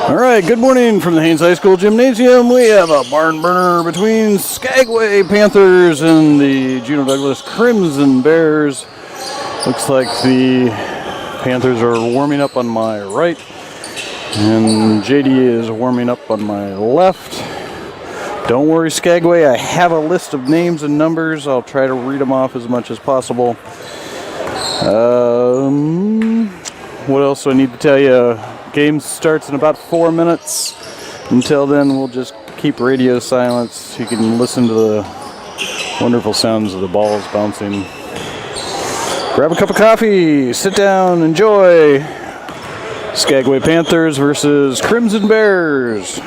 All right, good morning from the Haines High School Gymnasium. We have a barn burner between Skagway Panthers and the Juneau Douglas Crimson Bears. Looks like the Panthers are warming up on my right, and JD is warming up on my left. Don't worry, Skagway, I have a list of names and numbers. I'll try to read them off as much as possible. What else do I need to tell you? Game starts in about 4 minutes. Until then, we'll just keep radio silence. You can listen to the wonderful sounds of the balls bouncing. Grab a cup of coffee, sit down, enjoy. Skagway Panthers versus Crimson Bears.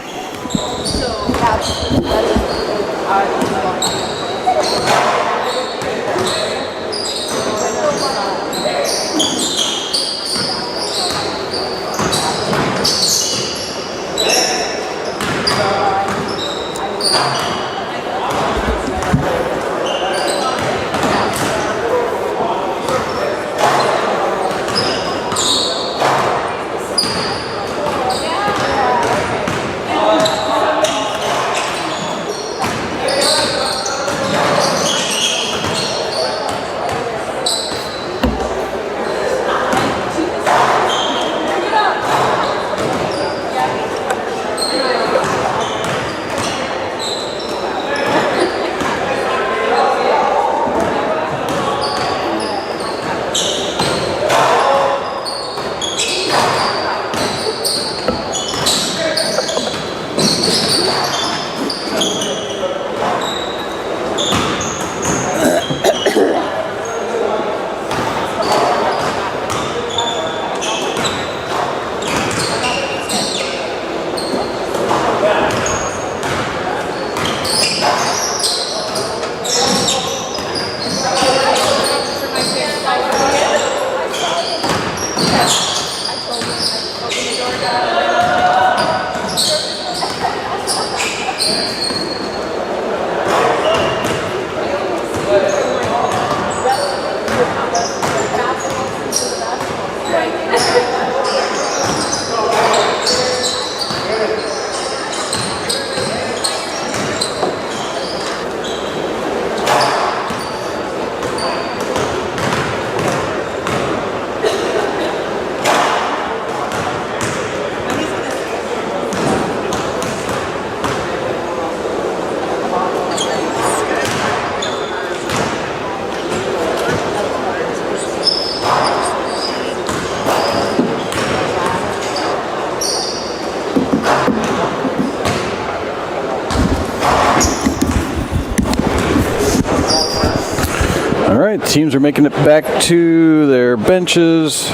Teams are making it back to their benches.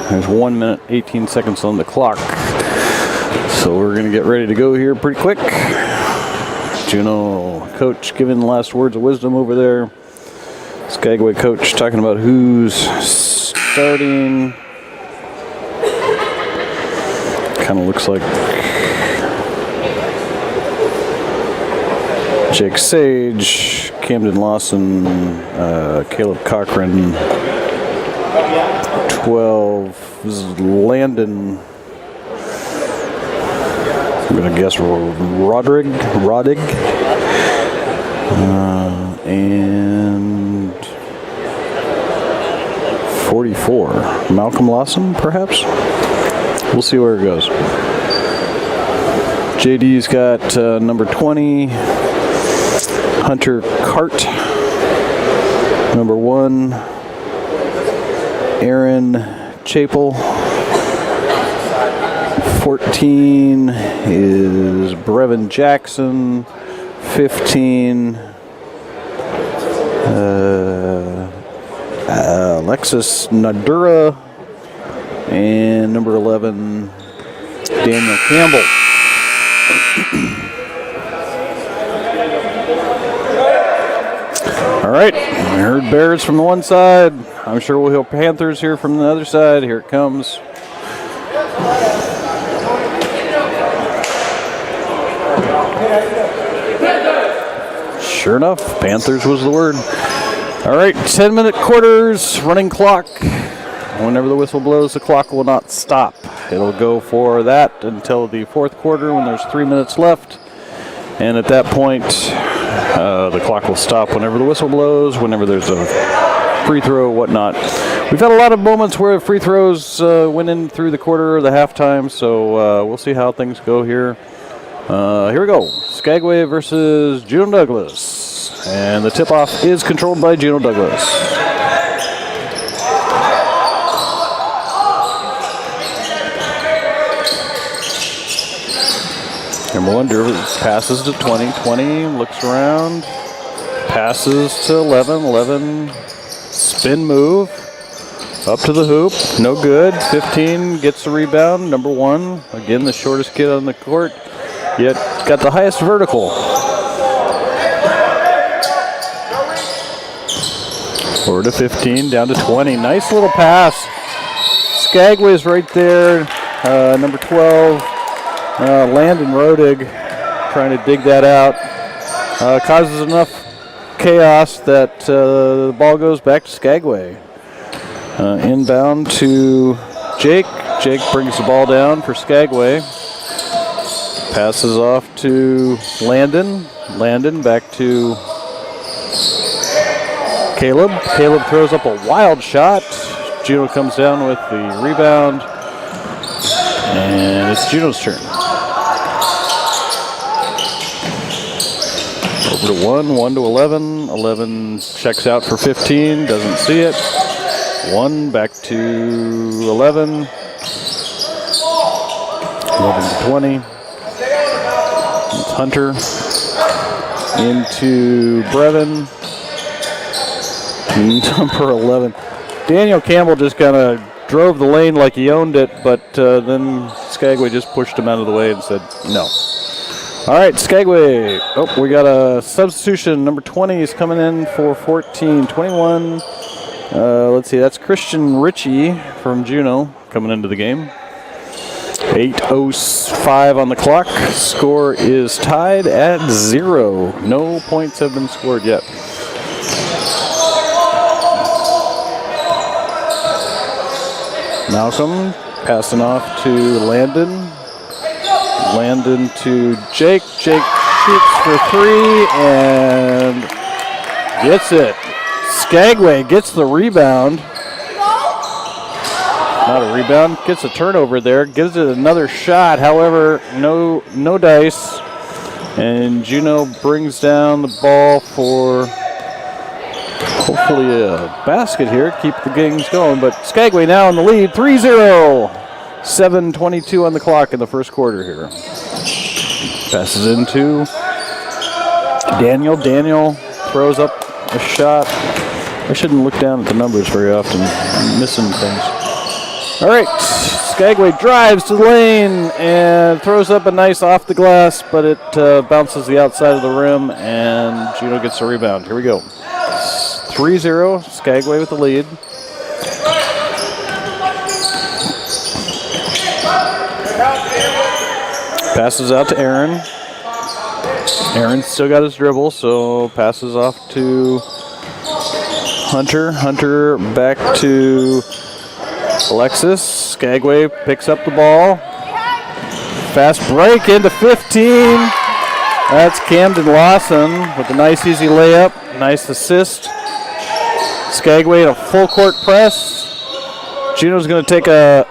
There's 1 minute, 18 seconds on the clock. So we're going to get ready to go here pretty quick. Juneau coach giving the last words of wisdom over there. Skagway coach talking about who's starting. Kind of looks like Jake Sage, Camden Lawson, Caleb Cochran, 12 is Landon, I'm going to guess Rodig, and 44, Malcolm Lawson, perhaps? We'll see where it goes. JD's got number 20, Hunter Cart. Number 1, Aaron Chapel. 14 is Brevin Jackson. 15, Alexis Nadura. And number 11, Daniel Campbell. All right, I heard Bears from the one side. I'm sure we'll hear Panthers here from the other side. Here it comes. Sure enough, Panthers was the word. All right, 10-minute quarters, running clock. Whenever the whistle blows, the clock will not stop. It'll go for that until the fourth quarter when there's 3 minutes left. And at that point, the clock will stop whenever the whistle blows, whenever there's a free throw, whatnot. We've had a lot of moments where free throws went in through the quarter or the halftime, so we'll see how things go here. Here we go. Skagway versus Juneau Douglas. And the tip-off is controlled by Juneau Douglas. Number 1 passes to 20. 20 looks around. Passes to 11. 11 spin move. Up to the hoop. No good. 15 gets the rebound. Number 1. Again, the shortest kid on the court. Yet got the highest vertical. Forward to 15. Down to 20. Nice little pass. Skagway's right there. Number 12. Landon Rodig trying to dig that out. Causes enough chaos that the ball goes back to Skagway. Inbound to Jake. Jake brings the ball down for Skagway. Passes off to Landon. Landon back to Caleb. Caleb throws up a wild shot. Juneau comes down with the rebound. And it's Juneau's turn. Over to 1, 1 to 11. 11 checks out for 15, doesn't see it. 1 back to 11. 11 to 20. It's Hunter into Brevin. Number 11. Daniel Campbell just kind of drove the lane like he owned it, but then Skagway just pushed him out of the way and said no. All right, Skagway. Oh, we got a substitution. Number 20 is coming in for 14. 21. Let's see, that's Christian Ritchie from Juneau coming into the game. 8:05 on the clock. Score is tied at 0. No points have been scored yet. Malcolm passing off to Landon. Landon to Jake. Jake shoots for 3 and gets it. Skagway gets the rebound. Not a rebound, gets a turnover there, gives it another shot. However, no dice. And Juneau brings down the ball for hopefully a basket here, keep the games going. But Skagway now in the lead, 3-0. 7:22 on the clock in the first quarter here. Passes into Daniel. Daniel throws up a shot. I shouldn't look down at the numbers very often. I'm missing things. All right, Skagway drives to the lane and throws up a nice off the glass, but it bounces the outside of the rim, and Juneau gets a rebound. Here we go. 3-0, Skagway with the lead. Passes out to Aaron. Aaron's still got his dribble, so passes off to Hunter. Hunter back to Alexis. Skagway picks up the ball. Fast break into 15. That's Camden Lawson with a nice easy layup. Nice assist. Skagway in a full court press. Juneau's going to take a...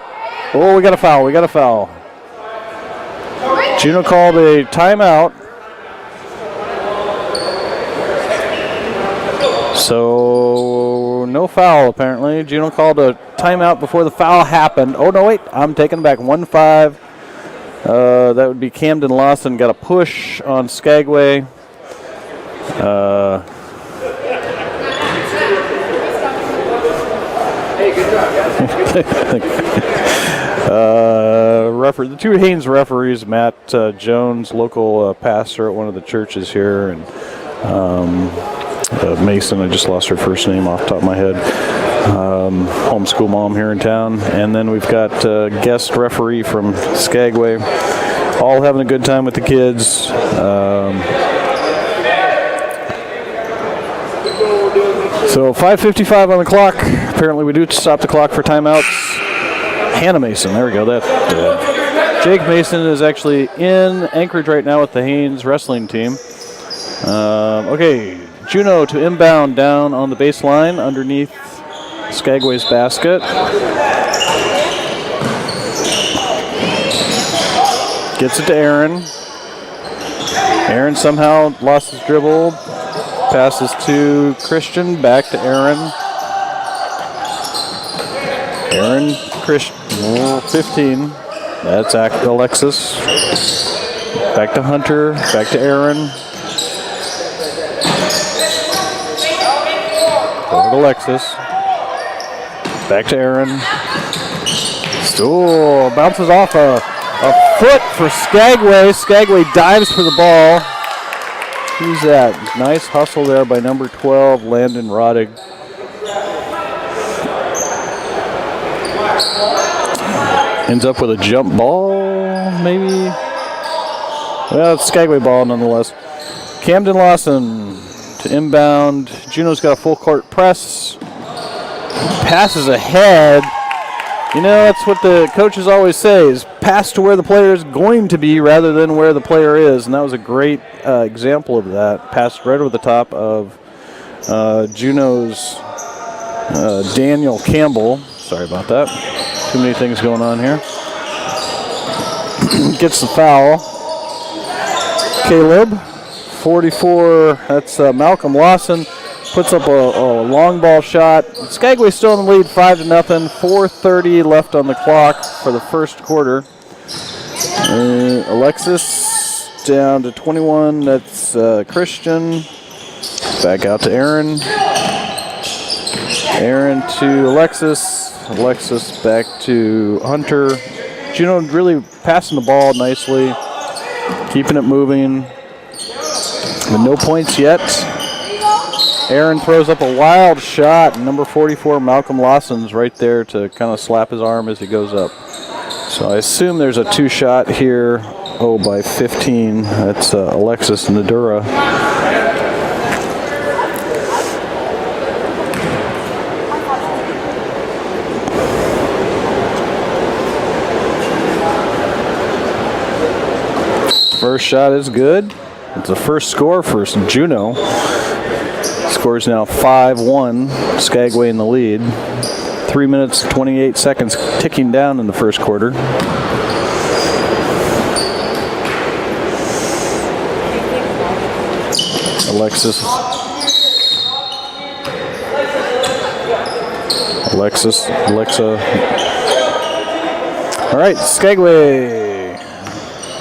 Oh, we got a foul. We got a foul. Juneau called a timeout. So, no foul apparently. Juneau called a timeout before the foul happened. Oh, no, wait. I'm taking it back. 1-5. That would be Camden Lawson. Got a push on Skagway. Hey, good job, guys. The two Haines referees, Matt Jones, local pastor at one of the churches here, and Mason, I just lost her first name off the top of my head, homeschool mom here in town. And then we've got guest referee from Skagway, all having a good time with the kids. So 5:55 on the clock. apparently we do stop the clock for timeouts. Hannah Mason, there we go. Jake Mason is actually in Anchorage right now with the Haines wrestling team. Okay, Juneau to inbound down on the baseline underneath Skagway's basket. Gets it to Aaron. Aaron somehow lost his dribble. Passes to Christian, back to Aaron. Aaron, Christian, 15. That's Alexis. Back to Hunter, back to Aaron. Over to Alexis. Back to Aaron. Still bounces off a foot for Skagway. Skagway dives for the ball. Who's that? Nice hustle there by number 12, Landon Roddig. Ends up with a jump ball, maybe? Well, it's Skagway ball nonetheless. Camden Lawson to inbound. Juneau's got a full court press. Passes ahead. You know, that's what the coaches always say, is pass to where the player is going to be rather than where the player is. And that was a great example of that. Passed right over the top of Juneau's Daniel Campbell. Sorry about that. Too many things going on here. Gets the foul. Caleb, 44. That's Malcolm Lawson. Puts up a long ball shot. Skagway still in the lead, 5-0. 4:30 left on the clock for the first quarter. Alexis down to 21. That's Christian. Back out to Aaron. Aaron to Alexis. Alexis back to Hunter. Juneau really passing the ball nicely, keeping it moving. But no points yet. Aaron throws up a wild shot. Number 44, Malcolm Lawson's right there to kind of slap his arm as he goes up. So I assume there's a two-shot here. Oh, by 15. That's Alexis Nadura. First shot is good. It's the first score for Juneau. Score is now 5-1. Skagway in the lead. 3 minutes, 28 seconds ticking down in the first quarter. Alexa. All right, Skagway.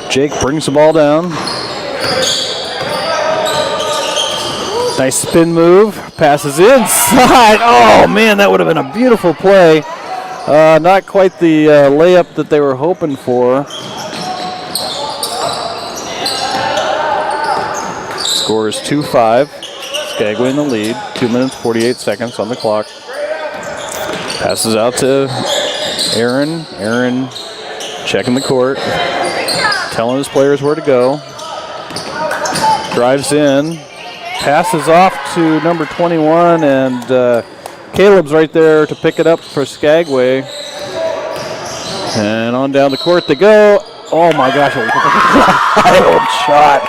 Jake brings the ball down. Nice spin move. Passes inside. Oh, man, that would have been a beautiful play. Not quite the layup that they were hoping for. Score is 2-5. Skagway in the lead. 2 minutes, 48 seconds on the clock. Passes out to Aaron. Aaron checking the court. Telling his players where to go. Drives in. Passes off to number 21, and Caleb's right there to pick it up for Skagway. And on down the court they go. Oh my gosh, a wild shot.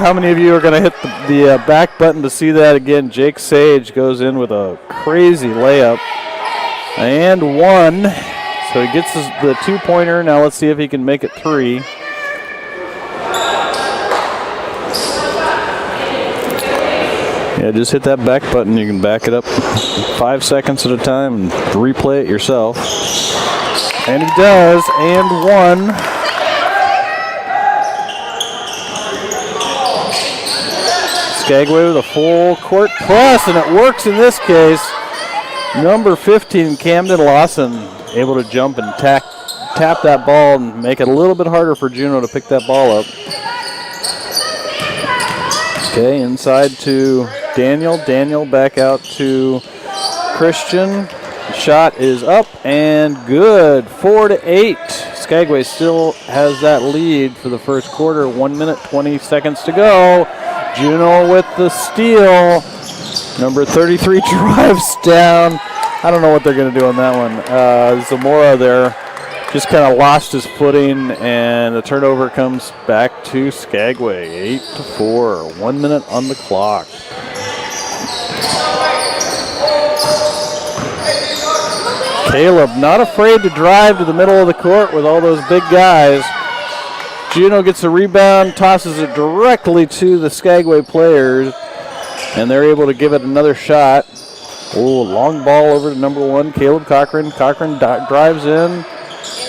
How many of you are going to hit the back button to see that again? Jake Sage goes in with a crazy layup. And one. So he gets the two-pointer. Now let's see if he can make it three. Yeah, just hit that back button. You can back it up 5 seconds at a time and replay it yourself. And he does, and one. Skagway with a full court press, and it works in this case. Number 15, Camden Lawson, able to jump and tap that ball and make it a little bit harder for Juneau to pick that ball up. Okay, inside to Daniel. Daniel back out to Christian. The shot is up and good. 4-8. Skagway still has that lead for the first quarter. 1 minute, 20 seconds to go. Juneau with the steal. Number 33 drives down, I don't know what they're going to do on that one. Zamora there just kind of lost his footing, and the turnover comes back to Skagway. 8-4, 1 minute on the clock. Caleb not afraid to drive to the middle of the court with all those big guys. Juneau gets the rebound, tosses it directly to the Skagway players, and they're able to give it another shot. Oh, long ball over to number 1, Caleb Cochran. Cochran drives in,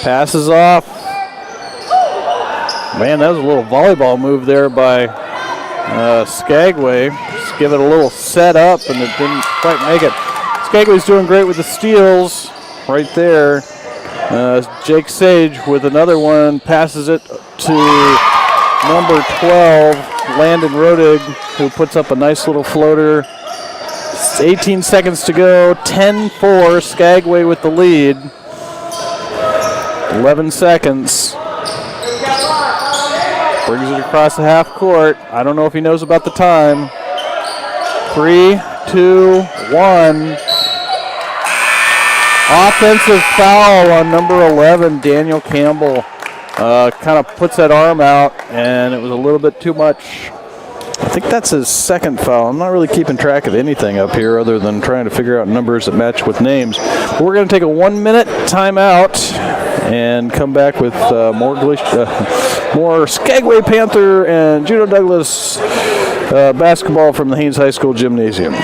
passes off. Man, that was a little volleyball move there by Skagway. Just give it a little set up, and it didn't quite make it. Skagway's doing great with the steals right there. Jake Sage with another one, passes it to number 12, Landon Rodig, who puts up a nice little floater. 18 seconds to go, 10-4, Skagway with the lead. 11 seconds. Brings it across the half court. I don't know if he knows about the time. 3, 2, 1. Offensive foul on number 11, Daniel Campbell. Kind of puts that arm out, and it was a little bit too much. I think that's his second foul. I'm not really keeping track of anything up here other than trying to figure out numbers that match with names. But we're going to take a 1 minute timeout and come back with more Skagway Panther and Juneau Douglas basketball from the Haines High School Gymnasium.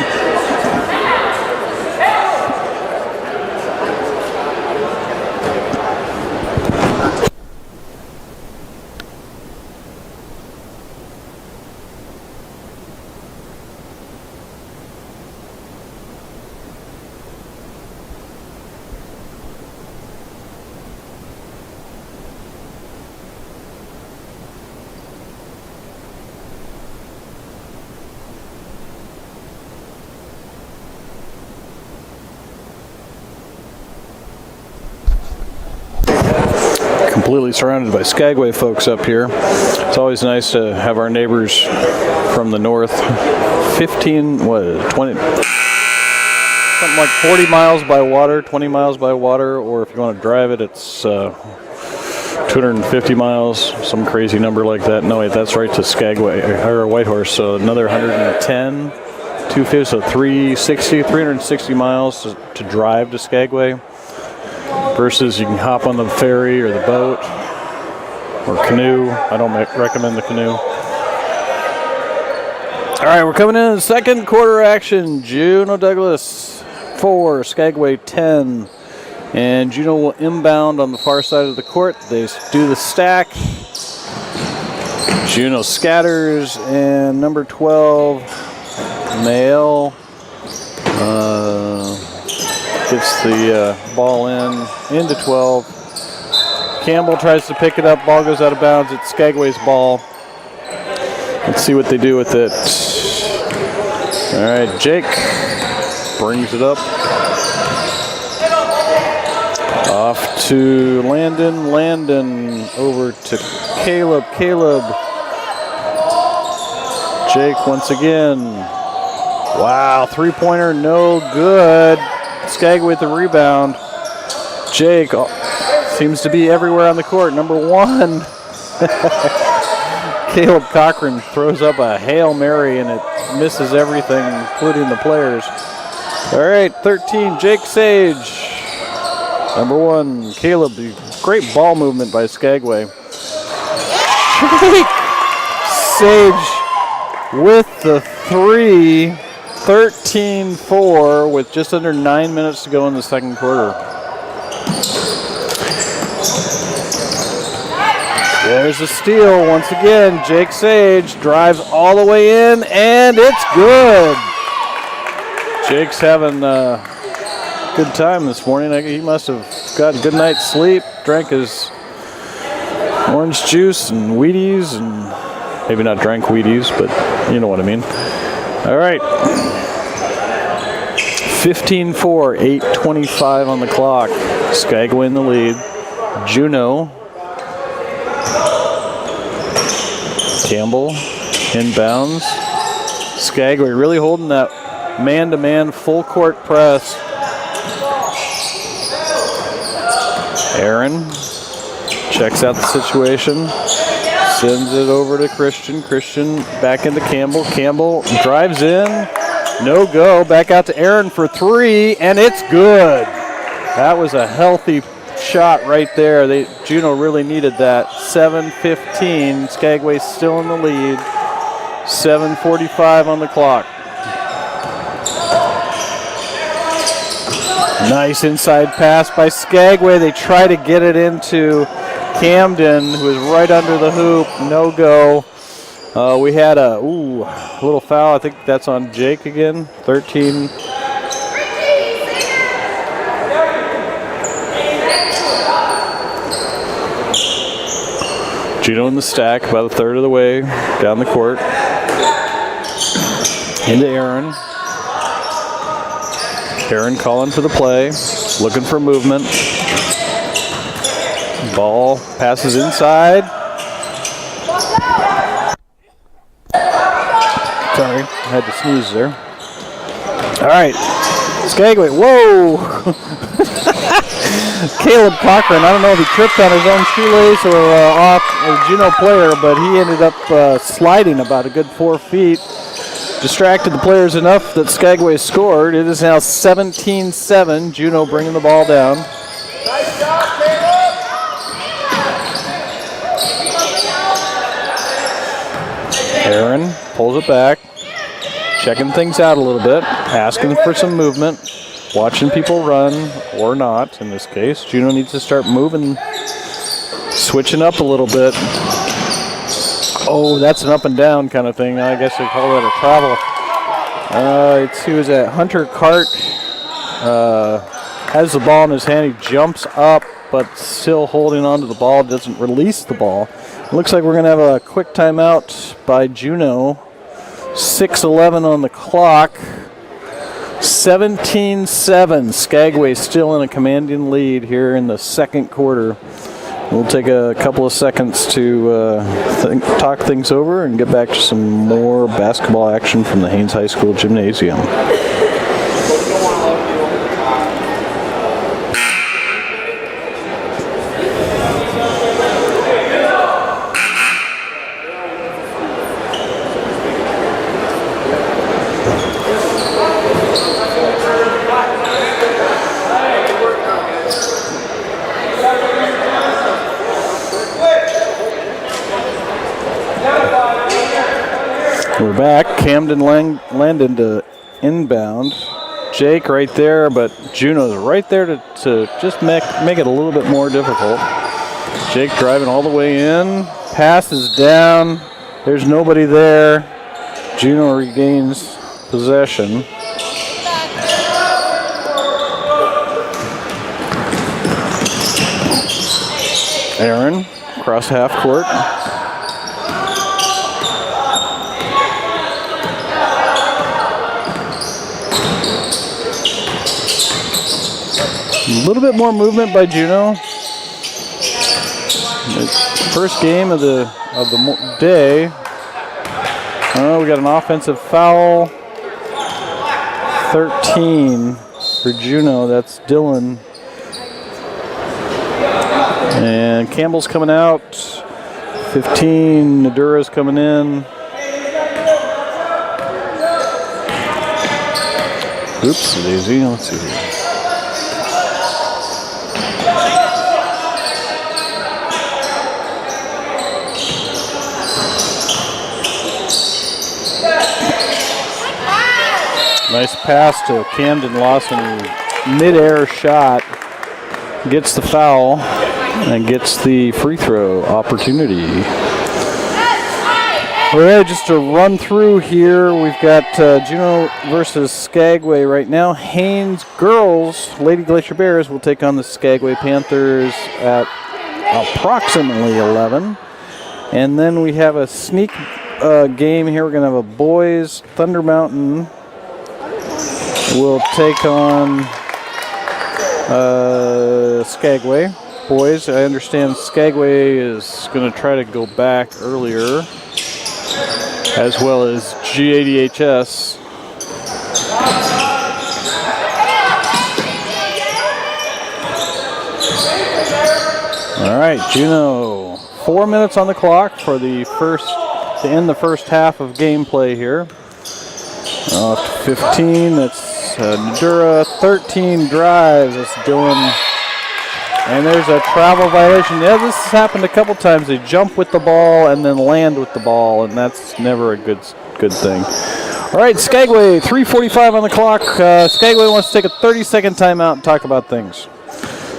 Completely surrounded by Skagway folks up here. It's always nice to have our neighbors from the north. 20, something like 40 miles by water, 20 miles by water, or if you want to drive it, it's 250 miles, some crazy number like that. No, wait, that's right to Skagway, or Whitehorse, so another 110, 250, so 360 miles to drive to Skagway. Versus you can hop on the ferry or the boat or canoe. I don't recommend the canoe. All right, we're coming in the second quarter action. Juneau Douglas 4, Skagway 10. And Juneau will inbound on the far side of the court. They do the stack. Juneau scatters, and number 12, Mael, gets the ball into 12. Campbell tries to pick it up. Ball goes out of bounds. It's Skagway's ball. Let's see what they do with it. All right, Jake brings it up. Off to Landon. Landon over to Caleb. Caleb. Jake once again. Wow, three-pointer, no good. Skagway with the rebound. Jake seems to be everywhere on the court. Number 1. Caleb Cochran throws up a Hail Mary, and it misses everything, including the players. All right, 13, Jake Sage. Number 1, Caleb. Great ball movement by Skagway. Jake Sage with the 3. 13-4 with just under 9 minutes to go in the second quarter. There's a steal once again. Jake Sage drives all the way in, and it's good. Jake's having a good time this morning. He must have got a good night's sleep, drank his orange juice and Wheaties, and maybe not drank Wheaties, but you know what I mean. All right. 15-4, 8:25 on the clock. Skagway in the lead. Juneau. Campbell inbounds. Skagway really holding that man-to-man full court press. Aaron checks out the situation, sends it over to Christian. Christian back into Campbell. Campbell drives in, no go. Back out to Aaron for three, and it's good. That was a healthy shot right there. Juneau really needed that. 7:15. Skagway still in the lead. 7:45 on the clock. Nice inside pass by Skagway. They try to get it into Camden, who is right under the hoop. No go. We had a little foul. I think that's on Jake again. 13. Juneau in the stack, about a third of the way down the court. Into Aaron. Aaron calling for the play, looking for movement. Ball passes inside. Sorry, I had to sneeze there. All right, Skagway, whoa! Caleb Cochran, I don't know if he tripped on his own shoelace or off a Juneau player, but he ended up sliding about a good 4 feet. Distracted the players enough that Skagway scored. It is now 17-7. Juneau bringing the ball down. Nice job, Caleb! Aaron pulls it back, checking things out a little bit, asking for some movement, watching people run or not. In this case, Juneau needs to start moving, switching up a little bit. Oh, that's an up and down kind of thing. I guess they call that a travel. He was at Hunter Cart. Has the ball in his hand. He jumps up, but still holding onto the ball. Doesn't release the ball. It looks like we're going to have a quick timeout by Juneau. 6:11 on the clock. 17-7. Skagway still in a commanding lead here in the second quarter. We'll take a couple of seconds to talk things over and get back to some more basketball action from the Haines High School Gymnasium. We're back. Camden Landon to inbound. Jake right there, but Juneau's right there to just make it a little bit more difficult. Jake driving all the way in. Pass is down. There's nobody there. Juneau regains possession. Aaron across half court. A little bit more movement by Juneau. First game of the day. Oh, we got an offensive foul. 13 for Juneau. That's Dylan. And Campbell's coming out. 15. Nadura's coming in. Oops, daisy. Let's see here. Nice pass to Camden Lawson. Mid-air shot. Gets the foul and gets the free throw opportunity. All right, just to run through here, we've got Juneau versus Skagway right now. Haines girls, Lady Glacier Bears, will take on the Skagway Panthers at approximately 11. And then we have a sneak game here. We're going to have a boys Thunder Mountain will take on Skagway. Boys, I understand Skagway is going to try to go back earlier, as well as JDHS. All right, Juneau. 4 minutes on the clock for the first to end the first half of gameplay here. Off to 15. That's Nadura. 13 drives. That's Dylan. And there's a travel violation. Yeah, this has happened a couple times. They jump with the ball and then land with the ball, and that's never a good thing. All right, Skagway, 3:45 on the clock. Skagway wants to take a 30-second timeout and talk about things.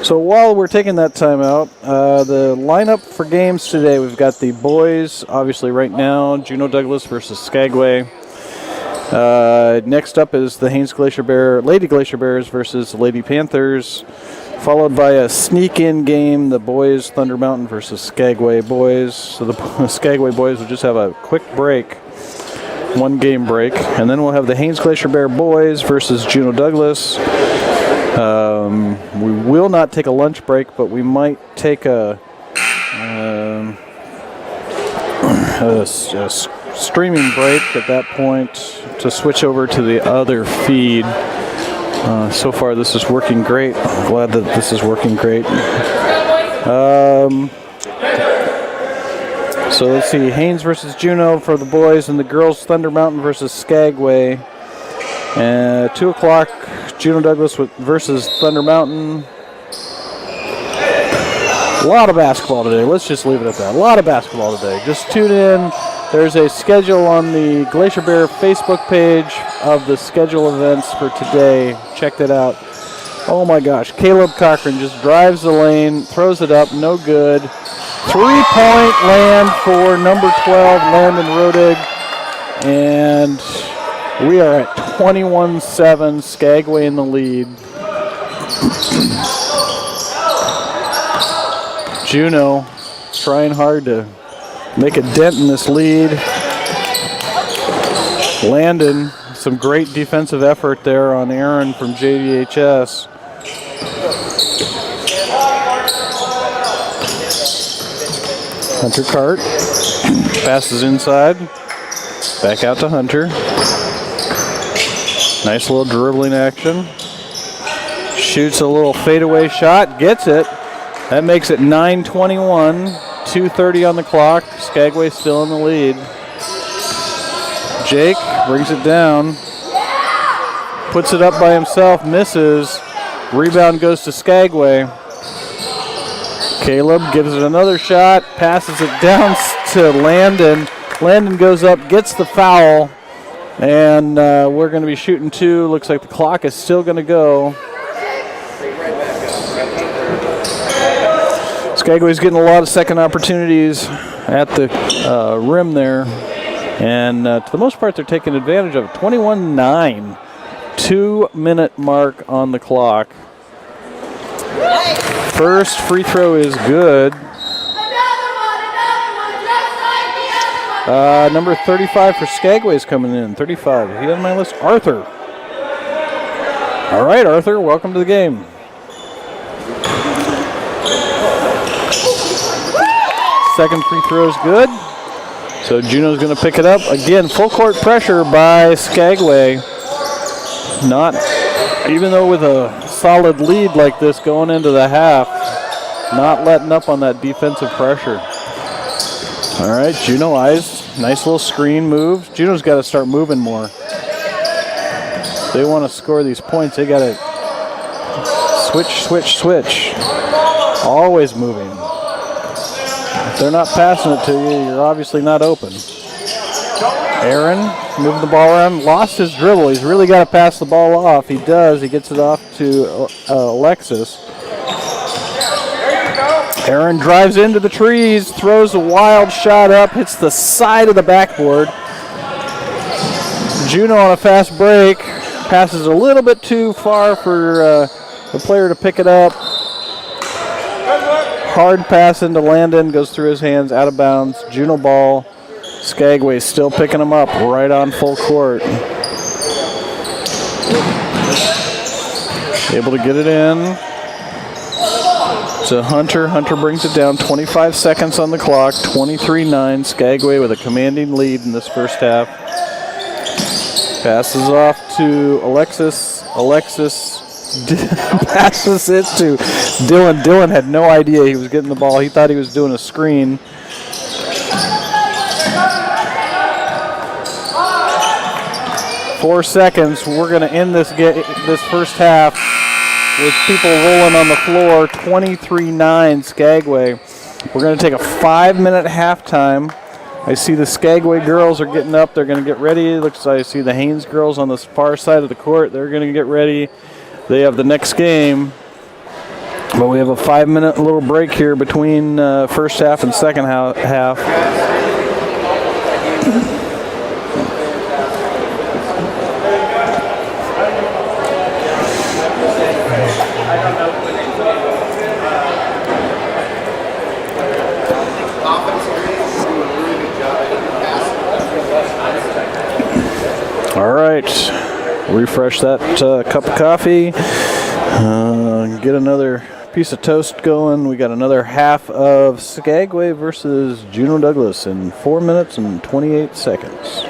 So while we're taking that timeout, the lineup for games today, we've got the boys, obviously right now, Juneau Douglas versus Skagway. Next up is the Haines Lady Glacier Bears versus the Lady Panthers, followed by a sneak-in game, the boys Thunder Mountain versus Skagway boys. So the Skagway boys will just have a quick break, 1 game break, and then we'll have the Haines Glacier Bear boys versus Juneau Douglas. We will not take a lunch break, but we might take a streaming break at that point to switch over to the other feed. So far, this is working great. I'm glad that this is working great. So let's see, Haines versus Juneau for the boys, and the girls Thunder Mountain versus Skagway. 2 o'clock, Juneau Douglas versus Thunder Mountain. A lot of basketball today. Let's just leave it at that. A lot of basketball today. Just tune in. There's a schedule on the Glacier Bear Facebook page of the schedule events for today. Check that out. Oh my gosh, Caleb Cochran just drives the lane, throws it up, no good. 3-point land for number 12, Landon Rodig. And we are at 21-7, Skagway in the lead. Juneau trying hard to make a dent in this lead. Landon, some great defensive effort there on Aaron from JDHS. Hunter Cart passes inside, back out to Hunter. Nice little dribbling action. Shoots a little fadeaway shot, gets it. That makes it 9:21, 2:30 on the clock. Skagway still in the lead. Jake brings it down, puts it up by himself, misses. Rebound goes to Skagway. Caleb gives it another shot, passes it down to Landon. Landon goes up, gets the foul, and we're going to be shooting 2. Looks like the clock is still going to go. Skagway's getting a lot of second opportunities at the rim there, and to the most part they're taking advantage of it. 21-9, 2-minute mark on the clock. First free throw is good. Number 35 for Skagway is coming in. 35. He on my list. Arthur. All right, Arthur. Welcome to the game. Second free throw is good. So Juneau's going to pick it up. Again, full court pressure by Skagway. Not, even though with a solid lead like this going into the half, not letting up on that defensive pressure. All right, Juneau eyes. Nice little screen move. Juneau's got to start moving more. If they want to score these points, they got to switch. Always moving. If they're not passing it to you, you're obviously not open. Aaron moving the ball around, lost his dribble. He's really got to pass the ball off. He does. He gets it off to Alexis. Aaron drives into the trees, throws a wild shot up, hits the side of the backboard. Juneau on a fast break, passes a little bit too far for the player to pick it up. Hard pass into Landon, goes through his hands, out of bounds. Juneau ball. Skagway still picking them up right on full court. Able to get it in to Hunter. Hunter brings it down. 25 seconds on the clock. 23-9. Skagway with a commanding lead in this first half. Passes off to Alexis. Alexis passes it to Dylan. Dylan had no idea he was getting the ball. He thought he was doing a screen. Four seconds. We're going to end this first half with people rolling on the floor. 23-9 Skagway. We're going to take a 5-minute halftime. I see the Skagway girls are getting up. They're going to get ready. It looks like I see the Haines girls on the far side of the court. They're going to get ready. They have the next game. But we have a 5-minute little break here between first half and second half. All right, refresh that cup of coffee, get another piece of toast going. We got another half of Skagway versus Juneau Douglas in 4 minutes and 28 seconds.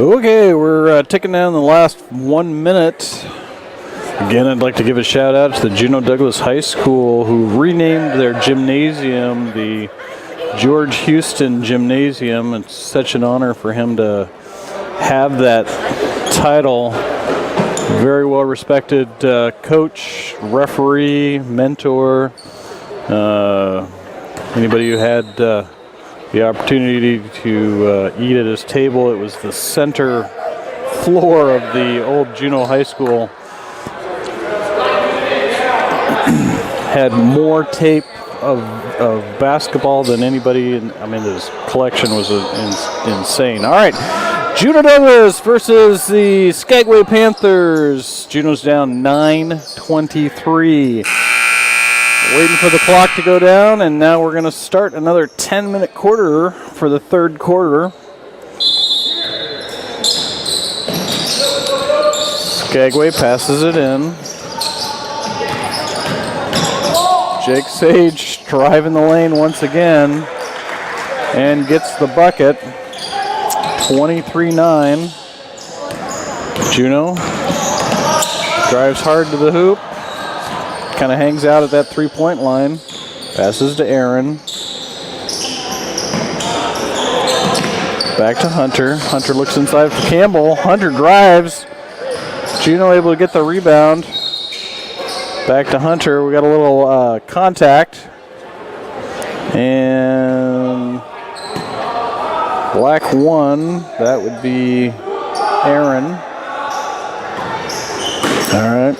Okay, we're ticking down the last 1 minute. Again, I'd like to give a shout out to the Juneau Douglas High School, who renamed their gymnasium the George Houston Gymnasium. It's such an honor for him to have that title. Very well respected coach, referee, mentor. Anybody who had the opportunity to eat at his table, it was the center floor of the old Juneau High School. Had more tape of basketball than anybody. I mean, his collection was insane. All right, Juneau Douglas versus the Skagway Panthers. Juneau's down 9-23. Waiting for the clock to go down, and now we're going to start another 10-minute quarter for the third quarter. Skagway passes it in. Jake Sage driving the lane once again and gets the bucket. 23-9. Juneau drives hard to the hoop. Kind of hangs out at that three-point line. Passes to Aaron. Back to Hunter. Hunter looks inside for Campbell. Hunter drives. Juneau able to get the rebound. Back to Hunter. We got a little contact. And black one. That would be Aaron. All right.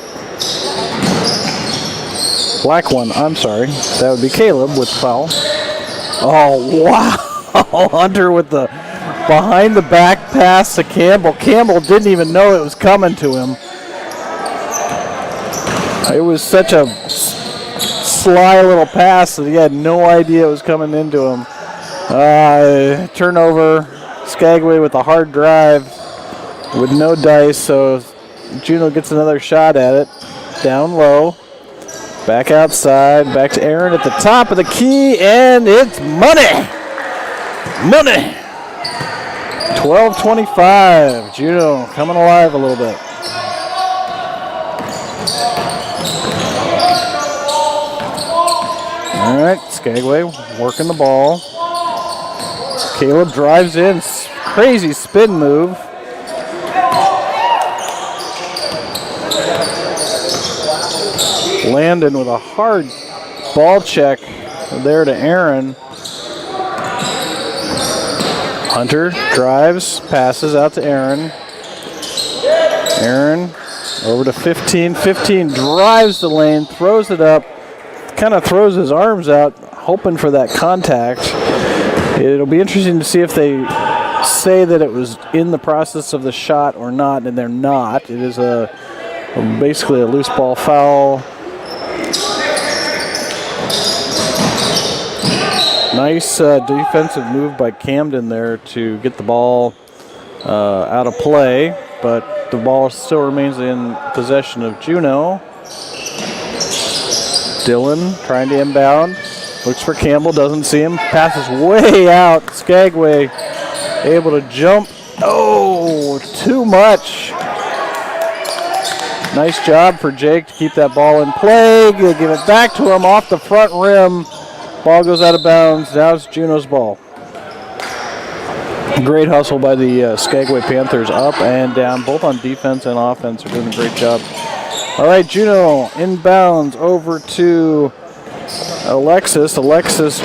Black one, I'm sorry. That would be Caleb with the foul. Oh, wow. Hunter with the behind the back pass to Campbell. Campbell didn't even know it was coming to him. It was such a sly little pass that he had no idea it was coming into him. Turnover. Skagway with a hard drive with no dice, so Juneau gets another shot at it. Down low. Back outside. Back to Aaron at the top of the key, and it's money! Money! 12-25. Juneau coming alive a little bit. All right, Skagway working the ball. Caleb drives in, crazy spin move. Landon with a hard ball check there to Aaron. Hunter drives, passes out to Aaron. Aaron over to 15. 15 drives the lane, throws it up, kind of throws his arms out, hoping for that contact. It'll be interesting to see if they say that it was in the process of the shot or not, and they're not. It is basically a loose ball foul. Nice defensive move by Camden there to get the ball out of play, but the ball still remains in possession of Juneau. Dylan trying to inbound. Looks for Campbell, doesn't see him. Passes way out. Skagway able to jump. Oh, too much. Nice job for Jake to keep that ball in play. They give it back to him off the front rim. Ball goes out of bounds. Now it's Juneau's ball. Great hustle by the Skagway Panthers, up and down, both on defense and offense. They're doing a great job. All right, Juneau inbounds over to Alexis. Alexis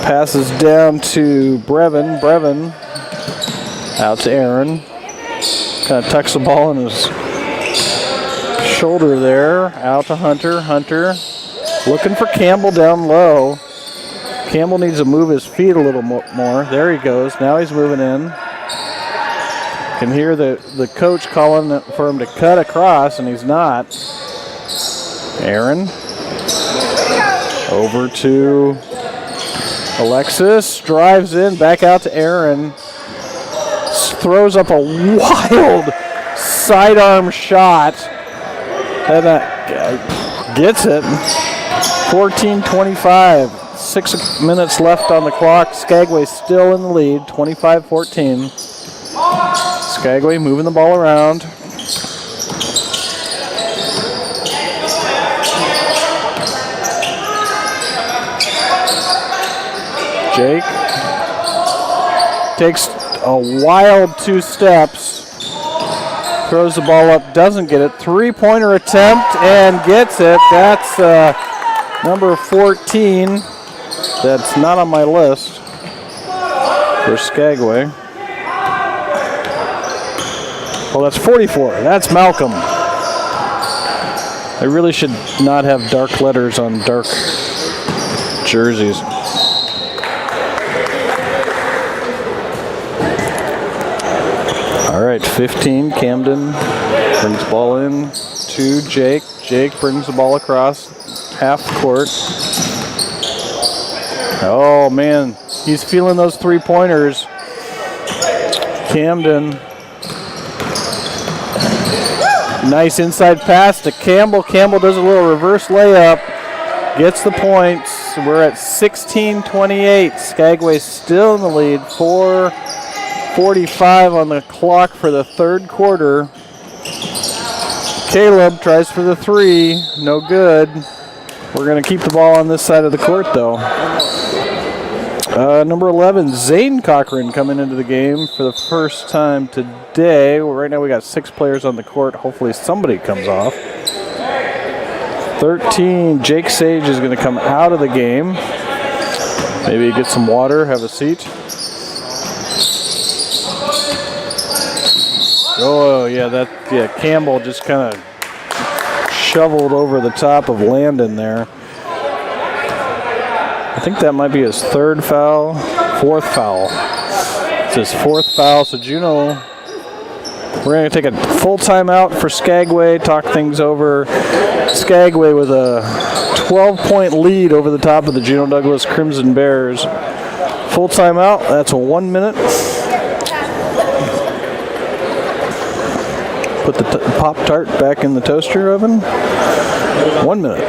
passes down to Brevin. Brevin out to Aaron. Kind of tucks the ball in his shoulder there. Out to Hunter. Hunter looking for Campbell down low. Campbell needs to move his feet a little more. There he goes. Now he's moving in. Can hear the coach calling for him to cut across, and he's not. Aaron over to Alexis. Drives in, back out to Aaron. Throws up a wild sidearm shot. And gets it. 14-25. 6 minutes left on the clock. Skagway still in the lead, 25-14. Skagway moving the ball around. Jake takes a wild 2 steps. Throws the ball up, doesn't get it. 3-pointer attempt and gets it. That's number 14. That's not on my list for Skagway. Well, that's 44. That's Malcolm. I really should not have dark letters on dark jerseys. All right, 15, Camden brings the ball in to Jake. Jake brings the ball across half court. Oh, man, he's feeling those 3-pointers. Camden. Nice inside pass to Campbell. Campbell does a little reverse layup. Gets the points. We're at 16-28. Skagway still in the lead. 4:45 on the clock for the third quarter. Caleb tries for the 3. No good. We're going to keep the ball on this side of the court, though. Number 11, Zane Cochran coming into the game for the first time today. Right now we got 6 players on the court. Hopefully somebody comes off. 13, Jake Sage is going to come out of the game. Maybe get some water, have a seat. Oh, yeah, Campbell just kind of shoveled over the top of Landon there. I think that might be his 4th foul. It's his 4th foul, so Juneau, we're going to take a full timeout for Skagway, talk things over. Skagway with a 12-point lead over the top of the Juneau Douglas Crimson Bears. Full timeout, that's 1 minute. Put the Pop-Tart back in the toaster oven. 1 minute.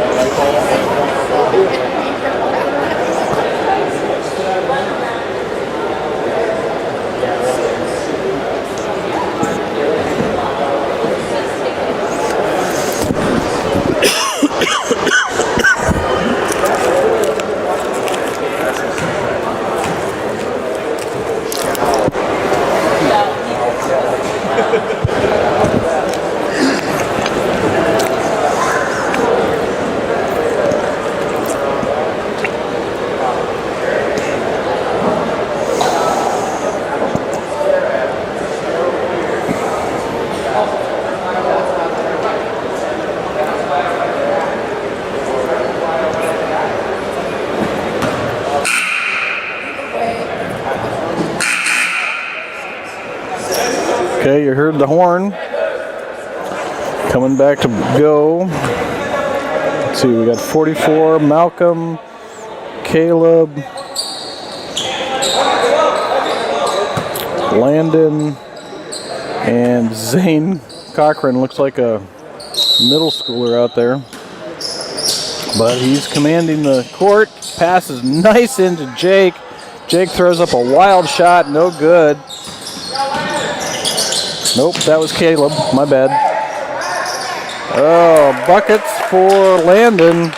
Okay, you heard the horn. Coming back to go. Let's see, we got 44, Malcolm, Caleb, Landon, and Zane Cochran. Looks like a middle schooler out there. But he's commanding the court. Passes nice into Jake. Jake throws up a wild shot, no good. Nope, that was Caleb, my bad. Oh, buckets for Landon.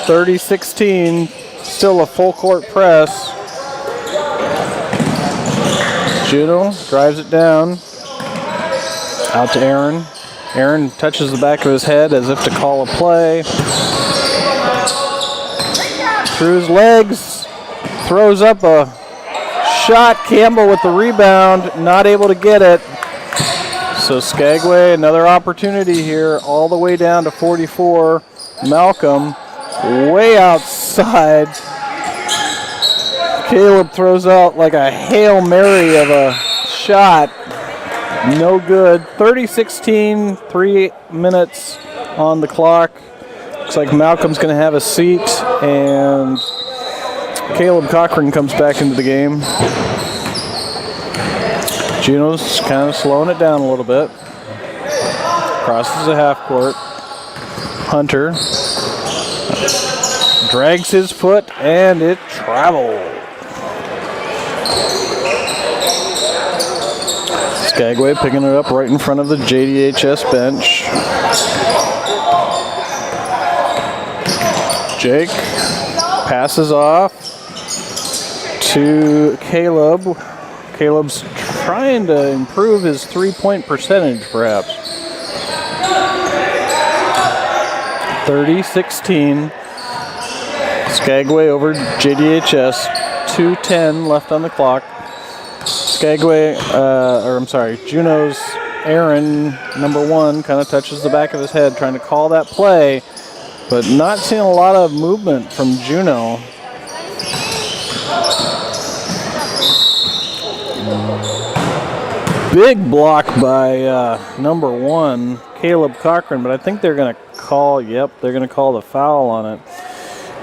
30-16, still a full court press. Juneau drives it down. Out to Aaron. Aaron touches the back of his head as if to call a play. Through his legs, throws up a shot. Campbell with the rebound, not able to get it. So Skagway, another opportunity here, all the way down to 44. Malcolm, way outside. Caleb throws out like a Hail Mary of a shot. No good. 30-16, 3 minutes on the clock. Looks like Malcolm's going to have a seat, and Caleb Cochran comes back into the game. Juneau's kind of slowing it down a little bit. Crosses the half court. Hunter drags his foot, and it travels. Skagway picking it up right in front of the JDHS bench. Jake passes off to Caleb. Caleb's trying to improve his three-point percentage, perhaps. 30-16. Skagway over JDHS. 2:10 left on the clock. Skagway, Juneau's Aaron, number 1, kind of touches the back of his head, trying to call that play, but not seeing a lot of movement from Juneau. Big block by number 1, Caleb Cochran, but I think they're going to call, they're going to call the foul on it.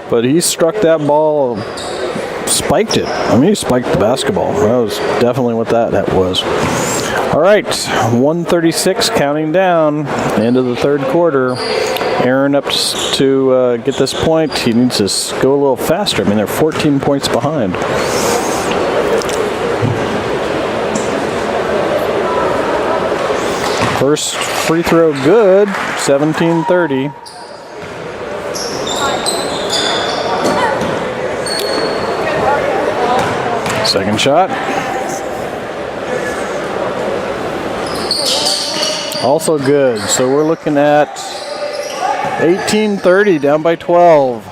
But he struck that ball, spiked it. I mean, he spiked the basketball. That was definitely what that was. All right, 1:36 counting down, end of the third quarter. Aaron up to get this point. He needs to go a little faster. I mean, they're 14 points behind. First free throw good, 17-30. Second shot. Also good. So we're looking at 18-30, down by 12.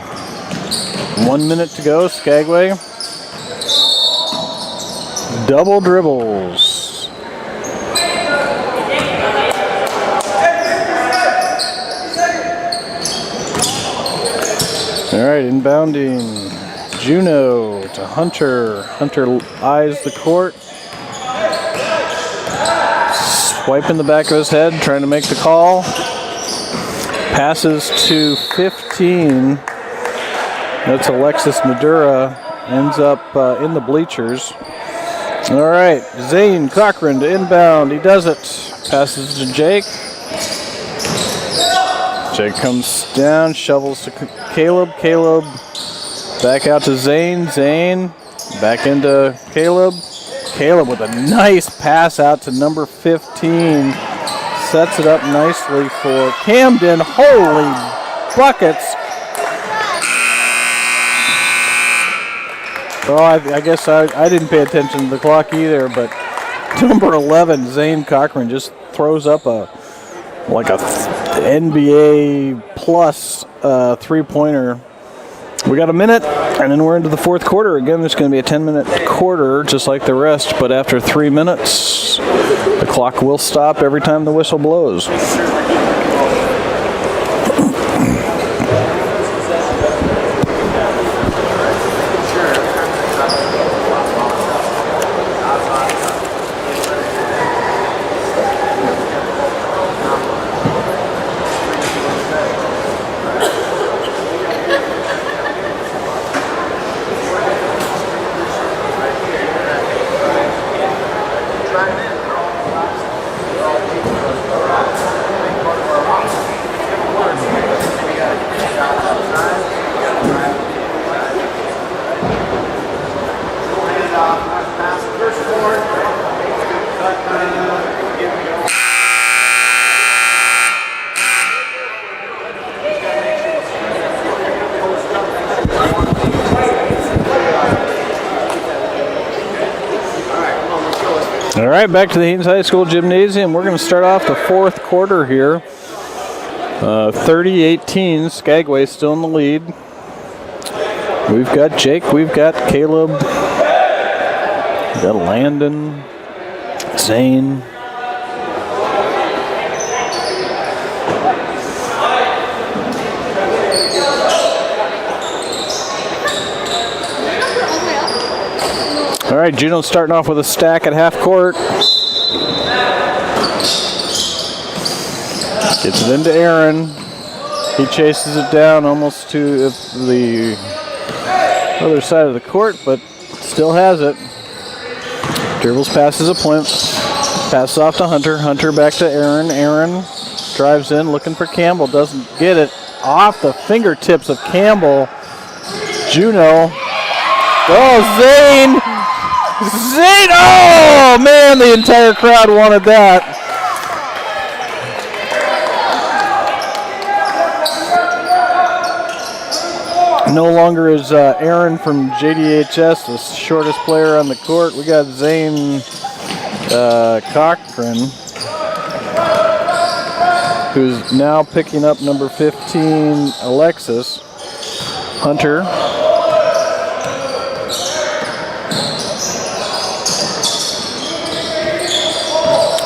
1 minute to go, Skagway. Double dribbles. All right, inbounding. Juneau to Hunter. Hunter eyes the court. Swiping the back of his head, trying to make the call. Passes to 15. That's Alexis Madura. Ends up in the bleachers. All right, Zane Cochran to inbound. He does it. Passes to Jake. Jake comes down, shovels to Caleb. Caleb back out to Zane. Zane back into Caleb. Caleb with a nice pass out to number 15. Sets it up nicely for Camden. Holy buckets. Oh, I guess I didn't pay attention to the clock either, but number 11, Zane Cochran, just throws up a NBA plus three-pointer. We got a minute, and then we're into the fourth quarter. Again, there's going to be a 10-minute quarter, just like the rest, but after 3 minutes, the clock will stop every time the whistle blows. All right, back to the Haines High School Gymnasium. We're going to start off the fourth quarter here. 30-18, Skagway still in the lead. We've got Jake, we've got Caleb, we've got Landon, Zane. All right, Juneau starting off with a stack at half court. Gets it into Aaron. He chases it down almost to the other side of the court, but still has it. Dribbles, passes a point. Passes off to Hunter. Hunter back to Aaron. Aaron drives in looking for Campbell. Doesn't get it. Off the fingertips of Campbell. Juneau. Oh, Zane! Zane! Oh, man, the entire crowd wanted that. No longer is Aaron from JDHS the shortest player on the court. We got Zane Cochran, who's now picking up number 15, Alexis. Hunter.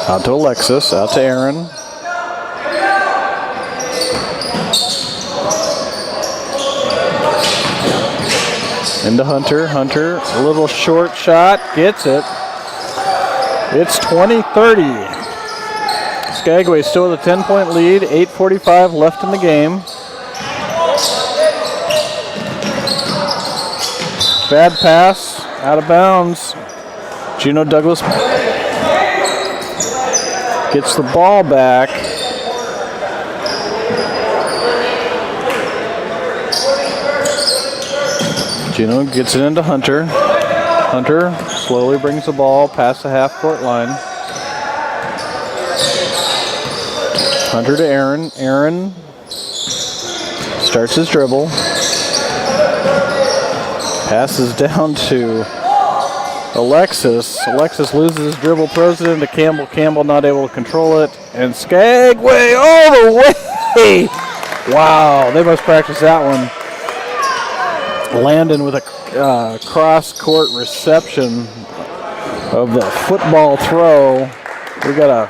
Out to Alexis, out to Aaron. Into Hunter. Hunter, a little short shot, gets it. It's 20-30. Skagway still with a 10-point lead, 8:45 left in the game. Bad pass, out of bounds. Juneau Douglas gets the ball back. Juneau gets it into Hunter. Hunter slowly brings the ball past the half-court line. Hunter to Aaron. Aaron starts his dribble. Passes down to Alexis. Alexis loses his dribble, throws it into Campbell. Campbell not able to control it. And Skagway all the way! Wow, they must practice that one. Landon with a cross-court reception of the football throw. We got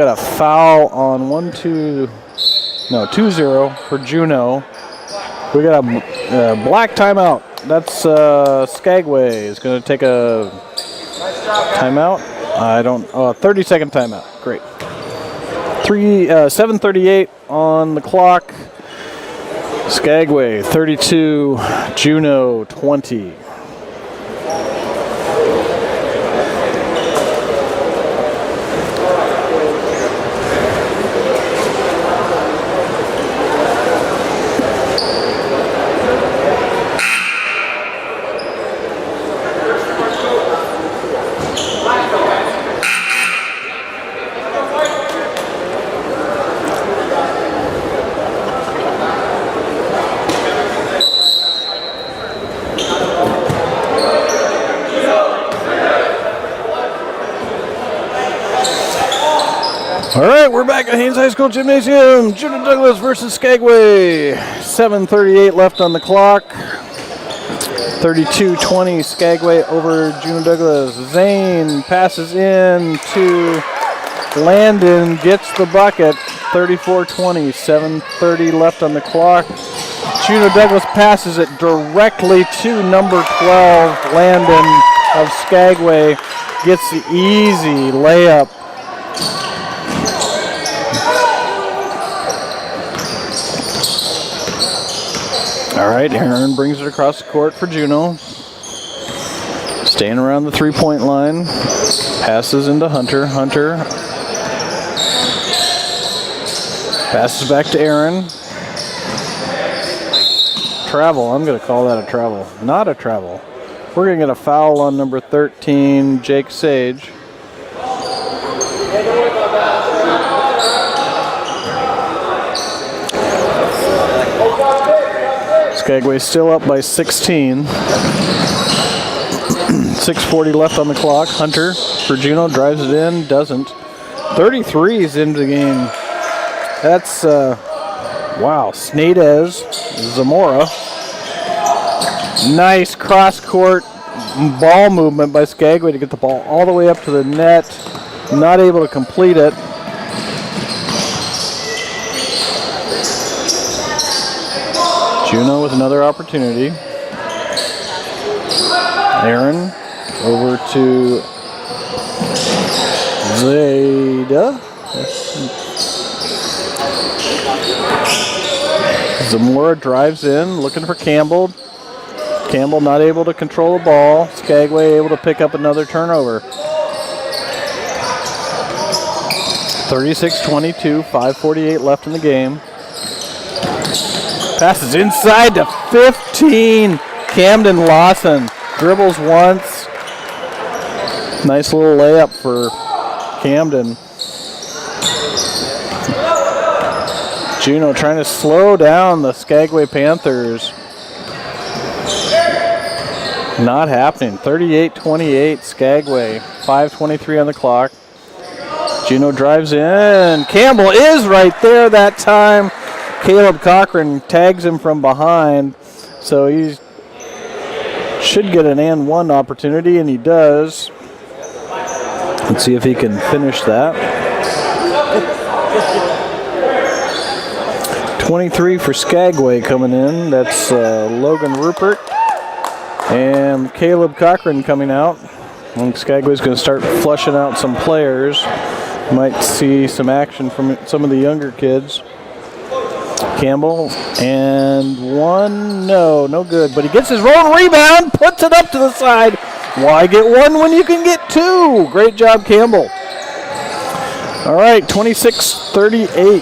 a foul on 2-0 for Juneau. We got a black timeout. That's Skagway is going to take a timeout. 30-second timeout. Great. 7:38 on the clock. Skagway 32, Juneau 20. All right, we're back at Haines High School Gymnasium. Juneau Douglas versus Skagway. 7:38 left on the clock. 32-20 Skagway over Juneau Douglas. Zane passes in to Landon, gets the bucket. 34-20, 7:30 left on the clock. Juneau Douglas passes it directly to number 12, Landon of Skagway. Gets the easy layup. All right, Aaron brings it across the court for Juneau. Staying around the three-point line. Passes into Hunter. Hunter passes back to Aaron. Travel. I'm going to call that a travel. Not a travel. We're going to get a foul on number 13, Jake Sage. Skagway still up by 16. 6:40 left on the clock. Hunter for Juneau drives it in, doesn't. 33 is into the game. That's, wow, Snadez, Zamora. Nice cross-court ball movement by Skagway to get the ball all the way up to the net. Not able to complete it. Juneau with another opportunity. Aaron over to Zeta. Zamora drives in, looking for Campbell. Campbell not able to control the ball. Skagway able to pick up another turnover. 36-22, 5:48 left in the game. Passes inside to 15. Camden Lawson dribbles once. Nice little layup for Camden. Juneau trying to slow down the Skagway Panthers. Not happening. 38-28 Skagway. 5:23 on the clock. Juneau drives in. Campbell is right there that time. Caleb Cochran tags him from behind. So he should get an and one opportunity, and he does. Let's see if he can finish that. 23 for Skagway coming in. That's Logan Rupert and Caleb Cochran coming out. I think Skagway's going to start flushing out some players. Might see some action from some of the younger kids. Campbell, and one, no good. But he gets his roll and rebound, puts it up to the side. Why get one when you can get two? Great job, Campbell. All right, 26-38.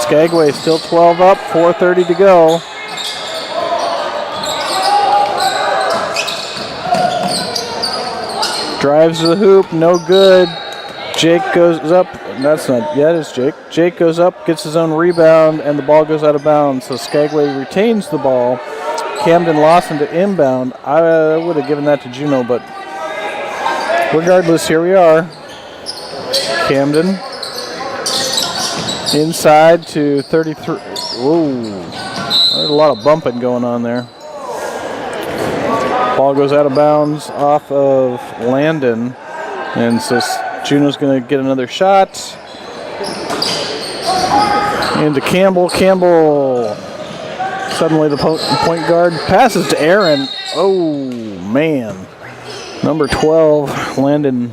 Skagway still 12 up, 4:30 to go. Drives to the hoop, no good. Jake goes up. That's not yet, it's Jake. Jake goes up, gets his own rebound, and the ball goes out of bounds. So Skagway retains the ball. Camden Lawson to inbound. I would have given that to Juneau, but regardless, here we are. Camden inside to 33. Whoa, there's a lot of bumping going on there. Ball goes out of bounds off of Landon, and so Juneau's going to get another shot. Into Campbell. Campbell, suddenly the point guard, passes to Aaron. Oh, man. Number 12, Landon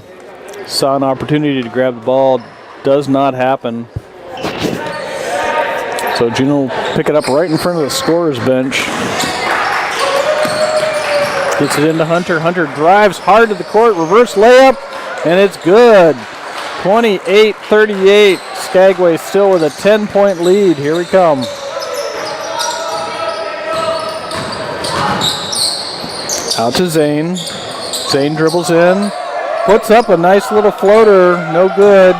saw an opportunity to grab the ball. Does not happen. So Juneau pick it up right in front of the scorer's bench. Gets it into Hunter. Hunter drives hard to the court. Reverse layup. And it's good. 28-38. Skagway still with a 10-point lead. Here we come. Out to Zane. Zane dribbles in. Puts up a nice little floater. No good.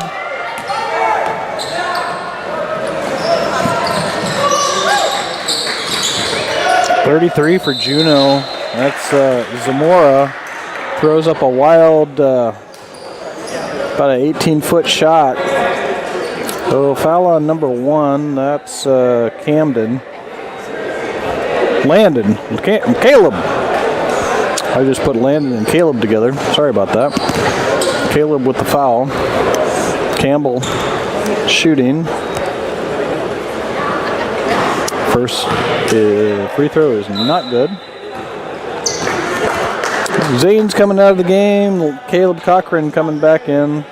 .33 for Juneau. That's Zamora. Throws up a wild, about an 18-foot shot. So foul on number 1. That's Camden. Landon. Caleb. I just put Landon and Caleb together. Sorry about that. Caleb with the foul. Campbell shooting. First free throw is not good. Zane's coming out of the game. Caleb Cochran coming back in.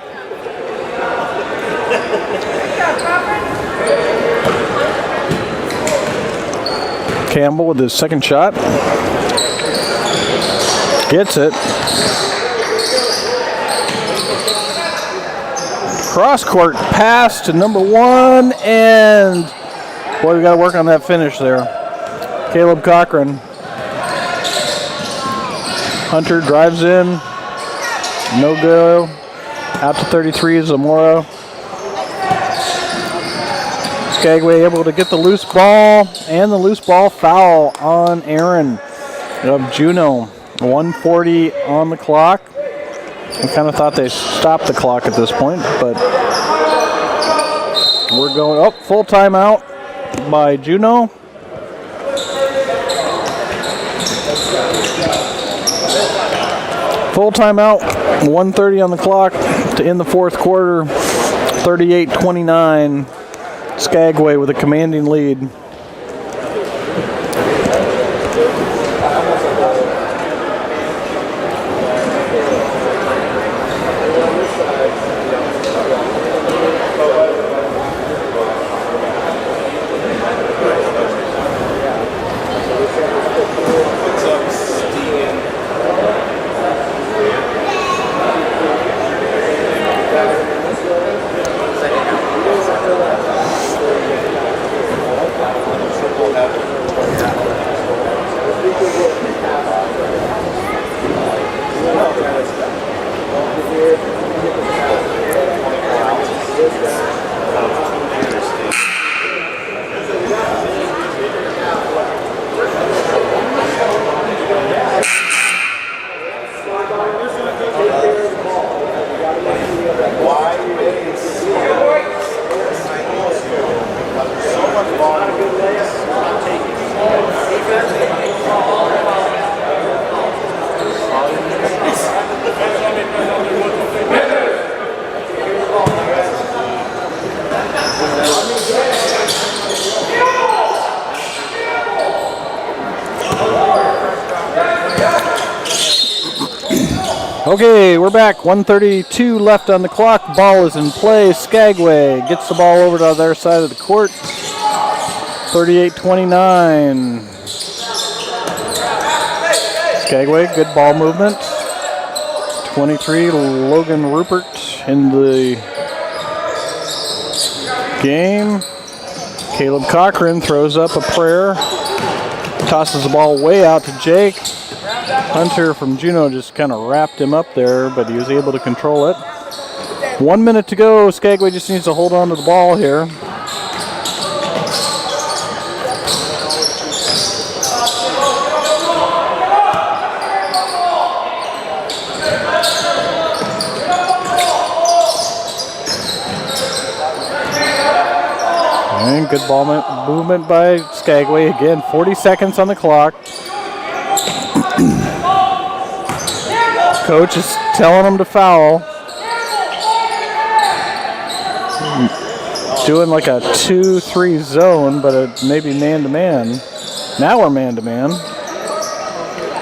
Campbell with his second shot. Gets it. Cross-court pass to number 1, and boy, we got to work on that finish there. Caleb Cochran. Hunter drives in. No go. Out to 33 is Zamora. Skagway able to get the loose ball and the loose ball foul on Aaron of Juneau. 1:40 on the clock. I kind of thought they stopped the clock at this point, but we're going up. Full timeout by Juneau. Full timeout, 1:30 on the clock to end the fourth quarter. 38-29. Skagway with a commanding lead. Okay, we're back. 1:32 left on the clock. Ball is in play. Skagway gets the ball over to their side of the court. 38-29. Skagway, good ball movement. 23, Logan Rupert in the game. Caleb Cochran throws up a prayer. Tosses the ball way out to Jake. Hunter from Juneau just kind of wrapped him up there, but he was able to control it. 1 minute to go. Skagway just needs to hold on to the ball here. And good ball movement by Skagway. Again, 40 seconds on the clock. Coach is telling them to foul. Doing like a 2-3 zone, but it may be man-to-man. Now we're man-to-man.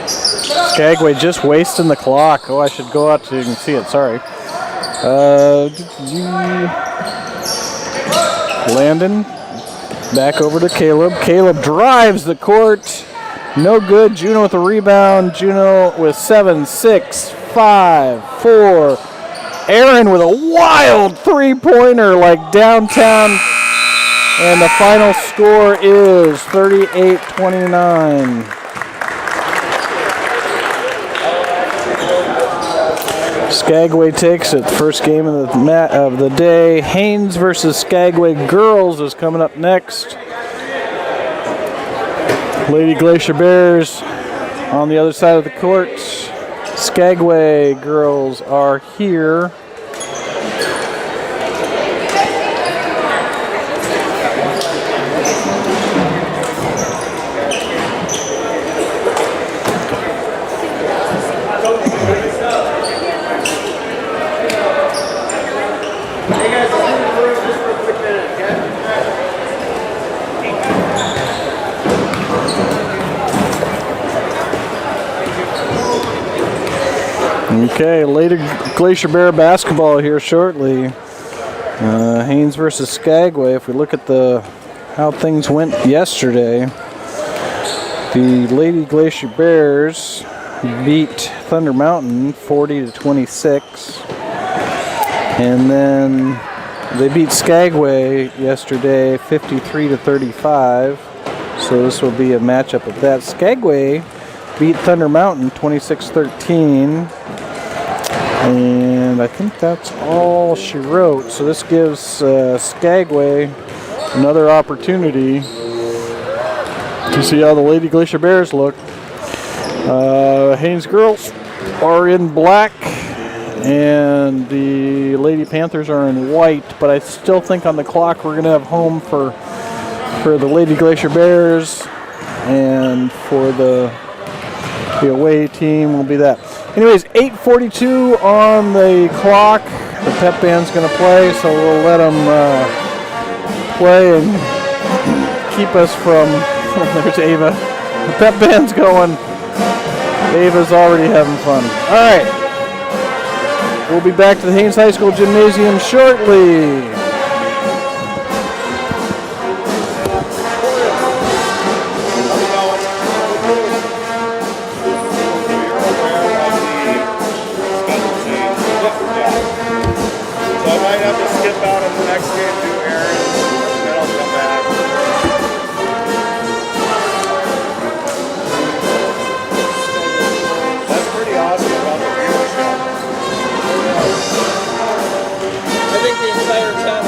Skagway just wasting the clock. Oh, I should go out so you can see it. Sorry. Landon. Back over to Caleb. Caleb drives the court. No good. Juneau with the rebound. Juneau with 7, 6, 5, 4. Aaron with a wild three-pointer like downtown. And the final score is 38-29. Skagway takes it. First game of the day. Haines versus Skagway girls is coming up next. Lady Glacier Bears on the other side of the court. Skagway girls are here. Okay, later Glacier Bear basketball here shortly. Haines versus Skagway. If we look at how things went yesterday, the Lady Glacier Bears beat Thunder Mountain 40-26, and then they beat Skagway yesterday 53-35. So this will be a matchup of that. Skagway beat Thunder Mountain 26-13. And I think that's all she wrote. So this gives Skagway another opportunity to see how the Lady Glacier Bears look. Haines girls are in black, and the Lady Panthers are in white. But I still think on the clock we're going to have home for the Lady Glacier Bears, and for the away team will be that. Anyways, 8:42 on the clock. The pep band's going to play, so we'll let them play and keep us from... There's Ava. The pep band's going. Ava's already having fun. All right. We'll be back to the Haines High School Gymnasium shortly. The entire town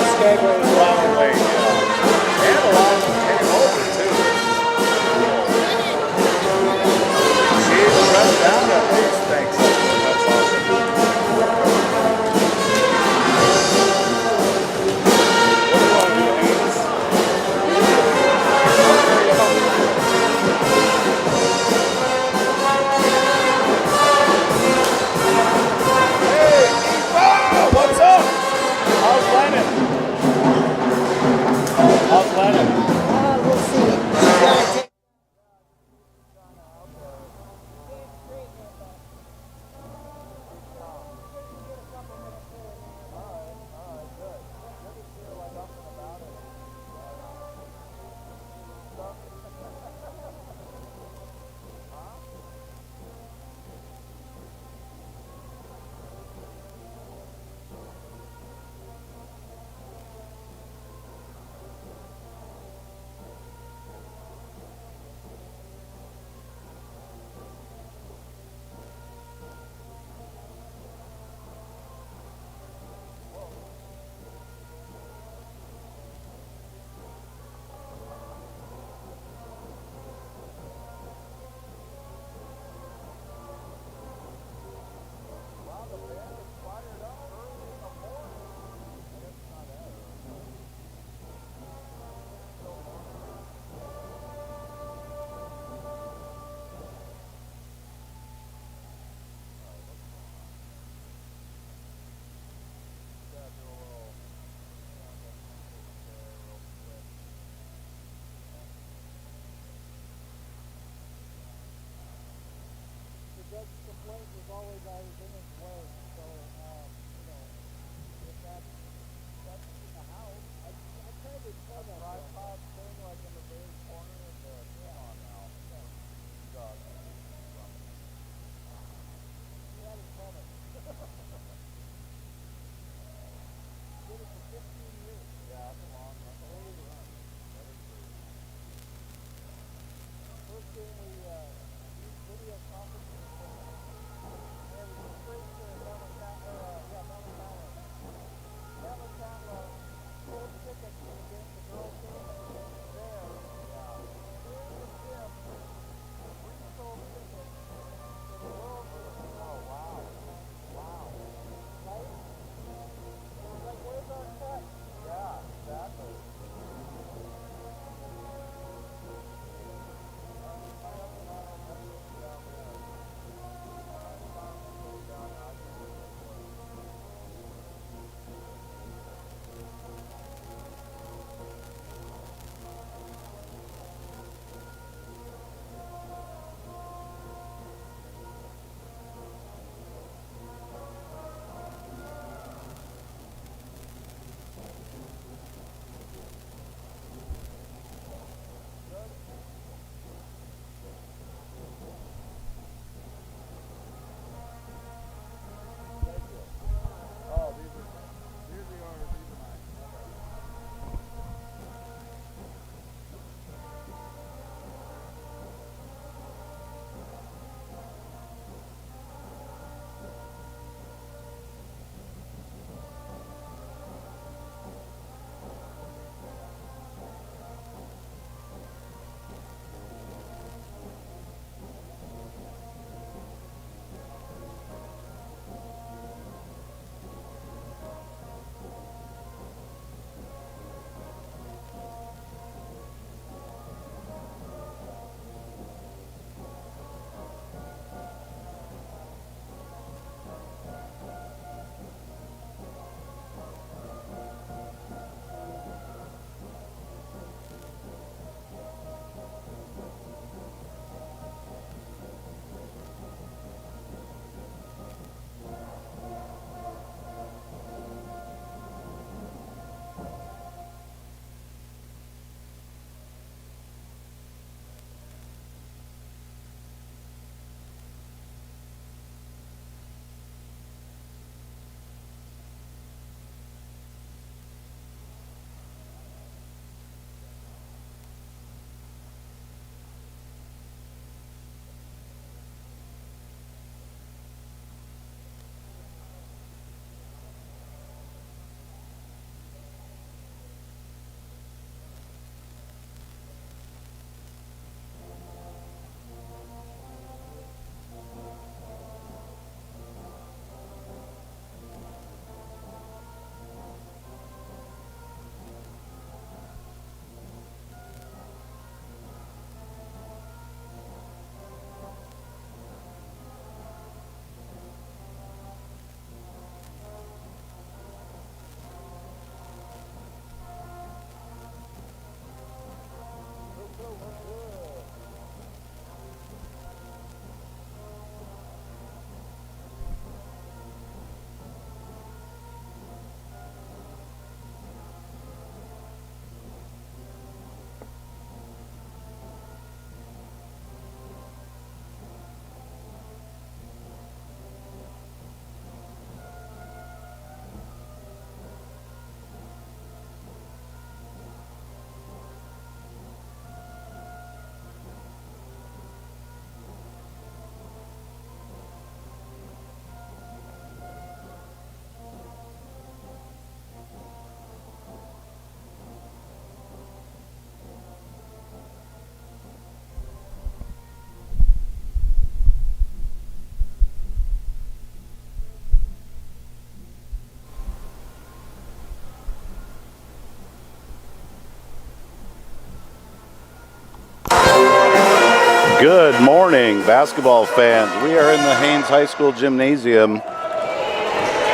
Good morning, basketball fans. We are in the Haines High School Gymnasium,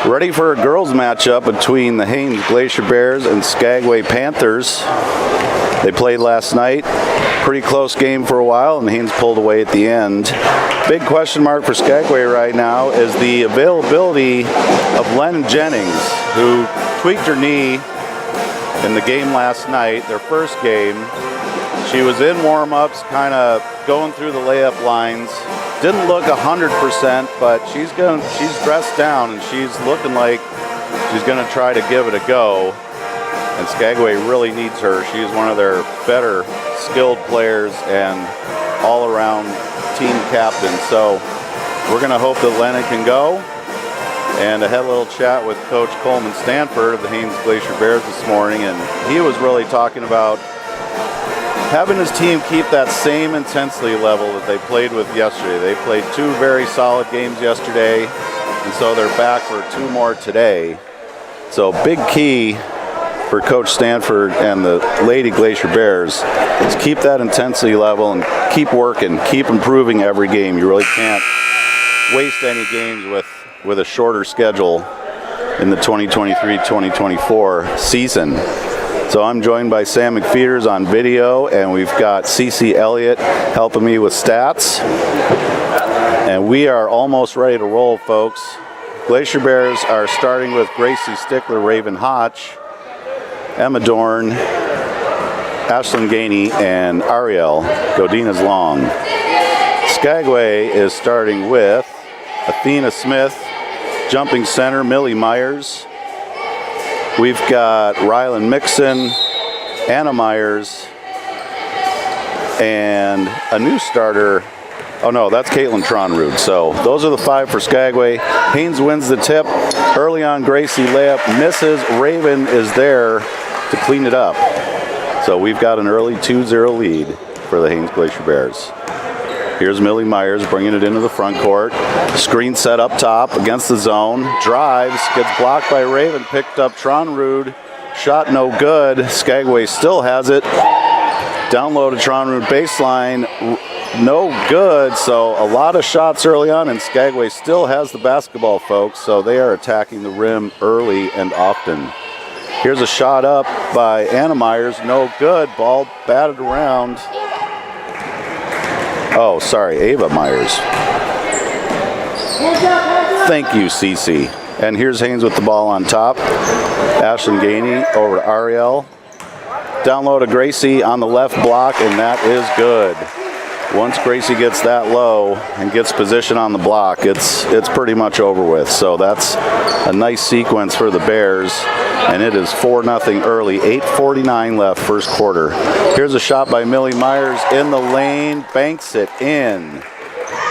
ready for a girls matchup between the Haines Glacier Bears and Skagway Panthers. They played last night. Pretty close game for a while, and Haines pulled away at the end. Big question mark for Skagway right now is the availability of Len Jennings, who tweaked her knee in the game last night, their first game. She was in warm-ups, kind of going through the layup lines. Didn't look 100%, but she's dressed down and she's looking like she's going to try to give it a go. And Skagway really needs her. She's one of their better skilled players and all-around team captain. So we're going to hope that Lennon can go. And I had a little chat with Coach Coleman Stanford of the Haines Glacier Bears this morning, and he was really talking about having his team keep that same intensity level that they played with yesterday. They played 2 very solid games yesterday, and so they're back for 2 more today. So big key for Coach Stanford and the Lady Glacier Bears is keep that intensity level and keep working, keep improving every game. You really can't waste any games with a shorter schedule in the 2023-2024 season. So I'm joined by Sam McFeeters on video, and we've got Cece Elliott helping me with stats. And we are almost ready to roll, folks. Glacier Bears are starting with Gracie Stickler, Raven Hotch, Emma Dorn, Ashlyn Gainey, and Ariel Godinez Long. Skagway is starting with Athena Smith, jumping center, Millie Myers. We've got Rylan Mixon, Anna Myers, and a new starter. Oh no, that's Caitlin Tronrud. So those are the 5 for Skagway. Haines wins the tip. Early on, Gracie layup misses. Raven is there to clean it up. So we've got an early 2-0 lead for the Haines Glacier Bears. Here's Millie Myers bringing it into the front court. Screen set up top against the zone. Drives, gets blocked by Raven, picked up Tronrud. Shot no good. Skagway still has it. Down low to Tronrud baseline. No good. So a lot of shots early on, and Skagway still has the basketball, folks. So they are attacking the rim early and often. Here's a shot up by Anna Myers. No good. Ball batted around. Oh, sorry, Ava Myers. Thank you, Cece. And here's Haines with the ball on top. Ashlyn Gainey over to Ariel. Down low to Gracie on the left block, and that is good. Once Gracie gets that low and gets position on the block, it's pretty much over with. So that's a nice sequence for the Bears. And it is 4-0 early, 8:49 left first quarter. Here's a shot by Millie Myers in the lane, banks it in.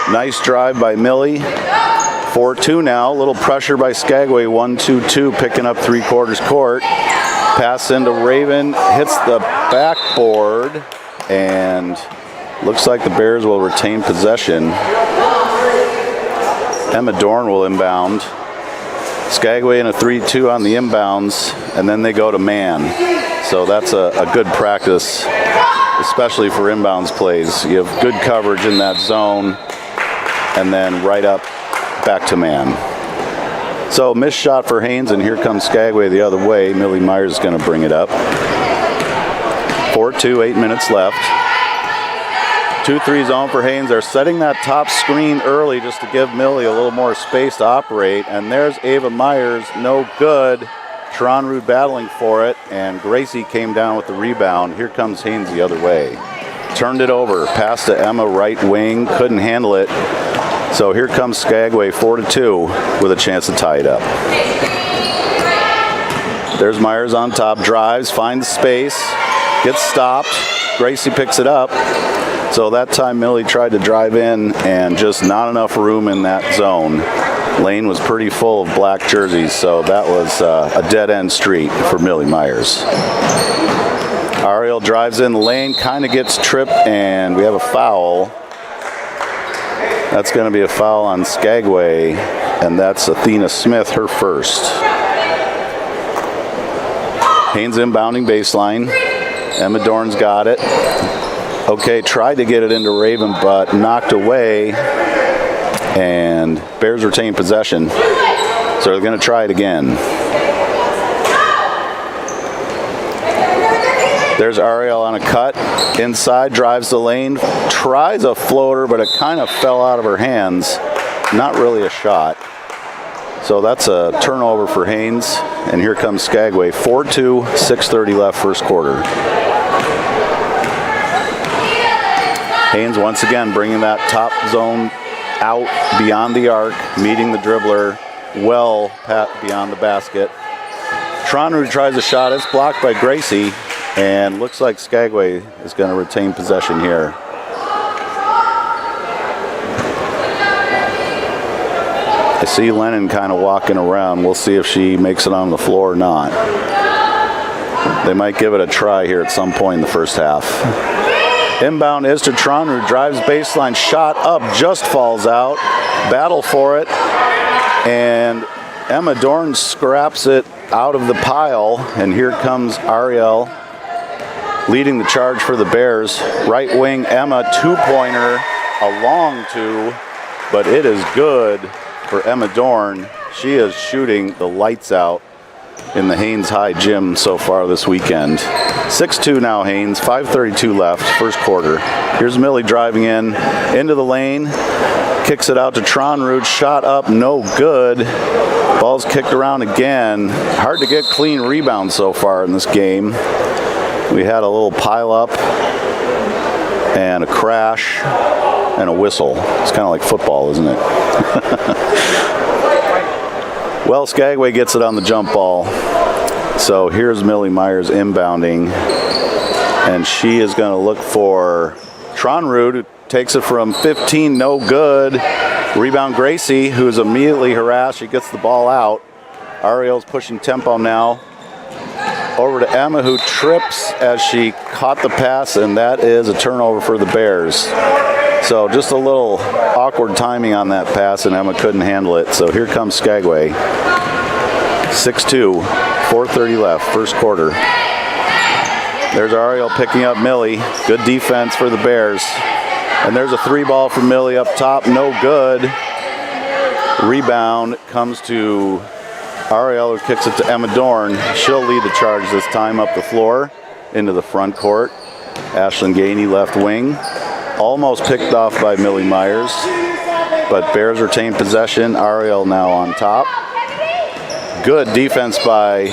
Nice drive by Millie. 4-2 now, a little pressure by Skagway, 1-2-2, picking up 3/4 court. Pass into Raven, hits the backboard, and looks like the Bears will retain possession. Emma Dorn will inbound. Skagway in a 3-2 on the inbounds, and then they go to man. So that's a good practice, especially for inbounds plays. You have good coverage in that zone, and then right up back to man. So missed shot for Haines, and here comes Skagway the other way. Millie Myers is going to bring it up. 4-2, 8 minutes left. 2-3 zone for Haines. They're setting that top screen early just to give Millie a little more space to operate. And there's Ava Myers, no good. Tronrud battling for it, and Gracie came down with the rebound. Here comes Haines the other way. Turned it over, passed to Emma, right wing, couldn't handle it. So here comes Skagway, 4-2, with a chance to tie it up. There's Myers on top, drives, finds space, gets stopped. Gracie picks it up. So that time Millie tried to drive in, and just not enough room in that zone. Lane was pretty full of black jerseys, so that was a dead-end street for Millie Myers. Ariel drives in the lane, kind of gets tripped, and we have a foul. That's going to be a foul on Skagway, and that's Athena Smith, her first. Haines inbounding baseline. Emma Dorn's got it. Okay, tried to get it into Raven, but knocked away, and Bears retain possession. So they're going to try it again. There's Ariel on a cut. Inside, drives the lane, tries a floater, but it kind of fell out of her hands. Not really a shot. So that's a turnover for Haines, and here comes Skagway. 4-2, 6:30 left first quarter. Haines once again bringing that top zone out beyond the arc, meeting the dribbler well beyond the basket. Tronrud tries a shot. It's blocked by Gracie, and looks like Skagway is going to retain possession here. I see Lennon kind of walking around. We'll see if she makes it on the floor or not. They might give it a try here at some point in the first half. Inbound is to Tronrud, drives baseline, shot up, just falls out. Battle for it, and Emma Dorn scraps it out of the pile, and here comes Ariel leading the charge for the Bears. Right wing Emma, two-pointer, a long two, but it is good for Emma Dorn. She is shooting the lights out in the Haines High gym so far this weekend. 6-2 now Haines, 5:32 left, first quarter. Here's Millie driving into the lane, kicks it out to Tronrud, shot up, no good. Ball's kicked around again. Hard to get clean rebounds so far in this game. We had a little pile up and a crash and a whistle. It's kind of like football, isn't it? Well, Skagway gets it on the jump ball. So here's Millie Myers inbounding, and she is going to look for Tronrud, who takes it from 15, no good. Rebound Gracie, who is immediately harassed. She gets the ball out. Ariel's pushing tempo now. Over to Emma, who trips as she caught the pass, and that is a turnover for the Bears. So just a little awkward timing on that pass, and Emma couldn't handle it. So here comes Skagway. 6-2, 4:30 left, first quarter. There's Ariel picking up Millie. Good defense for the Bears. And there's a three ball from Millie up top, no good. Rebound comes to Ariel, who kicks it to Emma Dorn. She'll lead the charge this time up the floor into the front court. Ashlyn Gainey left wing. Almost picked off by Millie Myers, but Bears retain possession. Ariel now on top. Good defense by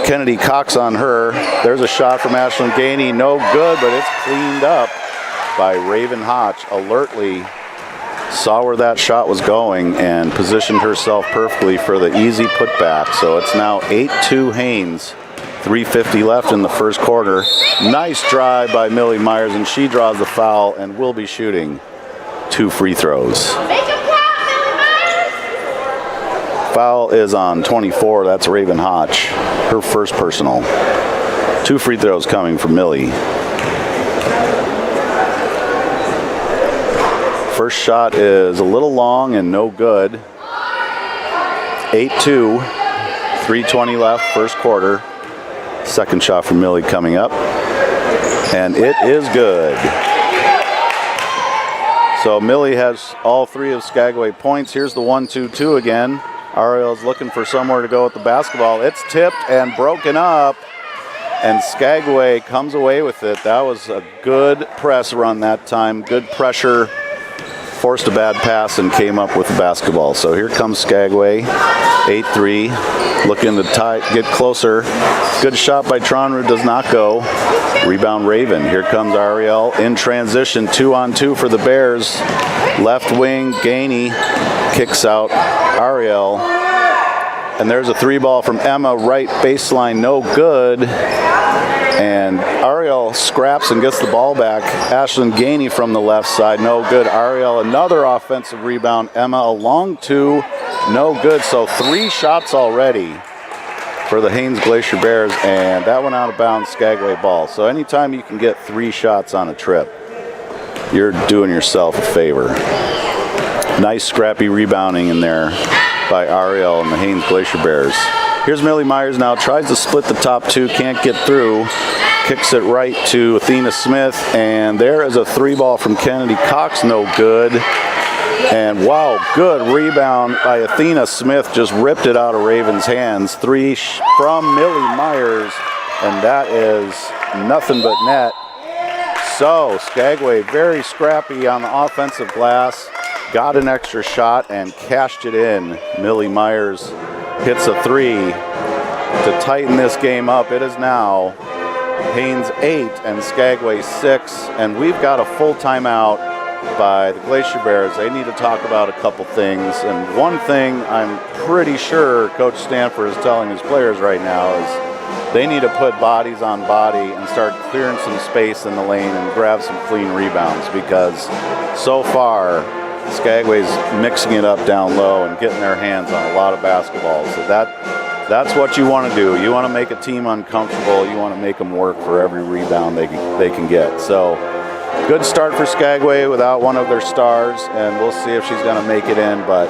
Kennedy Cox on her. There's a shot from Ashlyn Gainey, no good, but it's cleaned up by Raven Hotch. Alertly saw where that shot was going and positioned herself perfectly for the easy putback. So it's now 8-2 Haines. 3:50 left in the first quarter. Nice drive by Millie Myers, and she draws the foul and will be shooting 2 free throws. Foul is on 24. That's Raven Hotch, her first personal. 2 free throws coming from Millie. First shot is a little long and no good. 8-2, 3:20 left, first quarter. Second shot from Millie coming up, and it is good. So Millie has all 3 of Skagway points. Here's the 1-2-2 again. Ariel's looking for somewhere to go with the basketball. It's tipped and broken up, and Skagway comes away with it. That was a good press run that time. Good pressure. Forced a bad pass and came up with the basketball. So here comes Skagway, 8-3, looking to get closer. Good shot by Tronrud, does not go. Rebound Raven. Here comes Ariel in transition, 2-on-2 for the Bears. Left wing, Gainey kicks out Ariel. And there's a 3 ball from Emma, right baseline, no good. And Ariel scraps and gets the ball back. Ashlyn Gainey from the left side, no good. Ariel, another offensive rebound. Emma, a long 2, no good. So 3 shots already for the Haines Glacier Bears, and that went out of bounds, Skagway ball. So anytime you can get 3 shots on a trip, you're doing yourself a favor. Nice scrappy rebounding in there by Ariel and the Haines Glacier Bears. Here's Millie Myers now, tries to split the top 2, can't get through. Kicks it right to Athena Smith, and there is a 3 ball from Kennedy Cox, no good. And wow, good rebound by Athena Smith, just ripped it out of Raven's hands. 3 from Millie Myers, and that is nothing but net. So Skagway very scrappy on the offensive glass, got an extra shot and cashed it in. Millie Myers hits a 3 to tighten this game up. It is now Haines 8 and Skagway 6, and we've got a full timeout by the Glacier Bears. They need to talk about a couple things, and one thing I'm pretty sure Coach Stanford is telling his players right now is they need to put bodies on body and start clearing some space in the lane and grab some clean rebounds, because so far Skagway's mixing it up down low and getting their hands on a lot of basketballs. So that's what you want to do. You want to make a team uncomfortable. You want to make them work for every rebound they can get. So good start for Skagway without one of their stars, and we'll see if she's going to make it in, but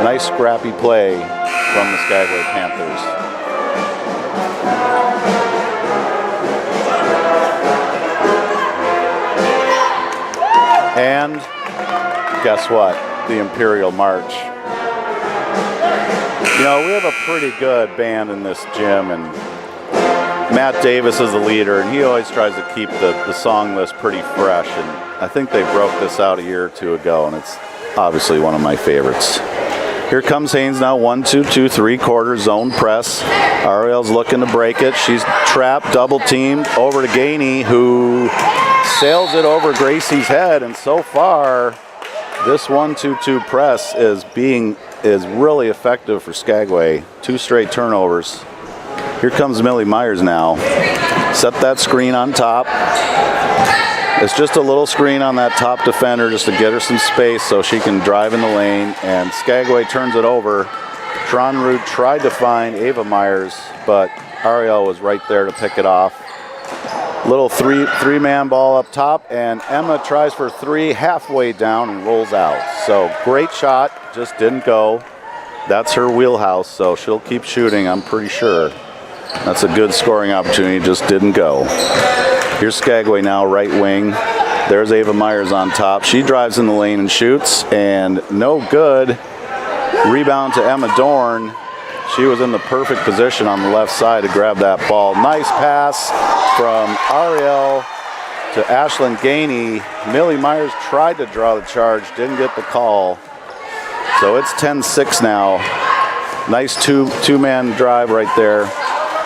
nice scrappy play from the Skagway Panthers. And guess what? The Imperial March. You know, we have a pretty good band in this gym, and Matt Davis is the leader, and he always tries to keep the song list pretty fresh, and I think they broke this out a year or two ago, and it's obviously one of my favorites. Here comes Haines now, 1-2-2, 3/4 zone press. Ariel's looking to break it. She's trapped, double teamed, over to Gainey, who sails it over Gracie's head, and so far this 1-2-2 press is really effective for Skagway. 2 straight turnovers. Here comes Millie Myers now. Set that screen on top. It's just a little screen on that top defender just to get her some space so she can drive in the lane, and Skagway turns it over. Tronrud tried to find Ava Myers, but Ariel was right there to pick it off. Little three-man ball up top, and Emma tries for 3 halfway down and rolls out. So great shot, just didn't go. That's her wheelhouse, so she'll keep shooting, I'm pretty sure. That's a good scoring opportunity, just didn't go. Here's Skagway now, right wing. There's Ava Myers on top. She drives in the lane and shoots, and no good. Rebound to Emma Dorn. She was in the perfect position on the left side to grab that ball. Nice pass from Ariel to Ashlyn Gainey. Millie Myers tried to draw the charge, didn't get the call. So it's 10-6 now. Nice two-man drive right there.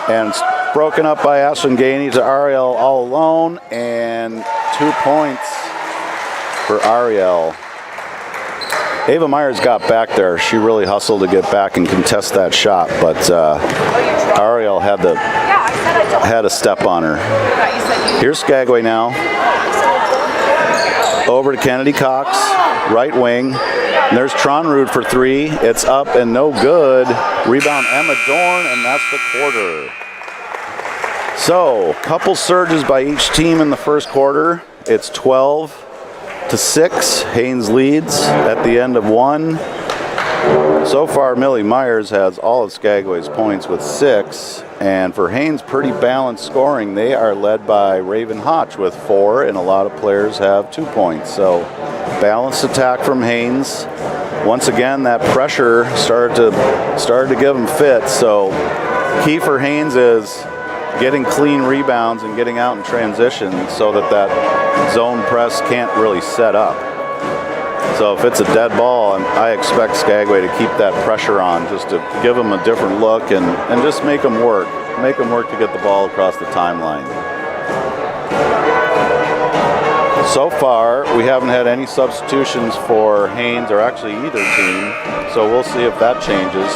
And it's broken up by Ashlyn Gainey to Ariel all alone, and 2 points for Ariel. Ava Myers got back there. She really hustled to get back and contest that shot, but Ariel had a step on her. Here's Skagway now. Over to Kennedy Cox, right wing. And there's Tronrud for 3. It's up and no good. Rebound Emma Dorn, and that's the quarter. So, couple surges by each team in the first quarter. It's 12-6. Haines leads at the end of 1. So far, Millie Myers has all of Skagway's points with 6. And for Haines, pretty balanced scoring. They are led by Raven Hotch with 4, and a lot of players have 2 points. So, balanced attack from Haines. Once again, that pressure started to give them fits. So, key for Haines is getting clean rebounds and getting out in transition so that zone press can't really set up. So if it's a dead ball, I expect Skagway to keep that pressure on just to give them a different look and just make them work to get the ball across the timeline. So far, we haven't had any substitutions for Haines or actually either team, so we'll see if that changes.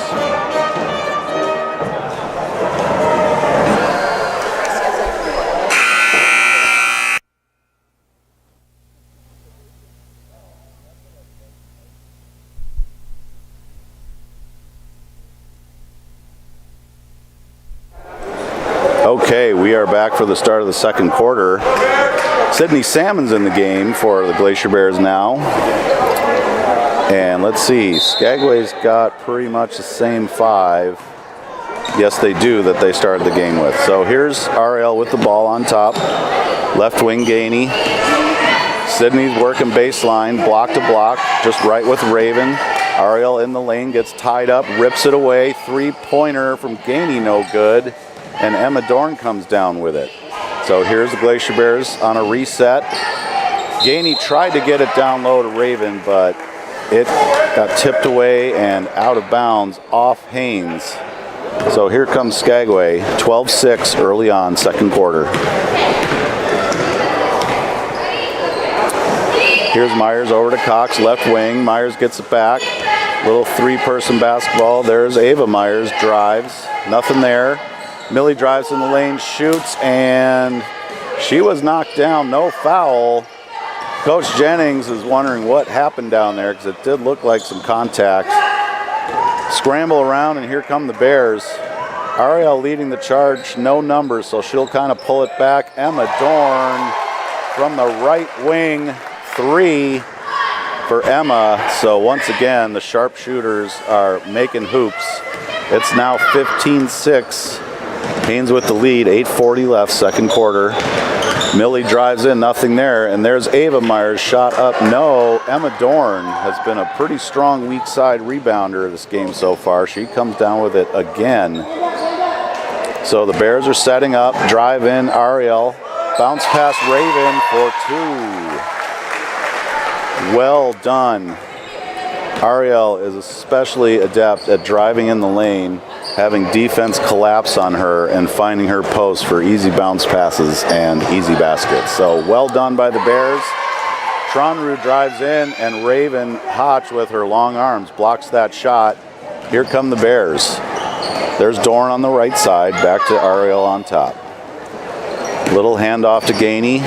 Okay, we are back for the start of the second quarter. Sydney Salmon's in the game for the Glacier Bears now. And let's see, Skagway's got pretty much the same 5. Yes, they do, that they started the game with. So here's Ariel with the ball on top. Left wing Gainey. Sydney's working baseline, block to block, just right with Raven. Ariel in the lane, gets tied up, rips it away. 3-pointer from Gainey, no good. And Emma Dorn comes down with it. So here's the Glacier Bears on a reset. Gainey tried to get it down low to Raven, but it got tipped away and out of bounds off Haines. So here comes Skagway, 12-6 early on, second quarter. Here's Myers over to Cox, left wing. Myers gets it back. Little 3-person basketball. There's Ava Myers, drives. Nothing there. Millie drives in the lane, shoots, and she was knocked down. No foul. Coach Jennings is wondering what happened down there because it did look like some contact. Scramble around, and here come the Bears. Ariel leading the charge, no numbers, so she'll kind of pull it back. Emma Dorn from the right wing, 3 for Emma. So once again, the sharpshooters are making hoops. It's now 15-6. Haines with the lead, 8:40 left, second quarter. Millie drives in, nothing there, and there's Ava Myers, shot up, no. Emma Dorn has been a pretty strong weak side rebounder this game so far. She comes down with it again. So the Bears are setting up, drive in, Ariel, bounce pass Raven for 2. Well done. Ariel is especially adept at driving in the lane, having defense collapse on her and finding her post for easy bounce passes and easy baskets. So well done by the Bears. Tronrud drives in, and Raven Hotch with her long arms blocks that shot. Here come the Bears. There's Dorn on the right side, back to Ariel on top. Little handoff to Gainey,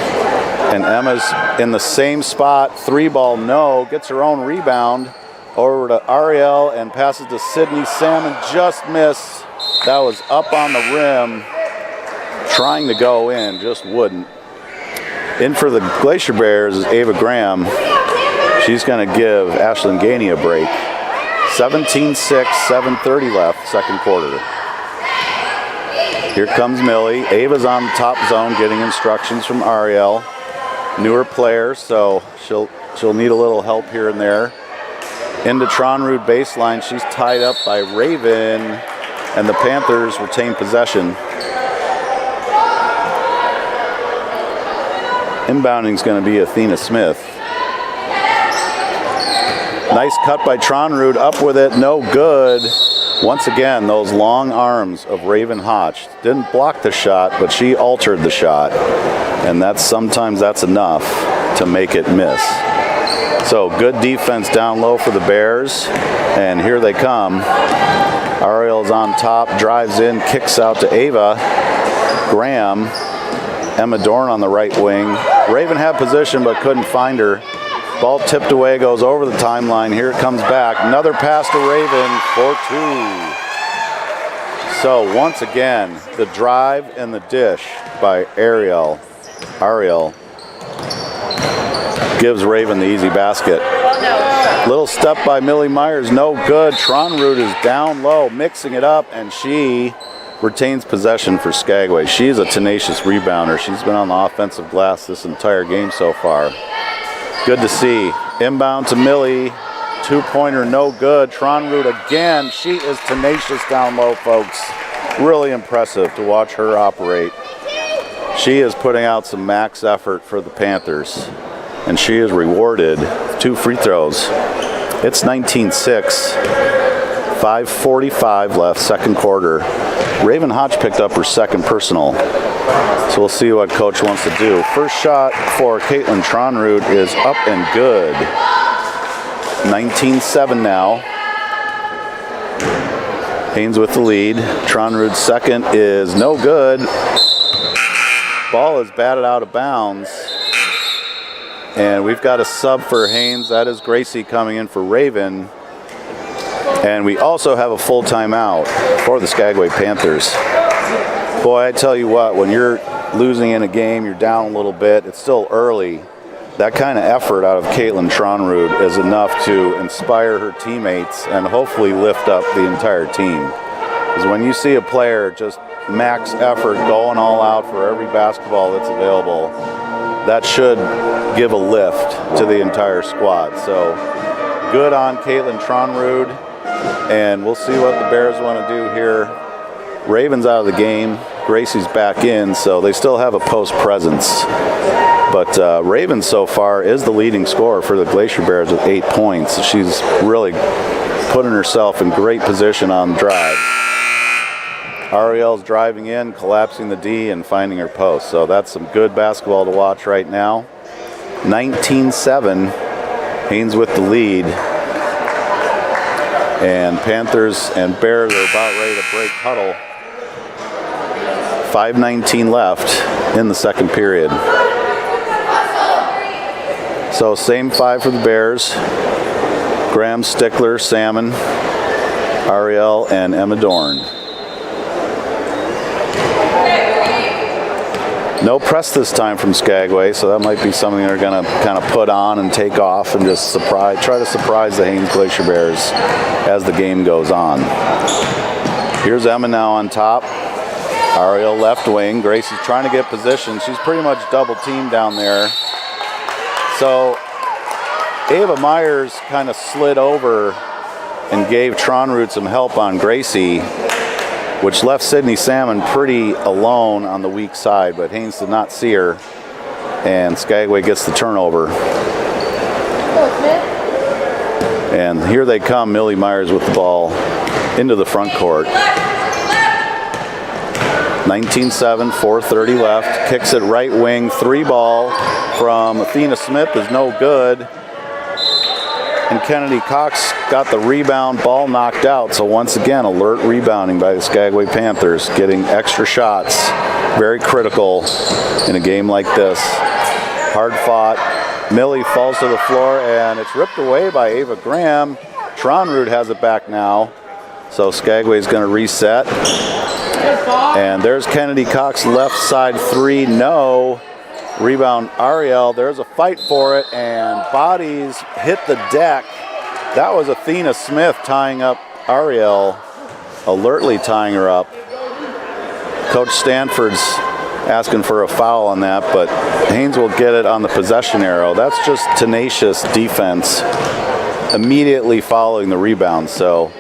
and Emma's in the same spot. 3-ball, no, gets her own rebound. Over to Ariel and passes to Sydney Salmon, just missed. That was up on the rim, trying to go in, just wouldn't. In for the Glacier Bears is Ava Graham. She's going to give Ashlyn Gainey a break. 17-6, 7:30 left, second quarter. Here comes Millie. Ava's on the top zone getting instructions from Ariel. Newer player, so she'll need a little help here and there. Into Tronrud baseline, she's tied up by Raven, and the Panthers retain possession. Inbounding is going to be Athena Smith. Nice cut by Tronrud, up with it, no good. Once again, those long arms of Raven Hotch didn't block the shot, but she altered the shot, and sometimes that's enough to make it miss. So good defense down low for the Bears, and here they come. Ariel's on top, drives in, kicks out to Ava Graham. Emma Dorn on the right wing. Raven had position but couldn't find her. Ball tipped away, goes over the timeline. Here it comes back. Another pass to Raven for 2. So once again, the drive and the dish by Ariel gives Raven the easy basket. Little step by Millie Myers, no good. Tronrud is down low, mixing it up, and she retains possession for Skagway. She's a tenacious rebounder. She's been on the offensive glass this entire game so far. Good to see. Inbound to Millie. Two-pointer, no good. Tronrud again. She is tenacious down low, folks. Really impressive to watch her operate. She is putting out some max effort for the Panthers, and she is rewarded with 2 free throws. It's 19-6. 5:45 left, second quarter. Raven Hotch picked up her second personal. So we'll see what coach wants to do. First shot for Caitlin Tronrud is up and good. 19-7 now. Haines with the lead. Tronrud's second is no good. Ball is batted out of bounds. And we've got a sub for Haines. That is Gracie coming in for Raven. And we also have a full timeout for the Skagway Panthers. Boy, I tell you what, when you're losing in a game, you're down a little bit, it's still early. That kind of effort out of Caitlin Tronrud is enough to inspire her teammates and hopefully lift up the entire team. Because when you see a player just max effort, going all out for every basketball that's available, that should give a lift to the entire squad. So good on Caitlin Tronrud, and we'll see what the Bears want to do here. Raven's out of the game. Gracie's back in, so they still have a post presence. But Raven so far is the leading scorer for the Glacier Bears with 8 points. She's really putting herself in great position on the drive. Ariel's driving in, collapsing the D, and finding her post. So that's some good basketball to watch right now. 19-7, Haines with the lead. And Panthers and Bears are about ready to break huddle. 5:19 left in the second period. So same 5 for the Bears. Graham, Stickler, Salmon, Ariel, and Emma Dorn. No press this time from Skagway, so that might be something they're going to kind of put on and take off and just try to surprise the Haines Glacier Bears as the game goes on. Here's Emma now on top. Ariel left wing. Gracie's trying to get position. She's pretty much double teamed down there. So Ava Myers kind of slid over and gave Tronrud some help on Gracie, which left Sydney Salmon pretty alone on the weak side, but Haines did not see her, and Skagway gets the turnover. And here they come, Millie Myers with the ball into the front court. 19-7, 4:30 left, kicks it right wing, 3-ball from Athena Smith is no good. And Kennedy Cox got the rebound, ball knocked out. So once again, alert rebounding by the Skagway Panthers, getting extra shots. Very critical in a game like this. Hard fought. Millie falls to the floor, and it's ripped away by Ava Graham. Tronrud has it back now. So Skagway's going to reset. And there's Kennedy Cox, left side 3, no. Rebound Ariel, there's a fight for it, and bodies hit the deck. That was Athena Smith tying up Ariel, alertly tying her up. Coach Stanford's asking for a foul on that, but Haines will get it on the possession arrow. That's just tenacious defense immediately following the rebound. So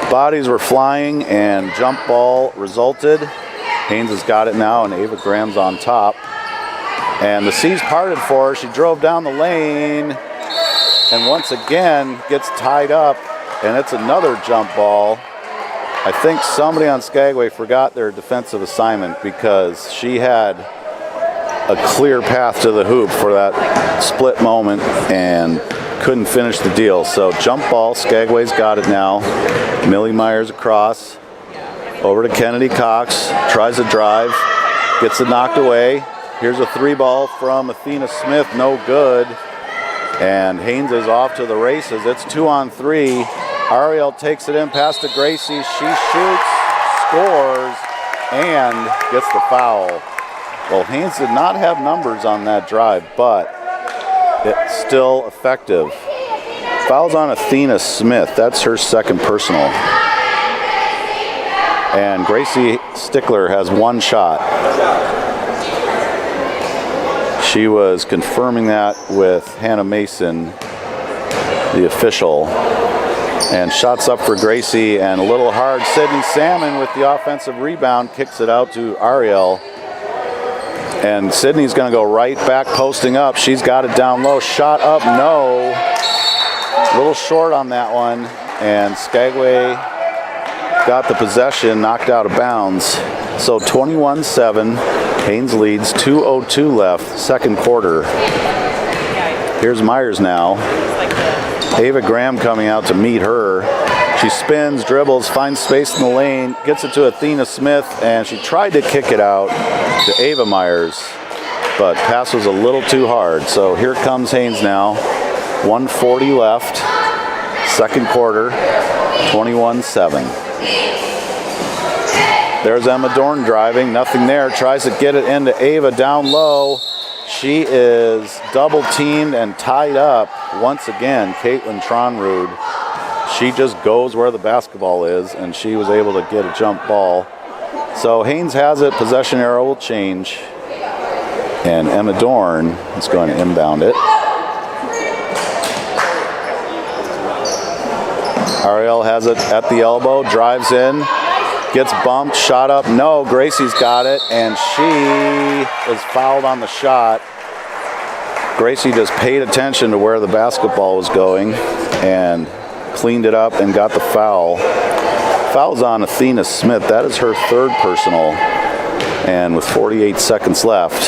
bodies were flying and jump ball resulted. Haines has got it now, and Ava Graham's on top. And the seas parted for her. She drove down the lane and once again gets tied up, and it's another jump ball. I think somebody on Skagway forgot their defensive assignment because she had a clear path to the hoop for that split moment and couldn't finish the deal. So jump ball, Skagway's got it now. Millie Myers across, over to Kennedy Cox, tries to drive, gets it knocked away. Here's a 3-ball from Athena Smith, no good. And Haines is off to the races. It's 2-on-3. Ariel takes it in, pass to Gracie. She shoots, scores, and gets the foul. Well, Haines did not have numbers on that drive, but it's still effective. Foul's on Athena Smith. That's her second personal. And Gracie Stickler has 1 shot. She was confirming that with Hannah Mason, the official. And shots up for Gracie, and a little hard. Sydney Salmon with the offensive rebound kicks it out to Ariel. And Sydney's going to go right back posting up. She's got it down low. Shot up, no. A little short on that one. And Skagway got the possession, knocked out of bounds. So 21-7. Haines leads, 2:02 left, second quarter. Here's Myers now. Ava Graham coming out to meet her. She spins, dribbles, finds space in the lane, gets it to Athena Smith, and she tried to kick it out to Ava Myers, but pass was a little too hard. So here comes Haines now. 1:40 left, second quarter, 21-7. There's Emma Dorn driving, nothing there, tries to get it into Ava down low. She is double teamed and tied up once again. Caitlin Tronrud, she just goes where the basketball is, and she was able to get a jump ball. So Haines has it, possession arrow will change, and Emma Dorn is going to inbound it. Ariel has it at the elbow, drives in, gets bumped, shot up, no, Gracie's got it, and she is fouled on the shot. Gracie just paid attention to where the basketball was going and cleaned it up and got the foul. Foul's on Athena Smith. That is her third personal. And with 48 seconds left,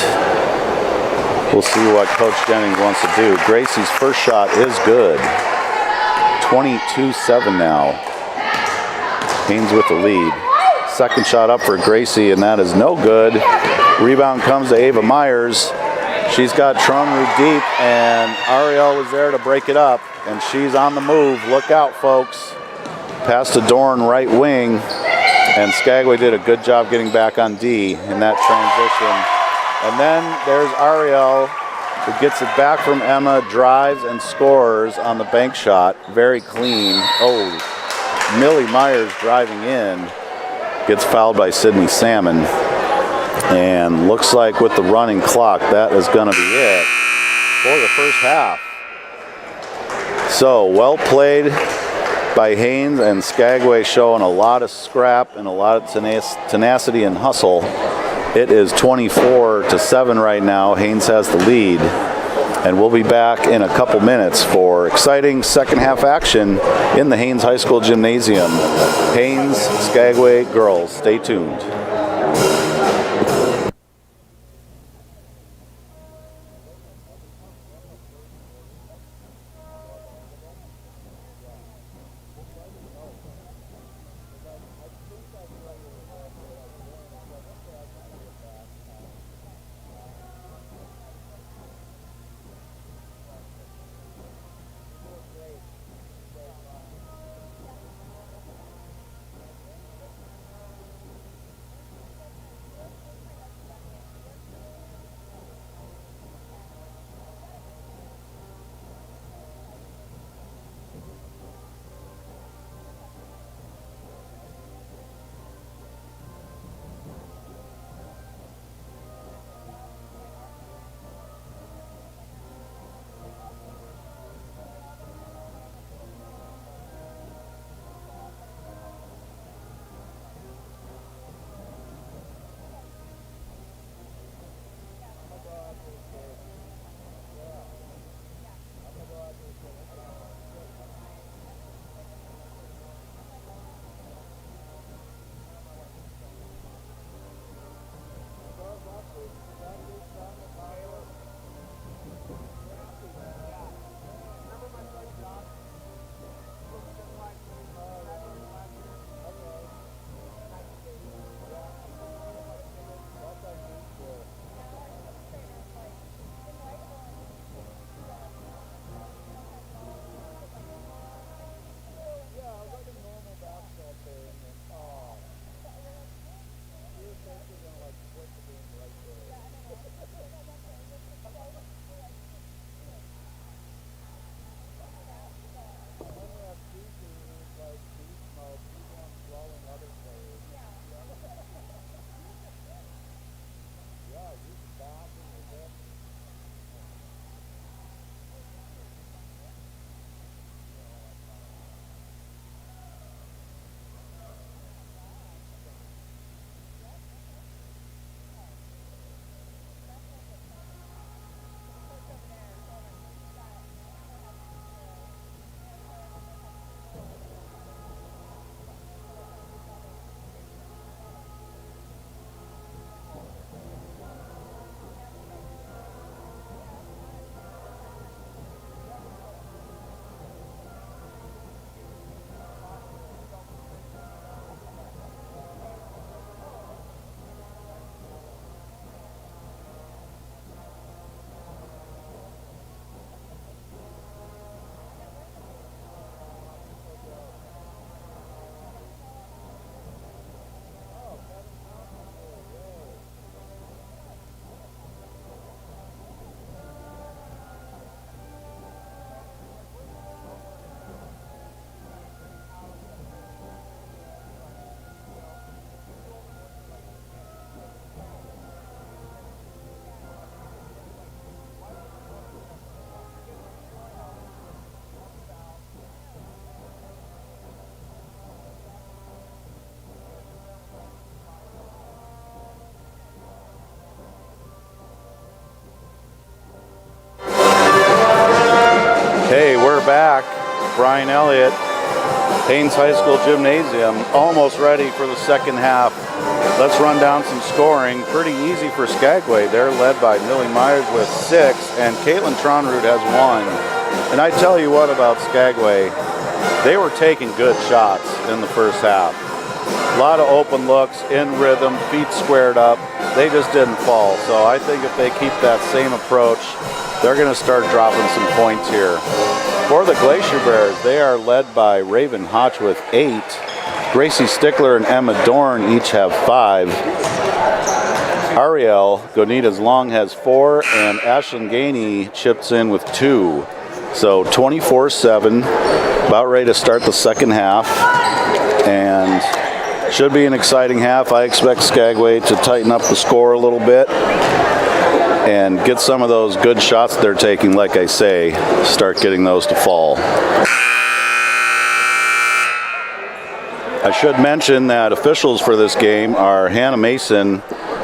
we'll see what Coach Jennings wants to do. Gracie's first shot is good. 22-7 now. Haines with the lead. Second shot up for Gracie, and that is no good. Rebound comes to Ava Myers. She's got Tronru deep, and Ariel was there to break it up, and she's on the move. Look out, folks. Past the Dorn right wing, and Skagway did a good job getting back on D in that transition. And then there's Ariel, who gets it back from Emma, drives and scores on the bank shot. Very clean. Oh, Millie Myers driving in, gets fouled by Sydney Salmon. And looks like with the running clock, that is going to be it for the first half. So, well played by Haines, and Skagway showing a lot of scrap and a lot of tenacity and hustle. It is 24-7 right now. Haines has the lead. And we'll be back in a couple minutes for exciting second half action in the Haines High School Gymnasium. Haines, Skagway girls, stay tuned. Hey, we're back. Brian Elliott, Haines High School Gymnasium, almost ready for the second half. Let's run down some scoring. Pretty easy for Skagway. They're led by Millie Myers with 6, and Caitlin Tronrud has 1. And I tell you what about Skagway, they were taking good shots in the first half. A lot of open looks, in rhythm, feet squared up. They just didn't fall. So I think if they keep that same approach, they're going to start dropping some points here. For the Glacier Bears, they are led by Raven Hotch with 8. Gracie Stickler and Emma Dorn each have 5. Ariel Gonitas Long has 4, and Ashlyn Gainey chips in with 2. So 24-7, about ready to start the second half, and should be an exciting half. I expect Skagway to tighten up the score a little bit and get some of those good shots they're taking, like I say, start getting those to fall. I should mention that officials for this game are Hannah Mason,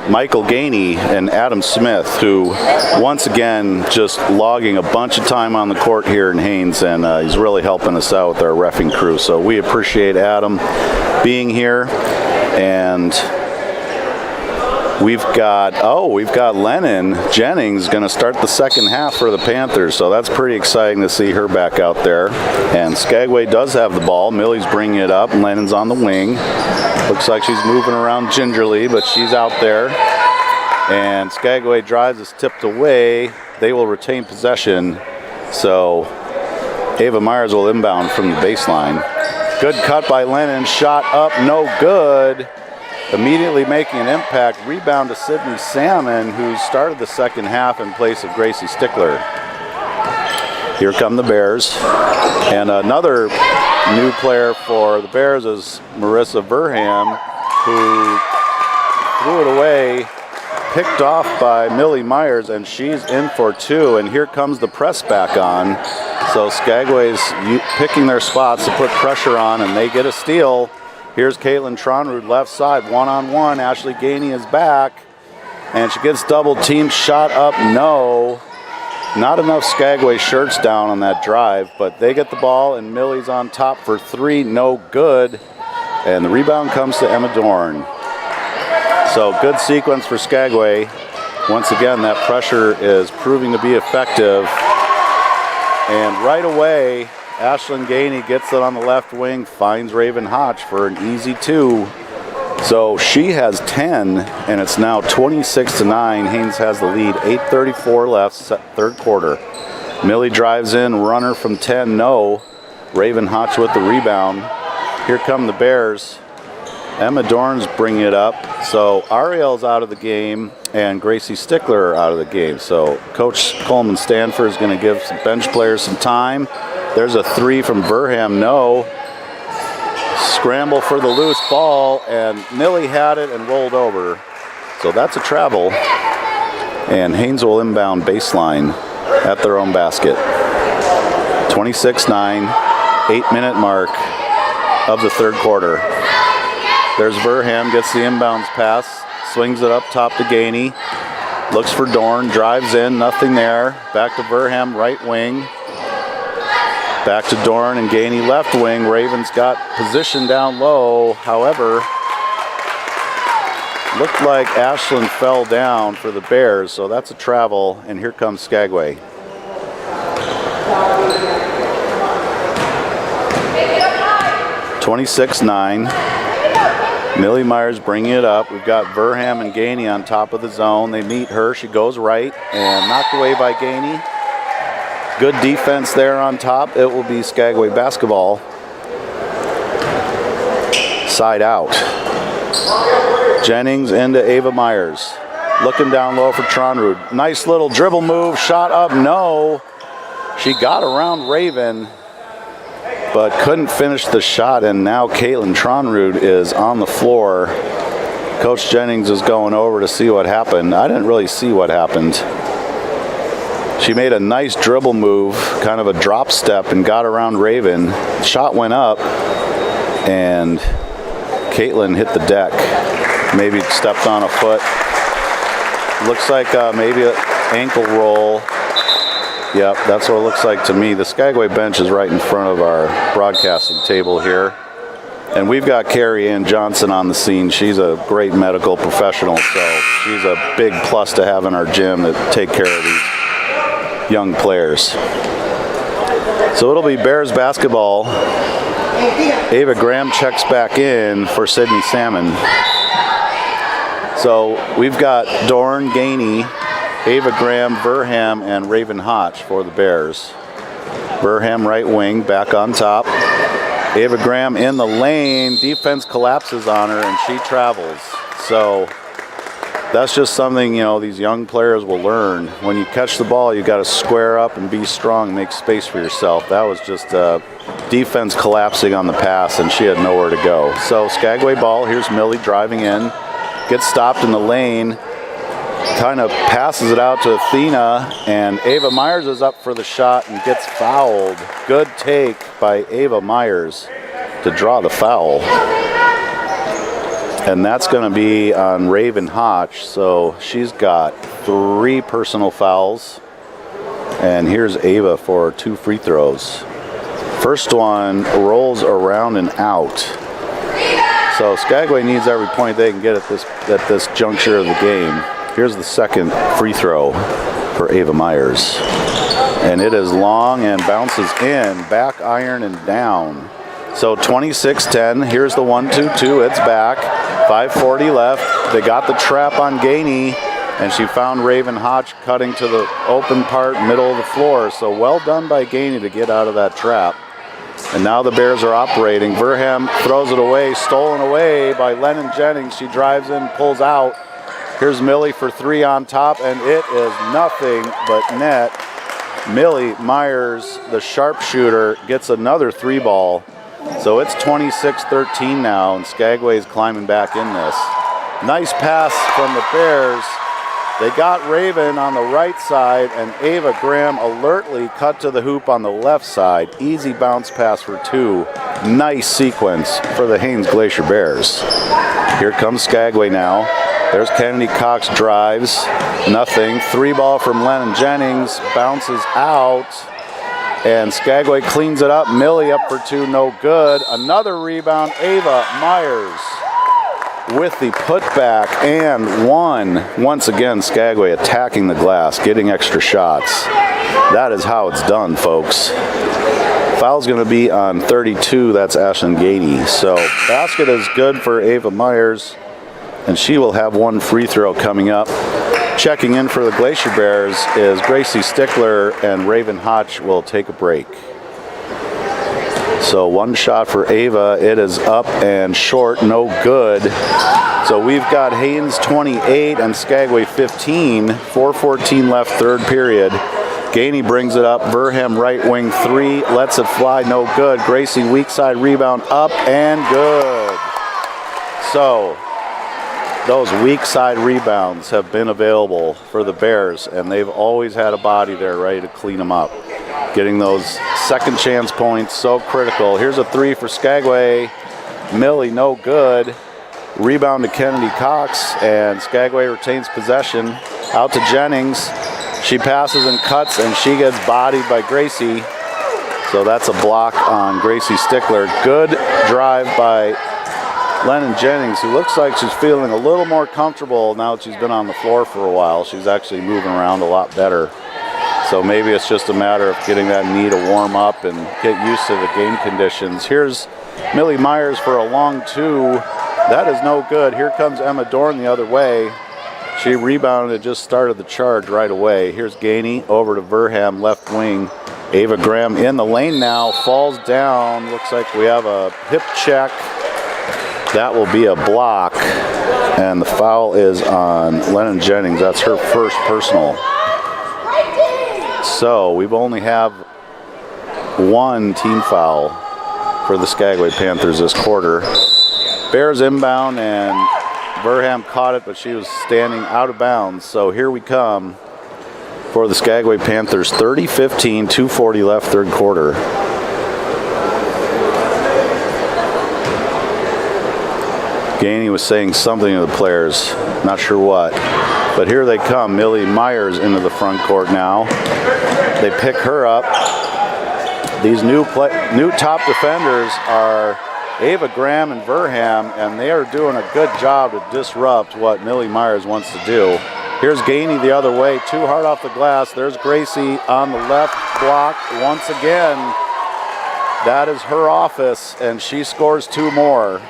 Michael Gainey, and Adam Smith, who once again just logging a bunch of time on the court here in Haines, and he's really helping us out with our reffing crew. So we appreciate Adam being here. And we've got Lennon Jennings going to start the second half for the Panthers, so that's pretty exciting to see her back out there. And Skagway does have the ball. Millie's bringing it up. Lennon's on the wing. Looks like she's moving around gingerly, but she's out there. And Skagway drives, is tipped away. They will retain possession. So Ava Myers will inbound from the baseline. Good cut by Lennon. Shot up, no good. Immediately making an impact. Rebound to Sydney Salmon, who started the second half in place of Gracie Stickler. Here come the Bears. And another new player for the Bears is Marissa Verham, who threw it away, picked off by Millie Myers, and she's in for 2. And here comes the press back on. So Skagway's picking their spots to put pressure on, and they get a steal. Here's Caitlin Tronrud left side, one-on-one. Ashley Gainey is back, and she gets double teamed. Shot up, no. Not enough Skagway shirts down on that drive, but they get the ball, and Millie's on top for 3, no good. And the rebound comes to Emma Dorn. So good sequence for Skagway. Once again, that pressure is proving to be effective. And right away, Ashlyn Gainey gets it on the left wing, finds Raven Hotch for an easy 2. So she has 10, and it's now 26-9. Haines has the lead. 8:34 left, third quarter. Millie drives in, runner from 10, no. Raven Hotch with the rebound. Here come the Bears. Emma Dorn's bringing it up. So Ariel's out of the game, and Gracie Stickler out of the game. So Coach Coleman Stanford is going to give some bench players some time. There's a 3 from Verham, no. Scramble for the loose ball, and Millie had it and rolled over. So that's a travel. And Haines will inbound baseline at their own basket. 26-9, 8-minute mark of the third quarter. There's Verham, gets the inbounds pass, swings it up top to Gainey. Looks for Dorn, drives in, nothing there. Back to Verham, right wing. Back to Dorn and Gainey left wing. Ravens got position down low. However, looked like Ashlyn fell down for the Bears, so that's a travel, and here comes Skagway. (26-9). Millie Myers bringing it up. We've got Verham and Gainey on top of the zone. They meet her. She goes right and knocked away by Gainey. Good defense there on top. It will be Skagway basketball. Side out. Jennings into Ava Myers. Looking down low for Tronrud. Nice little dribble move. Shot up, no. She got around Raven, but couldn't finish the shot, and now Caitlin Tronrud is on the floor. Coach Jennings is going over to see what happened. I didn't really see what happened. She made a nice dribble move, kind of a drop step, and got around Raven. Shot went up, and Caitlin hit the deck. Maybe stepped on a foot. Looks like maybe an ankle roll. Yep, that's what it looks like to me. The Skagway bench is right in front of our broadcasting table here. And we've got Carrie Ann Johnson on the scene. She's a great medical professional, so she's a big plus to have in our gym to take care of these young players. So it'll be Bears basketball Ava Graham checks back in for Sydney Salmon. So we've got Dorn, Gainey, Ava Graham, Verham, and Raven Hotch for the Bears. Verham right wing, back on top. Ava Graham in the lane. Defense collapses on her, and she travels. So that's just something, you know, these young players will learn. When you catch the ball, you got to square up and be strong, make space for yourself. That was just defense collapsing on the pass, and she had nowhere to go. So Skagway ball. Here's Millie driving in, gets stopped in the lane, kind of passes it out to Athena, and Ava Myers is up for the shot and gets fouled. Good take by Ava Myers to draw the foul. And that's going to be on Raven Hotch. So she's got 3 personal fouls. And here's Ava for 2 free throws. First one rolls around and out. So Skagway needs every point they can get at this juncture of the game. Here's the second free throw for Ava Myers. And it is long and bounces in, back iron and down. So 26-10, here's the 1-2-2, it's back. 5:40 left. They got the trap on Gainey, and she found Raven Hotch cutting to the open part, middle of the floor. So well done by Gainey to get out of that trap. And now the Bears are operating. Verham throws it away, stolen away by Lennon Jennings. She drives in, pulls out. Here's Millie for 3 on top, and it is nothing but net. Millie Myers, the sharpshooter, gets another 3 ball. So it's 26-13 now, and Skagway's climbing back in this. Nice pass from the Bears. They got Raven on the right side, and Ava Graham alertly cut to the hoop on the left side. Easy bounce pass for 2. Nice sequence for the Haines Glacier Bears. Here comes Skagway now. There's Kennedy Cox, drives, nothing. 3 ball from Lennon Jennings, bounces out, and Skagway cleans it up. Millie up for 2, no good. Another rebound, Ava Myers with the putback and 1. Once again, Skagway attacking the glass, getting extra shots. That is how it's done, folks. Foul's going to be on 32, that's Ashlyn Gainey. So basket is good for Ava Myers, and she will have 1 free throw coming up. Checking in for the Glacier Bears is Gracie Stickler, and Raven Hotch will take a break. So 1 shot for Ava. It is up and short, no good. So we've got Haines 28 and Skagway 15. 4:14 left, 3rd period. Gainey brings it up. Verham right wing 3, lets it fly, no good. Gracie weak side rebound, up and good. So those weak side rebounds have been available for the Bears, and they've always had a body there ready to clean them up. Getting those second chance points so critical. Here's a 3 for Skagway. Millie, no good. Rebound to Kennedy Cox, and Skagway retains possession. Out to Jennings. She passes and cuts, and she gets bodied by Gracie. So that's a block on Gracie Stickler. Good drive by Lennon Jennings, who looks like she's feeling a little more comfortable now that she's been on the floor for a while. She's actually moving around a lot better. So maybe it's just a matter of getting that knee to warm up and get used to the game conditions. Here's Millie Myers for a long 2. That is no good. Here comes Emma Dorn the other way. She rebounded and just started the charge right away. Here's Gainey over to Verham, left wing. Ava Graham in the lane now, falls down. Looks like we have a hip check. That will be a block, and the foul is on Lennon Jennings. That's her first personal. So we've only have 1 team foul for the Skagway Panthers this quarter. Bears inbound, and Verham caught it, but she was standing out of bounds. So here we come for the Skagway Panthers. 30-15, 2:40 left, 3rd quarter. Gainey was saying something to the players, not sure what. But here they come, Millie Myers into the front court now. They pick her up. These new top defenders are Ava Graham and Verham, and they are doing a good job to disrupt what Millie Myers wants to do. Here's Gainey the other way, too hard off the glass. There's Gracie on the left block once again. That is her office, and she scores 2 more.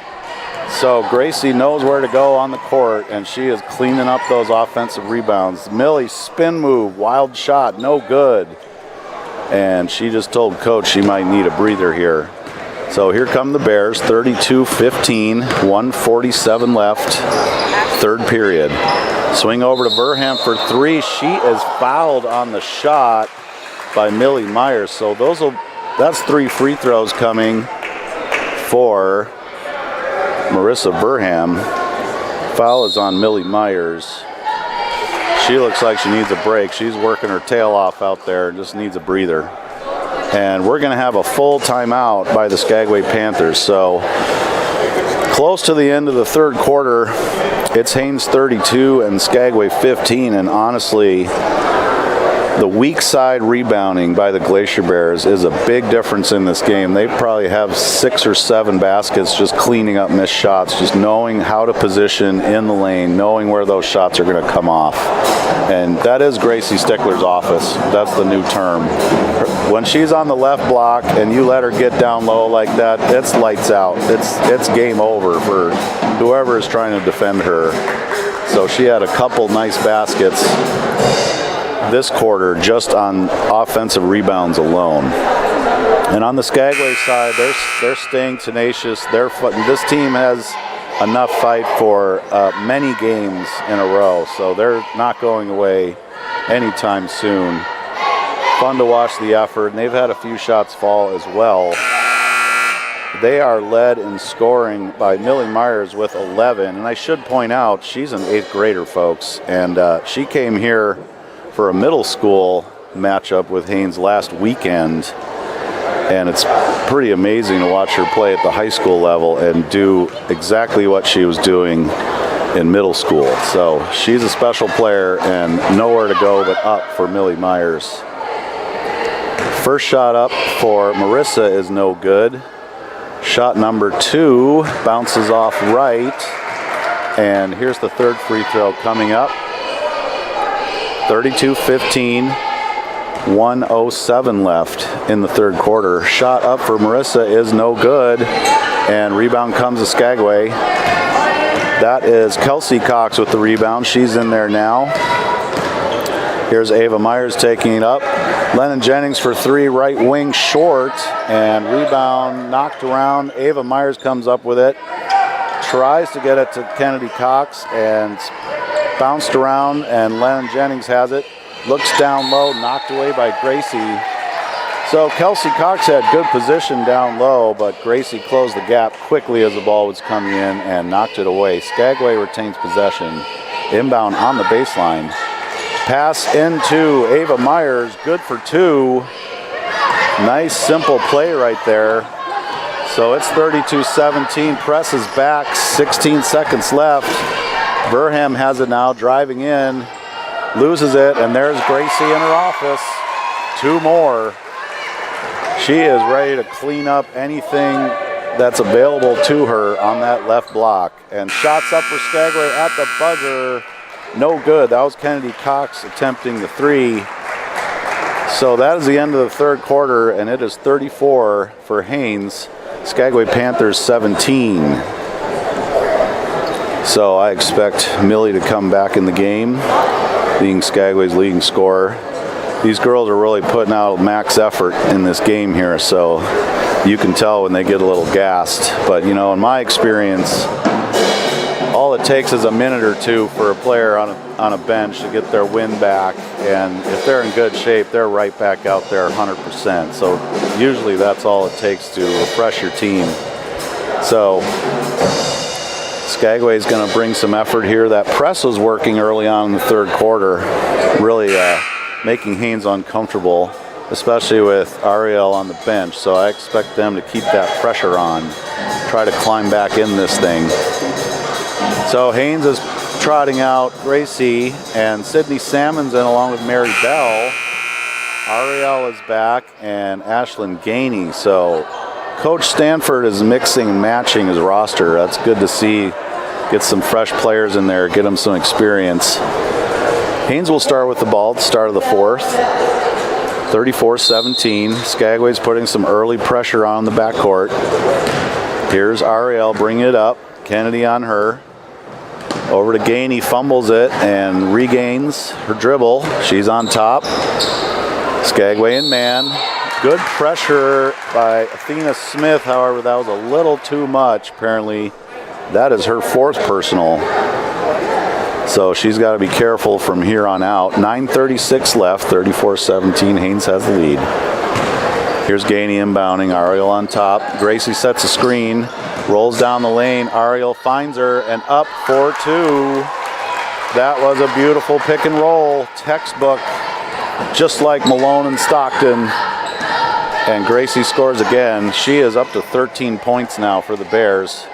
So Gracie knows where to go on the court, and she is cleaning up those offensive rebounds. Millie, spin move, wild shot, no good. And she just told Coach she might need a breather here. So here come the Bears, 32-15, 1:47 left, third period. Swing over to Verham for 3. She is fouled on the shot by Millie Myers. So that's 3 free throws coming for Marissa Verham. Foul is on Millie Myers. She looks like she needs a break. She's working her tail off out there and just needs a breather. And we're going to have a full timeout by the Skagway Panthers. So close to the end of the third quarter, it's Haines 32 and Skagway 15. And honestly, the weak side rebounding by the Glacier Bears is a big difference in this game. They probably have 6 or 7 baskets just cleaning up missed shots, just knowing how to position in the lane, knowing where those shots are going to come off. And that is Gracie Stickler's office. That's the new term. When she's on the left block and you let her get down low like that, it's lights out. It's game over for whoever is trying to defend her. So she had a couple nice baskets this quarter just on offensive rebounds alone. And on the Skagway side, they're staying tenacious. This team has enough fight for many games in a row, so they're not going away anytime soon. Fun to watch the effort, and they've had a few shots fall as well. They are led in scoring by Millie Myers with 11, and I should point out she's an 8th grader, folks, and she came here for a middle school matchup with Haines last weekend, and it's pretty amazing to watch her play at the high school level and do exactly what she was doing in middle school. So she's a special player and nowhere to go but up for Millie Myers. First shot up for Marissa is no good. Shot number 2 bounces off right, and here's the third free throw coming up. 32-15, 1:07 left in the third quarter. Shot up for Marissa is no good, and rebound comes to Skagway. That is Kelsey Cox with the rebound. She's in there now. Here's Ava Myers taking it up. Lennon Jennings for 3, right wing short, and rebound knocked around. Ava Myers comes up with it, tries to get it to Kennedy Cox, and bounced around, and Lennon Jennings has it. Looks down low, knocked away by Gracie. So Kelsey Cox had good position down low, but Gracie closed the gap quickly as the ball was coming in and knocked it away. Skagway retains possession. Inbound on the baseline. Pass into Ava Myers, good for 2. Nice simple play right there. So it's 32-17, presses back, 16 seconds left. Verham has it now, driving in, loses it, and there's Gracie in her office. 2 more. She is ready to clean up anything that's available to her on that left block. And shots up for Skagway at the buzzer. No good. That was Kennedy Cox attempting the 3. So that is the end of the third quarter, and it is 34 for Haines. Skagway Panthers 17. So I expect Millie to come back in the game, being Skagway's leading scorer. These girls are really putting out max effort in this game here, so you can tell when they get a little gassed. But, you know, in my experience, all it takes is a minute or 2 for a player on a bench to get their wind back, and if they're in good shape, they're right back out there 100%. So usually that's all it takes to refresh your team. So Skagway is going to bring some effort here. That press was working early on in the third quarter, really making Haines uncomfortable, especially with Ariel on the bench. So I expect them to keep that pressure on, try to climb back in this thing. So Haines is trotting out Gracie, and Sydney Salmon's in along with Mary Bell. Ariel is back, and Ashlyn Gainey. So Coach Stanford is mixing and matching his roster. That's good to see. Get some fresh players in there, get them some experience. Haines will start with the ball at the start of the fourth. 34-17. Skagway's putting some early pressure on the backcourt. Here's Ariel bringing it up. Kennedy on her. Over to Gainey, fumbles it and regains her dribble. She's on top. Skagway in man. Good pressure by Athena Smith. However, that was a little too much. Apparently, that is her 4th personal. So she's got to be careful from here on out. 9:36 left, 34-17. Haines has the lead. Here's Gainey inbounding. Ariel on top. Gracie sets a screen. Rolls down the lane. Ariel finds her and up 4-2. That was a beautiful pick and roll. Textbook, just like Malone and Stockton. And Gracie scores again. She is up to 13 points now for the Bears.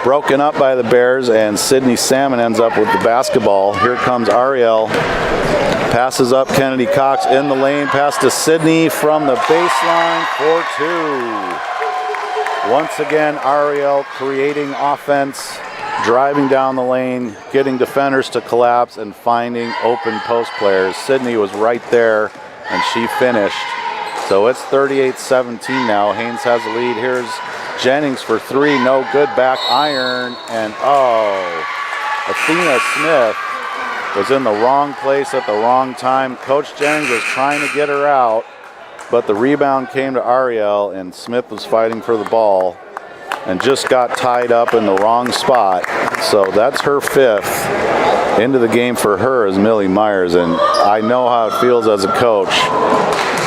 Broken up by the Bears, and Sydney Salmon ends up with the basketball. Here comes Ariel. Passes up Kennedy Cox in the lane. Pass to Sydney from the baseline. 4-2. Once again, Ariel creating offense, driving down the lane, getting defenders to collapse, and finding open post players. Sydney was right there, and she finished. So it's 38-17 now. Haines has the lead. Here's Jennings for 3. No good. Back iron. And Athena Smith was in the wrong place at the wrong time. Coach Jennings was trying to get her out, but the rebound came to Ariel, and Smith was fighting for the ball and just got tied up in the wrong spot. So that's her 5th. Into the game for her is Millie Myers, and I know how it feels as a coach.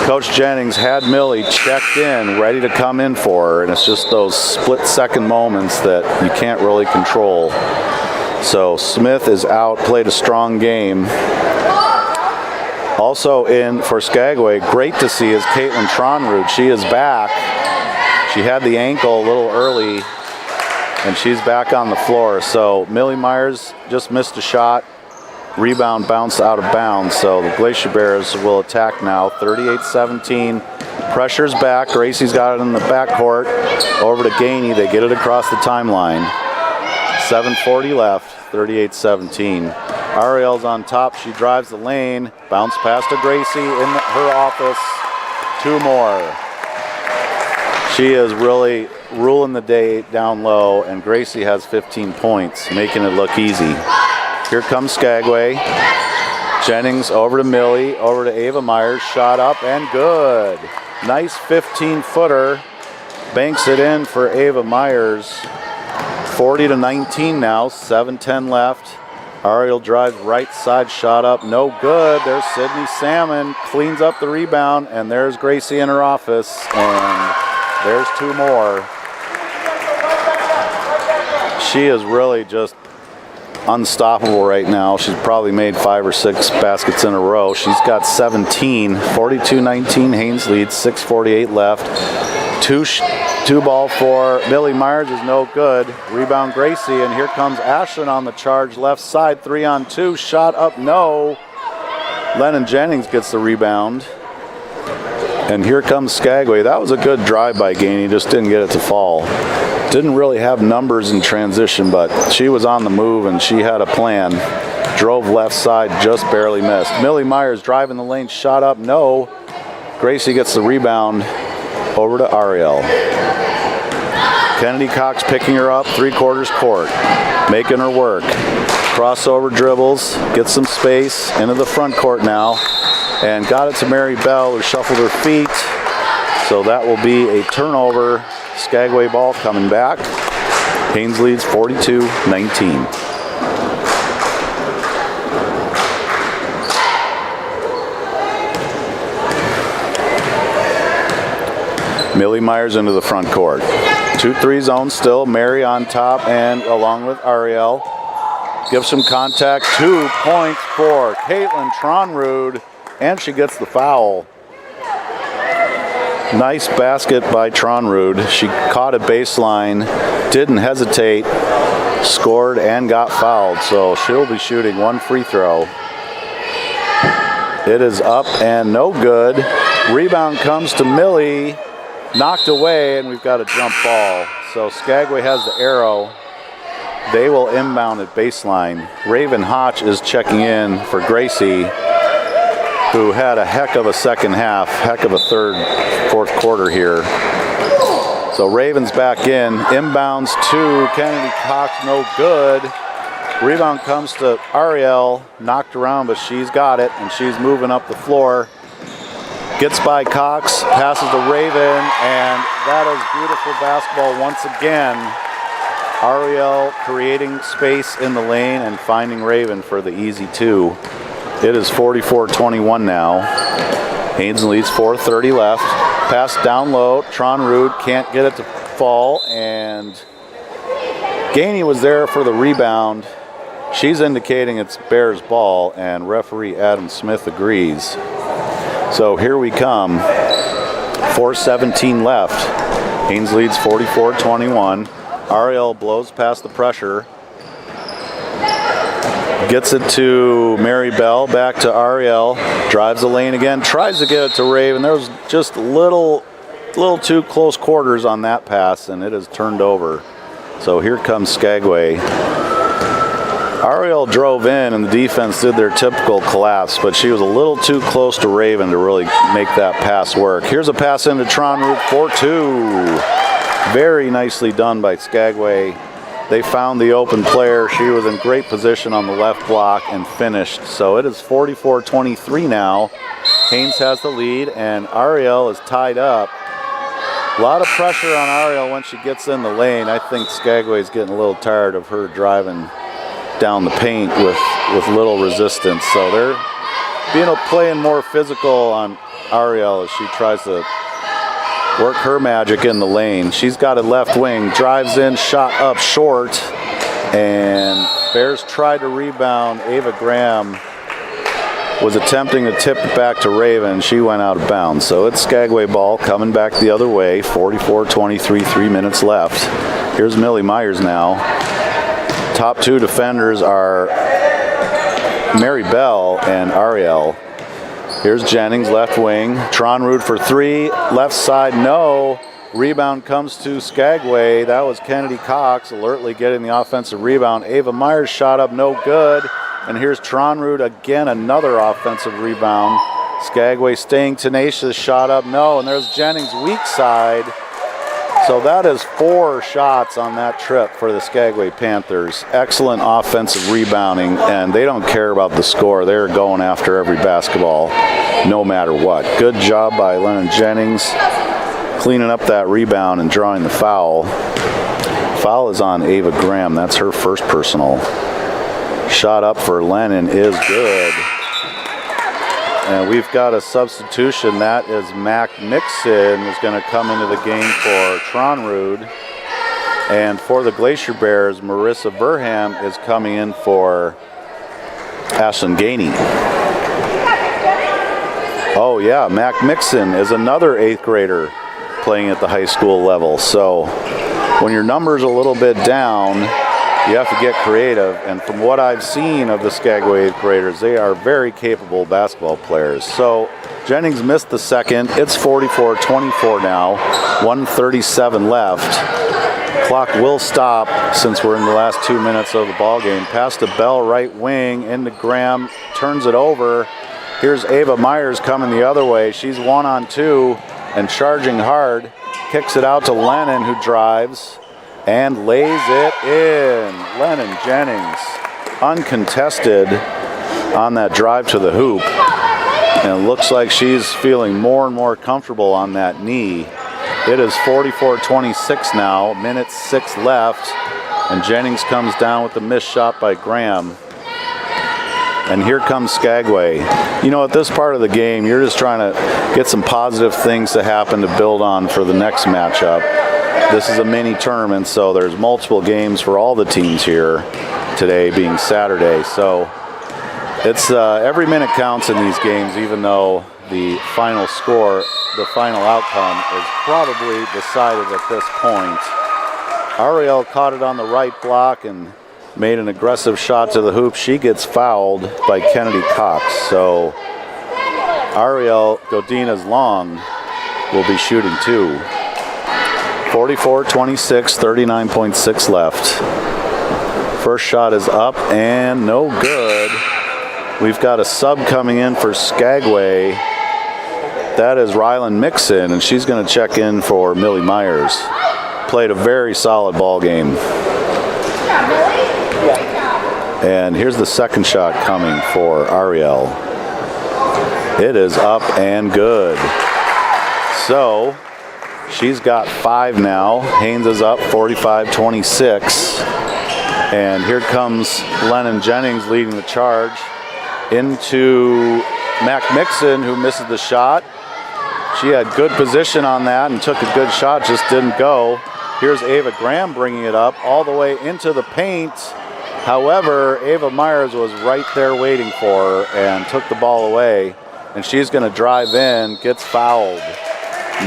Coach Jennings had Millie checked in, ready to come in for her, and it's just those split-second moments that you can't really control. So Smith is out, played a strong game. Also in for Skagway, great to see, is Caitlin Tronrud. She is back. She had the ankle a little early, and she's back on the floor. So Millie Myers just missed a shot. Rebound bounced out of bounds, so the Glacier Bears will attack now. 38-17. Pressure's back. Gracie's got it in the backcourt. Over to Gainey. They get it across the timeline. 7:40 left. 38-17. Ariel's on top. She drives the lane. Bounce pass to Gracie in her office. 2 more. She is really ruling the day down low, and Gracie has 15 points, making it look easy. Here comes Skagway. Jennings over to Millie, over to Ava Myers. Shot up and good. Nice 15-footer. Banks it in for Ava Myers. 40-19 now, 7:10 left. Ariel drives right side, shot up, no good. There's Sydney Salmon, cleans up the rebound, and there's Gracie in her office, and there's 2 more. She is really just unstoppable right now. She's probably made 5 or 6 baskets in a row. She's got 17. 42-19, Haines leads, 6:48 left. Two ball for Millie Myers is no good. Rebound Gracie, and here comes Ashlyn on the charge, left side, 3-on-2, shot up, no. Lennon Jennings gets the rebound. And here comes Skagway. That was a good drive by Gainey, just didn't get it to fall. Didn't really have numbers in transition, but she was on the move and she had a plan. Drove left side, just barely missed. Millie Myers driving the lane, shot up, no. Gracie gets the rebound, over to Ariel. Kennedy Cox picking her up, 3/4 court, making her work. Crossover dribbles, gets some space, into the front court now, and got it to Mary Bell, who shuffled her feet. So that will be a turnover. Skagway ball coming back. Haines leads 42-19. Millie Myers into the front court. 2-3 zone still. Mary on top and along with Ariel. Gives some contact. 2 points for Caitlin Tronrud, and she gets the foul. Nice basket by Tronrud. She caught a baseline, didn't hesitate, scored and got fouled. So she'll be shooting 1 free throw. It is up and no good. Rebound comes to Millie. Knocked away, and we've got a jump ball. So Skagway has the arrow. They will inbound at baseline. Raven Hotch is checking in for Gracie. who had a heck of a second half, heck of a fourth quarter here. So Ravens back in, inbounds to Kennedy Cox, no good. Rebound comes to Ariel, knocked around, but she's got it, and she's moving up the floor. Gets by Cox, passes to Raven, and that is beautiful basketball once again. Ariel creating space in the lane and finding Raven for the easy two. It is 44-21 now. Haines leads, 4:30 left. Pass down low, Tronrud can't get it to fall, and Gainey was there for the rebound. She's indicating it's Bears ball, and referee Adam Smith agrees. So here we come, 4:17 left. Haines leads 44-21. Ariel blows past the pressure. Gets it to Mary Bell, back to Ariel. Drives the lane again, tries to get it to Raven. There was just a little too close quarters on that pass, and it is turned over. So here comes Skagway. Ariel drove in, and the defense did their typical collapse, but she was a little too close to Raven to really make that pass work. Here's a pass into Tronrud, 4-2. Very nicely done by Skagway. They found the open player. She was in great position on the left block and finished. So it is 44-23 now. Haines has the lead, and Ariel is tied up. A lot of pressure on Ariel when she gets in the lane. I think Skagway's getting a little tired of her driving down the paint with little resistance. So they're playing more physical on Ariel as she tries to work her magic in the lane. She's got a left wing, drives in, shot up short, and Bears tried to rebound. Ava Graham was attempting to tip it back to Raven. She went out of bounds. So it's Skagway ball coming back the other way, 44-23, 3 minutes left. Here's Millie Myers now. Top two defenders are Mary Bell and Ariel. Here's Jennings, left wing. Tronrud for three, left side, no. Rebound comes to Skagway. That was Kennedy Cox alertly getting the offensive rebound. Ava Myers shot up, no good. And here's Tronrud again, another offensive rebound. Skagway staying tenacious, shot up, no. And there's Jennings, weak side. So that is 4 shots on that trip for the Skagway Panthers. Excellent offensive rebounding, and they don't care about the score. They're going after every basketball, no matter what. Good job by Lennon Jennings cleaning up that rebound and drawing the foul. Foul is on Ava Graham. That's her first personal. Shot up for Lennon is good. And we've got a substitution. That is Mac Mixon is going to come into the game for Tronrud. And for the Glacier Bears, Marissa Verham is coming in for Ashlyn Gainey. Oh yeah, Mac Mixon is another 8th grader playing at the high school level. So when your number's a little bit down, you have to get creative, and from what I've seen of the Skagway 8th graders, they are very capable basketball players. So Jennings missed the second. It's 44-24 now, 1:37 left. Clock will stop since we're in the last 2 minutes of the ball game. Pass to Bell, right wing, into Graham, turns it over. Here's Ava Myers coming the other way. She's 1-on-2 and charging hard. Kicks it out to Lennon, who drives and lays it in. Lennon Jennings, uncontested on that drive to the hoop. And it looks like she's feeling more and more comfortable on that knee. It is 44-26 now, minute 6 left. And Jennings comes down with the missed shot by Graham. And here comes Skagway. You know, at this part of the game, you're just trying to get some positive things to happen to build on for the next matchup. This is a mini tournament, so there's multiple games for all the teams here today, being Saturday. So it's every minute counts in these games, even though the final score, the final outcome is probably decided at this point. Ariel caught it on the right block and made an aggressive shot to the hoop. She gets fouled by Kennedy Cox. So Ariel Godinez Long will be shooting two. 44-26, 39.6 left. First shot is up and no good. we've got a sub coming in for Skagway. That is Rylan Mixon, and she's going to check in for Millie Myers. Played a very solid ball game. And here's the second shot coming for Ariel. It is up and good. So she's got 5 now. Haines is up 45-26. And here comes Lennon Jennings leading the charge into Mac Mixon, who misses the shot. She had good position on that and took a good shot, just didn't go. Here's Ava Graham bringing it up all the way into the paint. However, Ava Myers was right there waiting for her and took the ball away. And she's going to drive in, gets fouled.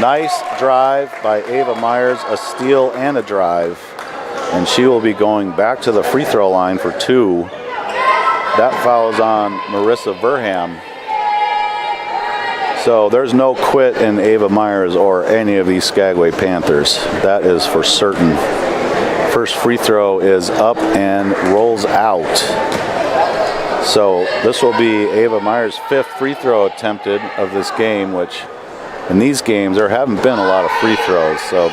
Nice drive by Ava Myers, a steal and a drive. And she will be going back to the free throw line for 2. That foul is on Marissa Verham. So there's no quit in Ava Myers or any of these Skagway Panthers. That is for certain. First free throw is up and rolls out. So this will be Ava Myers' 5th free throw attempted of this game, which in these games there haven't been a lot of free throws. So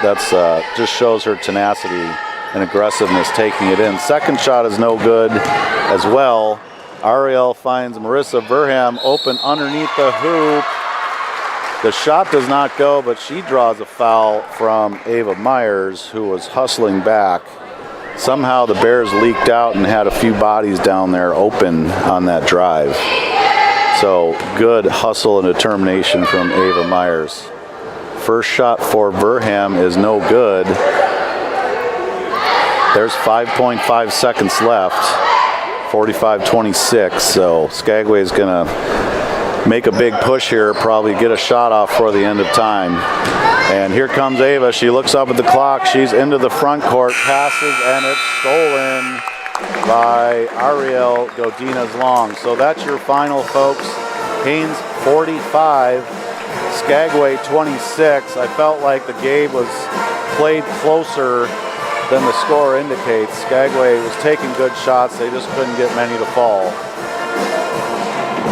that's just shows her tenacity and aggressiveness taking it in. Second shot is no good as well. Ariel finds Marissa Verham open underneath the hoop. The shot does not go, but she draws a foul from Ava Myers, who was hustling back. Somehow the Bears leaked out and had a few bodies down there open on that drive. So good hustle and determination from Ava Myers. First shot for Verham is no good. There's 5.5 seconds left. 45-26, so Skagway is going to make a big push here, probably get a shot off for the end of time. And here comes Ava. She looks up at the clock. She's into the front court, passes, and it's stolen by Ariel Godinez Long. So that's your final, folks. Haines 45, Skagway 26. I felt like the game was played closer than the score indicates. Skagway was taking good shots. They just couldn't get many to fall.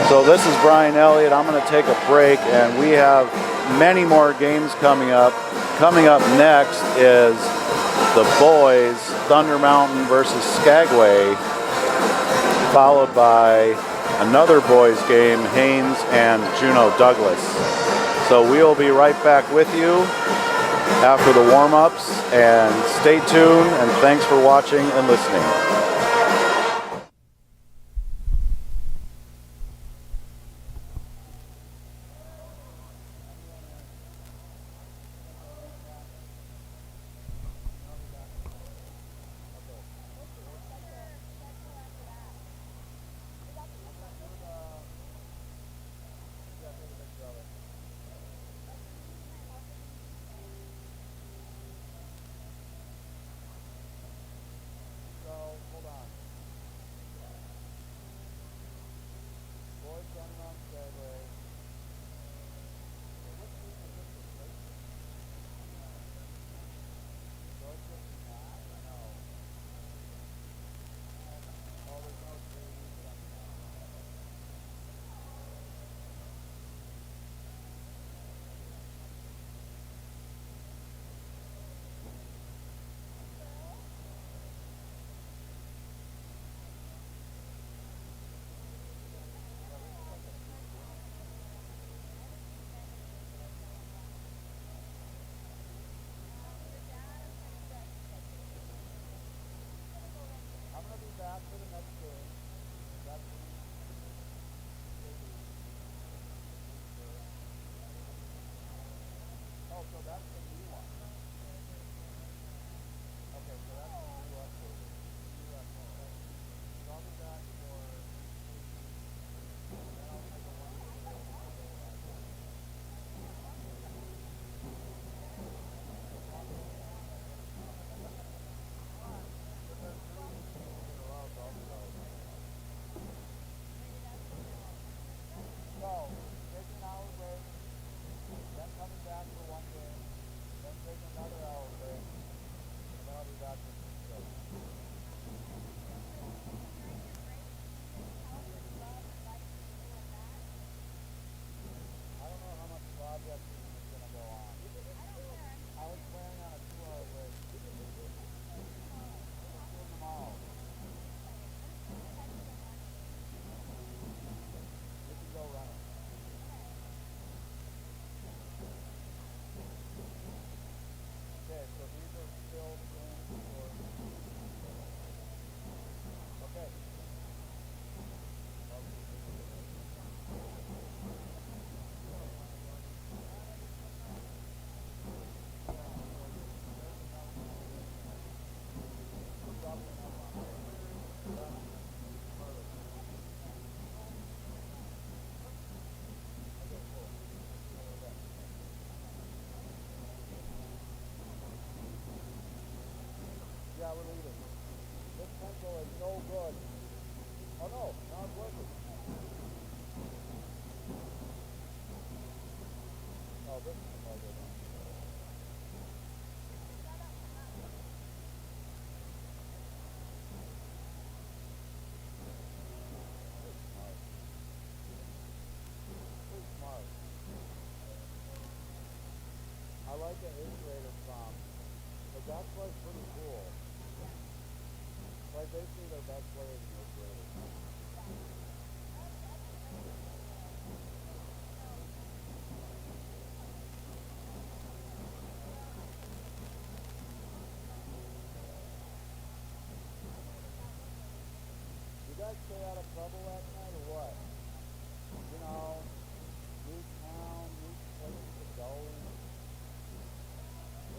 So this is Brian Elliott. I'm going to take a break, and we have many more games coming up. Coming up next is the boys, Thunder Mountain versus Skagway, followed by another boys game, Haines and Juneau Douglas. So we'll be right back with you after the warm-ups, and stay tuned, and thanks for watching and listening. Then take another hour break, and then I'll be back for Oh, this is the mother one. Pretty smart. I like the 8th grader prompt. The best play's pretty cool. Like basically their best players in 8th graders. You guys stay out of trouble last night or what? You know, new town, new places to go.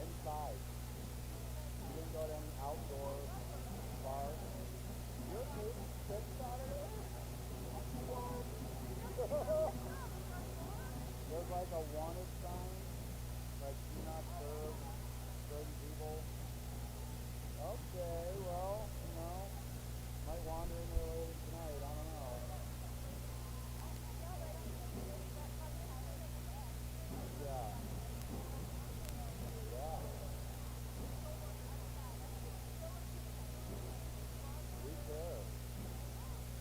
Inside. You didn't go to any outdoor bars. You're 8-6 out of there? There's like a wanted sign, like do not serve certain people. Okay, well, you know, might wander in there later tonight, I don't know. Yeah. Yeah. We care.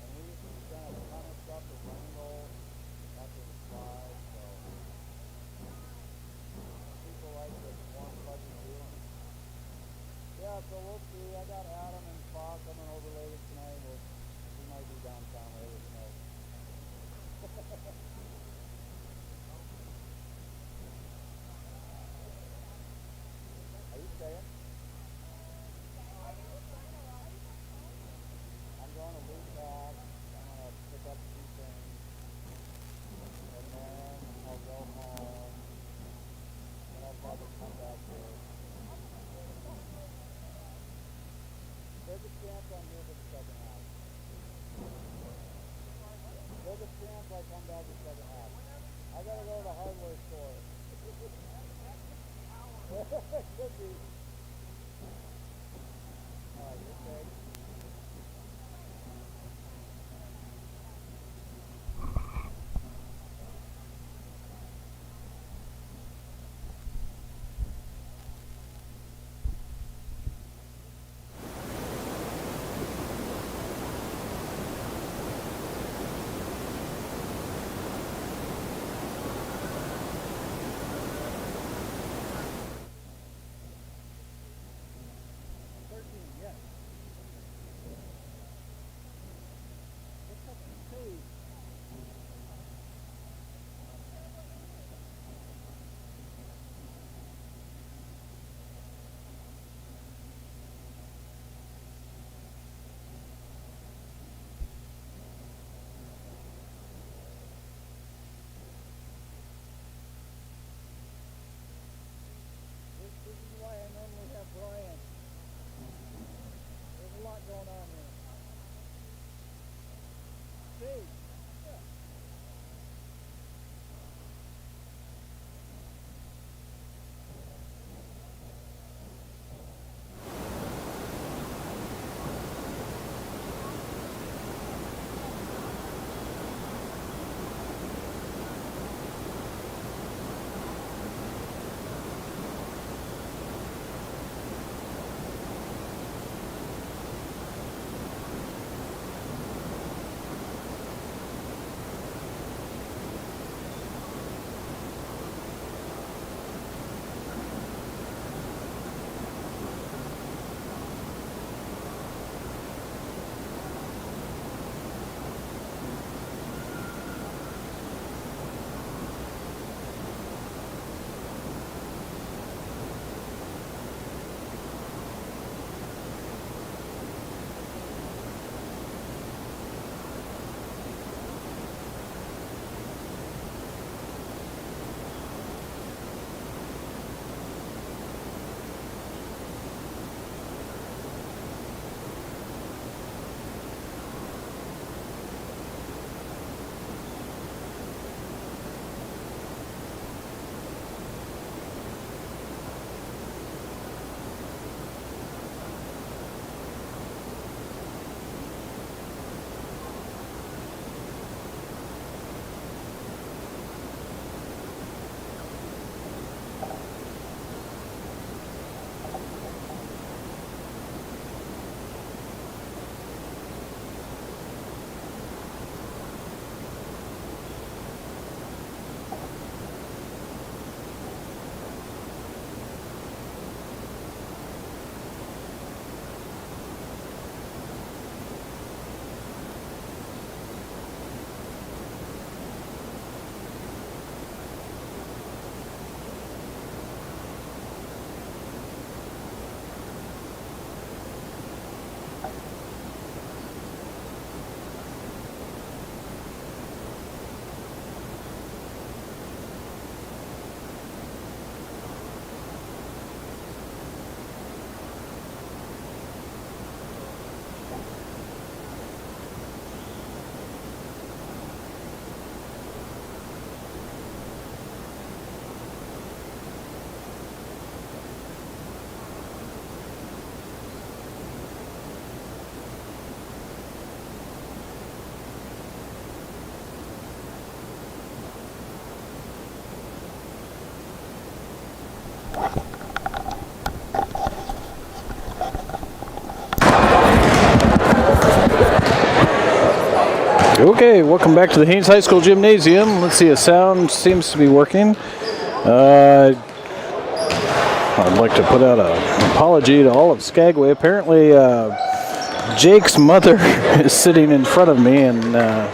And we done a ton of stuff to wrangle after the slide, so people like this warm, fuzzy feeling. Yeah, so we'll see. I got Adam and Paul coming over later tonight. We might be downtown later tonight. Are you staying? I'm going to Loop Pack. I'm going to pick up 2 things. And then I'll go home. And I'll probably come back here. There's a chance I'm here for the second half. There's a chance I come back the second half. I gotta go to the hardware store. It could be. Alright, you're safe. This is why I normally have Brian. There's a lot going on here. Steve. Yeah. Okay, welcome back to the Haines High School Gymnasium. Let's see, a sound seems to be working. I'd like to put out an apology to all of Skagway. Apparently, Jake's mother is sitting in front of me and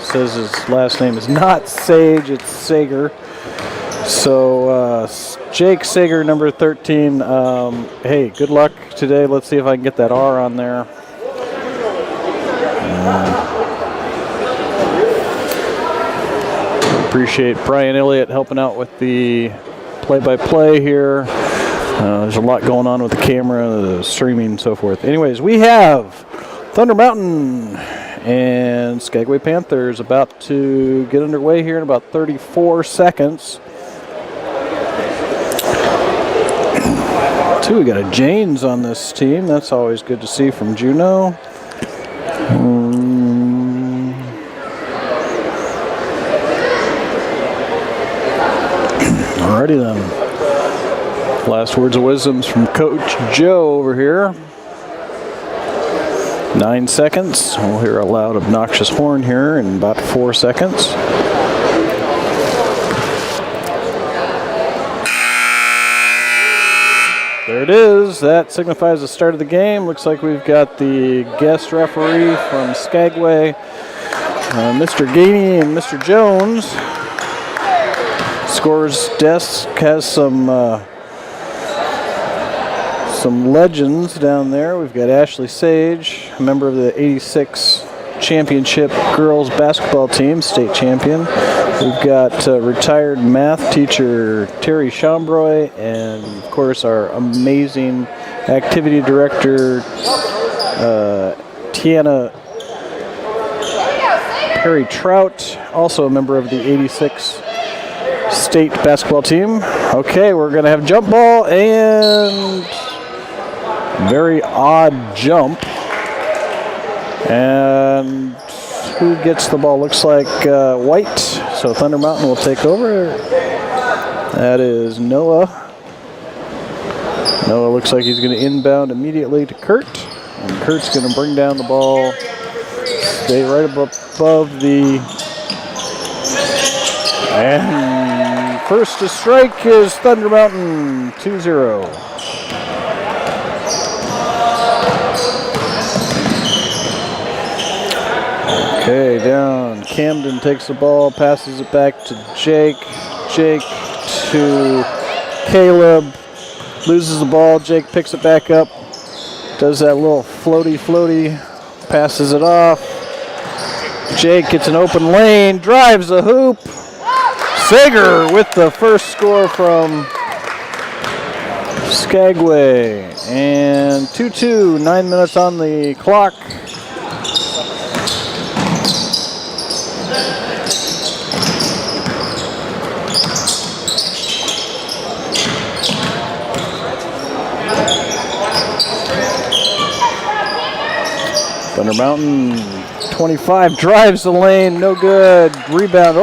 says his last name is not Sage, it's Sager. So, Jake Sager, number 13, hey, good luck today. Let's see if I can get that R on there. Appreciate Brian Elliott helping out with the play-by-play here. There's a lot going on with the camera, the streaming, and so forth. Anyways, we have Thunder Mountain and Skagway Panthers about to get underway here in about 34 seconds. We got a Janes on this team. That's always good to see from Juneau. Alrighty then. Last words of wisdoms from Coach Joe over here. 9 seconds. We'll hear a loud, obnoxious horn here in about 4 seconds. There it is. That signifies the start of the game. Looks like we've got the guest referee from Skagway, Mr. Gainey and Mr. Jones. Scorer's desk has some legends down there. We've got Ashley Sage, a member of the 86 championship girls basketball team, state champion. We've got retired math teacher Terry Chambroy, and of course our amazing activity director Tiana Perry Trout, also a member of the 86 state basketball team. Okay, we're going to have jump ball and very odd jump. And who gets the ball? Looks like White. So Thunder Mountain will take over. That is Noah. Noah looks like he's going to inbound immediately to Kurt. And Kurt's going to bring down the ball. Stay right above the... And first to strike is Thunder Mountain, 2-0. Okay, down. Camden takes the ball, passes it back to Jake. Jake to Caleb. Loses the ball. Jake picks it back up. Does that little floaty. Passes it off. Jake gets an open lane. Drives the hoop. Sager with the first score from Skagway. And 2-2, 9 minutes on the clock. Thunder Mountain, 25, drives the lane, no good. Rebound,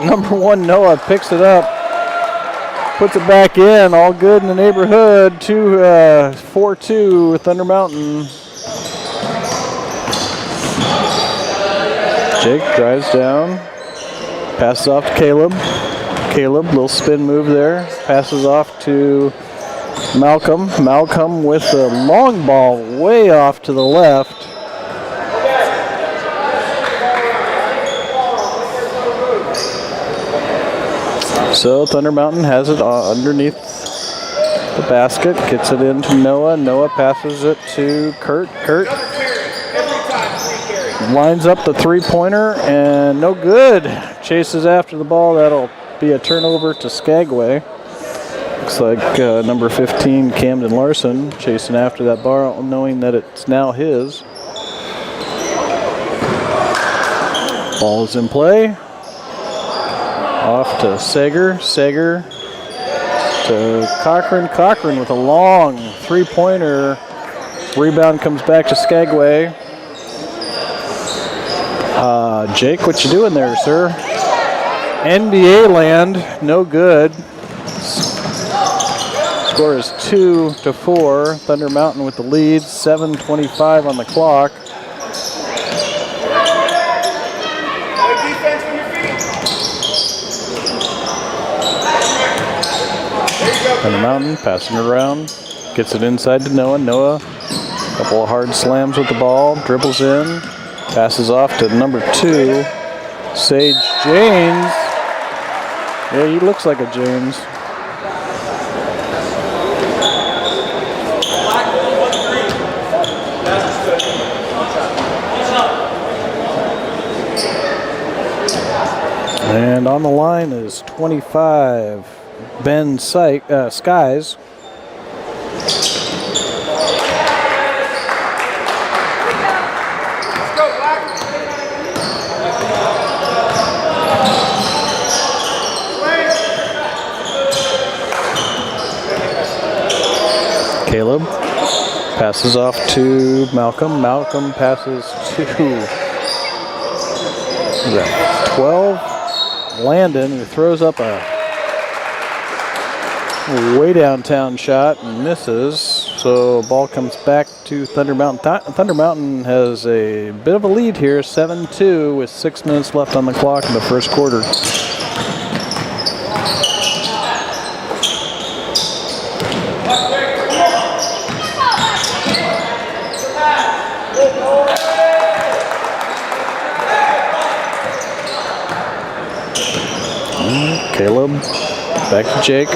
number 1, Noah picks it up. Puts it back in, all good in the neighborhood. 4-2 Thunder Mountain. Jake drives down, passes off to Caleb. Caleb, little spin move there, passes off to Malcolm. Malcolm with the long ball way off to the left. So Thunder Mountain has it underneath the basket, gets it into Noah. Noah passes it to Kurt. Kurt lines up the three-pointer and no good. Chases after the ball. That'll be a turnover to Skagway. Looks like number 15, Camden Larson, chasing after that ball, knowing that it's now his. Ball is in play. Off to Sager. Sager to Cochran. Cochran with a long three-pointer. Rebound comes back to Skagway. Jake, what you doing there, sir? NBA land, no good. Score is 2-4. Thunder Mountain with the lead. 7:25 on the clock. Thunder Mountain passing around. Gets it inside to Noah. Noah, a couple of hard slams with the ball. Dribbles in. Passes off to number 2, Sage James. Yeah, he looks like a James. And on the line is 25, Ben Skies. Caleb passes off to Malcolm. Malcolm passes to 12. Landon, who throws up a way downtown shot and misses. So ball comes back to Thunder Mountain. Thunder Mountain has a bit of a lead here, 7-2, with 6 minutes left on the clock in the first quarter. Caleb, back to Jake.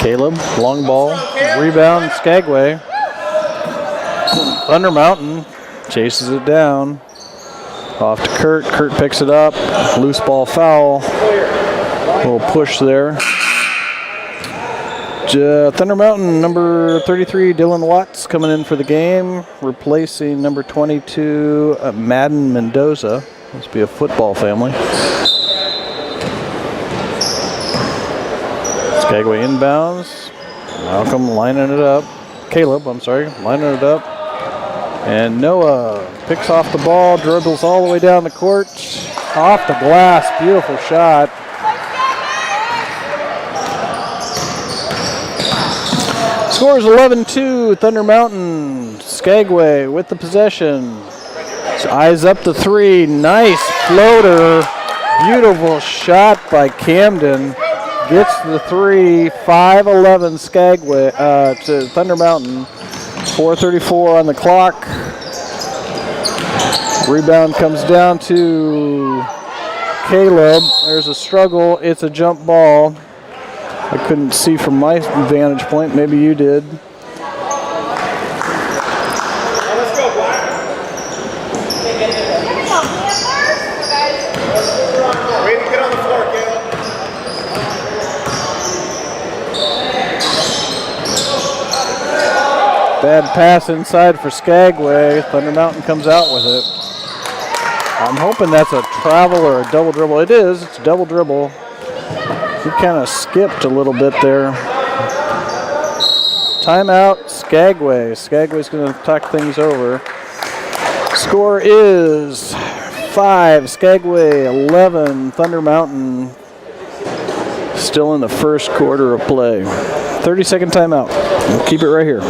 Caleb, long ball, rebound, Skagway. Thunder Mountain chases it down. Off to Kurt. Kurt picks it up. Loose ball foul. A little push there. Thunder Mountain, number 33, Dylan Watts, coming in for the game, replacing number 22, Madden Mendoza. Must be a football family. Skagway inbounds. Malcolm lining it up. Caleb, I'm sorry, lining it up. And Noah picks off the ball, dribbles all the way down the court. Off the glass, beautiful shot. Scores 11-2, Thunder Mountain. Skagway with the possession. Eyes up the 3, nice floater. Beautiful shot by Camden. Gets the 3, 5-11 Skagway to Thunder Mountain. 4:34 on the clock. Rebound comes down to Caleb. There's a struggle, it's a jump ball. I couldn't see from my vantage point. Maybe you did. Let's go, Black. Way to get on the floor, Caleb. Bad pass inside for Skagway. Thunder Mountain comes out with it. I'm hoping that's a travel or a double dribble. It is. It's a double dribble. He kind of skipped a little bit there. Timeout, Skagway. Skagway's going to talk things over. Score is 5, Skagway 11, Thunder Mountain. Still in the first quarter of play. 30-second timeout. We'll keep it right here.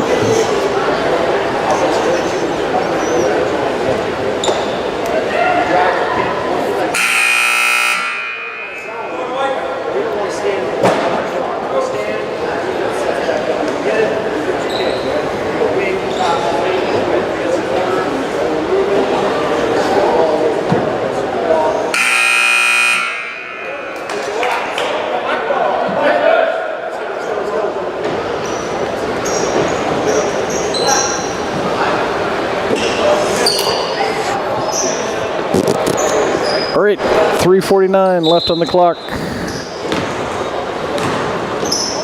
All right, 3:49 left on the clock.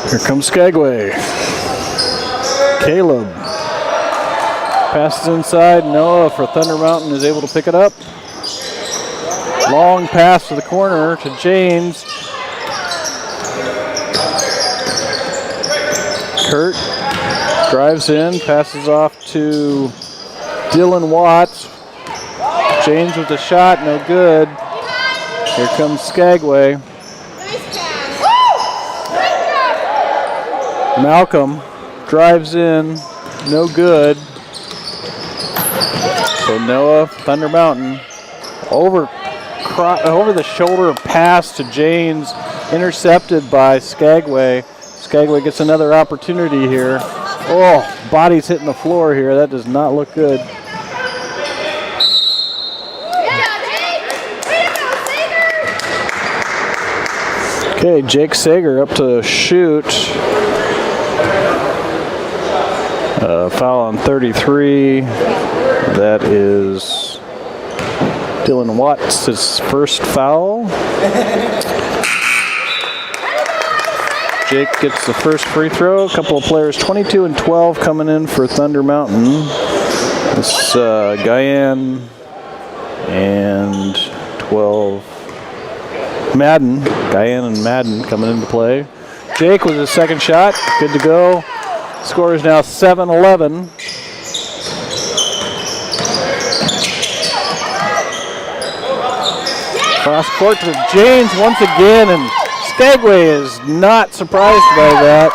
Here comes Skagway. Caleb passes inside. Noah for Thunder Mountain is able to pick it up. Long pass to the corner to James. Kurt drives in, passes off to Dylan Watts. James with the shot, no good. Here comes Skagway. Malcolm drives in, no good. So Noah, Thunder Mountain, over the shoulder pass to Janes, intercepted by Skagway. Skagway gets another opportunity here. Oh, body's hitting the floor here. That does not look good. Okay, Jake Sager up to shoot. Foul on 33. That is Dylan Watts' his first foul. Jake gets the first free throw. A couple of players, 22 and 12, coming in for Thunder Mountain. This Guyan and 12. Guyan and Madden coming into play. Jake with his second shot, good to go. Score is now 7-11. Cross court to Janes once again, and Skagway is not surprised by that.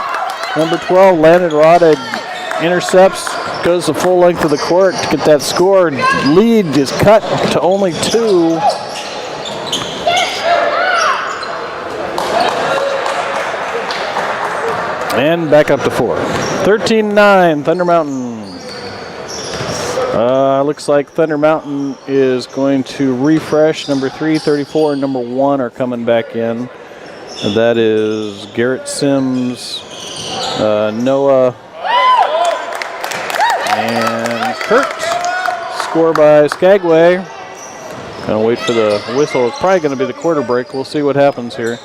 Number 12, Landon Rodda, intercepts, goes the full length of the court to get that score. Lead is cut to only 2. And back up to 4. 13-9, Thunder Mountain. Looks like Thunder Mountain is going to refresh. Number 3, 34, and number 1 are coming back in. And that is Garrett Sims, Noah, and Kurt. Score by Skagway. Gonna wait for the whistle. It's probably gonna be the quarter break. We'll see what happens here.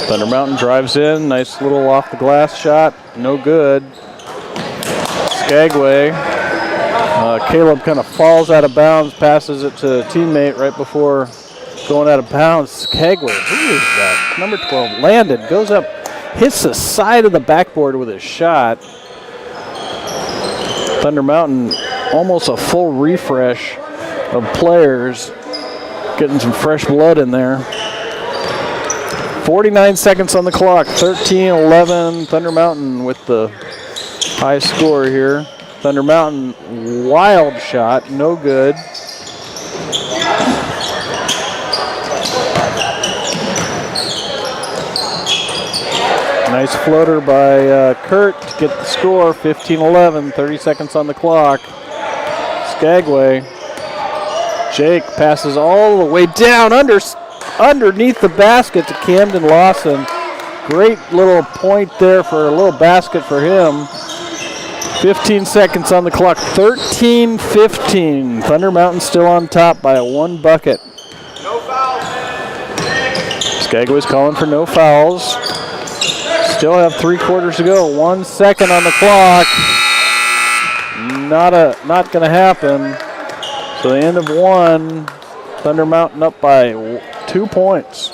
Thunder Mountain drives in, nice little off the glass shot, no good. Skagway, Caleb kind of falls out of bounds, passes it to a teammate right before going out of bounds. Skagway, who is that? Number 12, Landon, goes up, hits the side of the backboard with his shot. Thunder Mountain, almost a full refresh of players, getting some fresh blood in there. 49 seconds on the clock, 13-11, Thunder Mountain with the high score here. Thunder Mountain, wild shot, no good. Nice floater by Kurt to get the score, 15-11, 30 seconds on the clock. Skagway, Jake passes all the way down underneath the basket to Camden Lawson. Great little point there for a little basket for him. 15 seconds on the clock, 13-15. Thunder Mountain still on top by 1 bucket. No fouls. Skagway's calling for no fouls. Still have 3 quarters to go. 1 second on the clock. Not going to happen. So the end of 1. Thunder Mountain up by 2 points.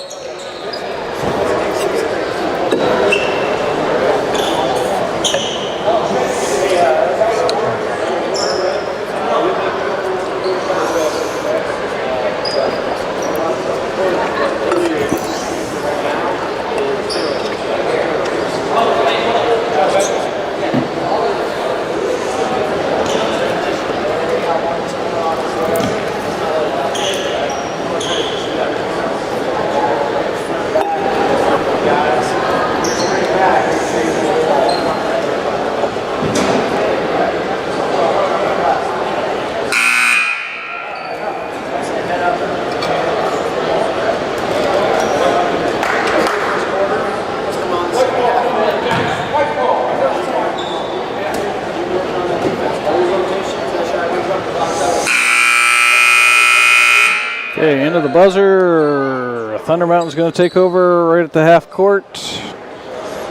Okay, end of the buzzer. Thunder Mountain's going to take over right at the half court.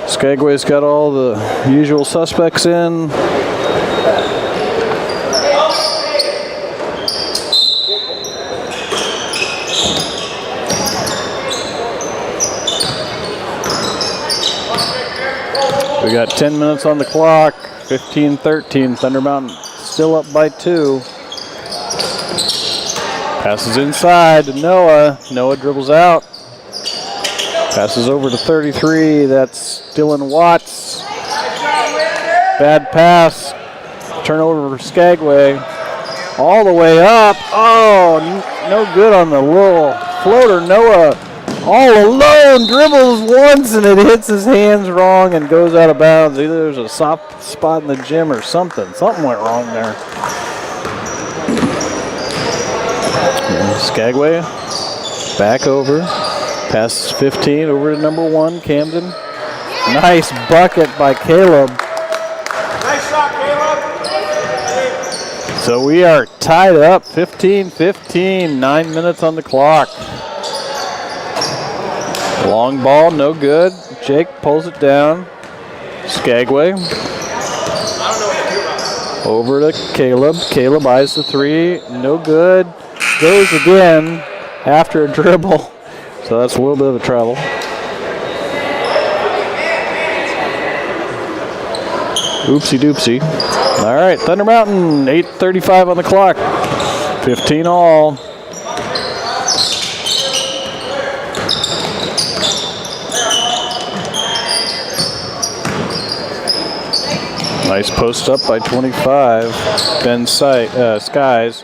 Skagway's got all the usual suspects in. We got 10 minutes on the clock. 15-13. Thunder Mountain still up by 2. Passes inside to Noah. Noah dribbles out. Passes over to 33. That's Dylan Watts. Bad pass. Turnover for Skagway. All the way up. Oh, no good on the little floater. Noah all alone dribbles once and it hits his hands wrong and goes out of bounds. Either there's a soft spot in the gym or something. Something went wrong there. Skagway back over. Passes 15 over to number 1, Camden. Nice bucket by Caleb. Nice shot, Caleb. So we are tied up 15-15, 9 minutes on the clock. Long ball, no good. Jake pulls it down. Skagway. Over to Caleb. Caleb eyes the 3, no good. Goes again after a dribble. So that's a little bit of a travel. Oopsie doopsie. All right, Thunder Mountain, 8:35 on the clock. 15 all. Nice post up by 25. Ben Skies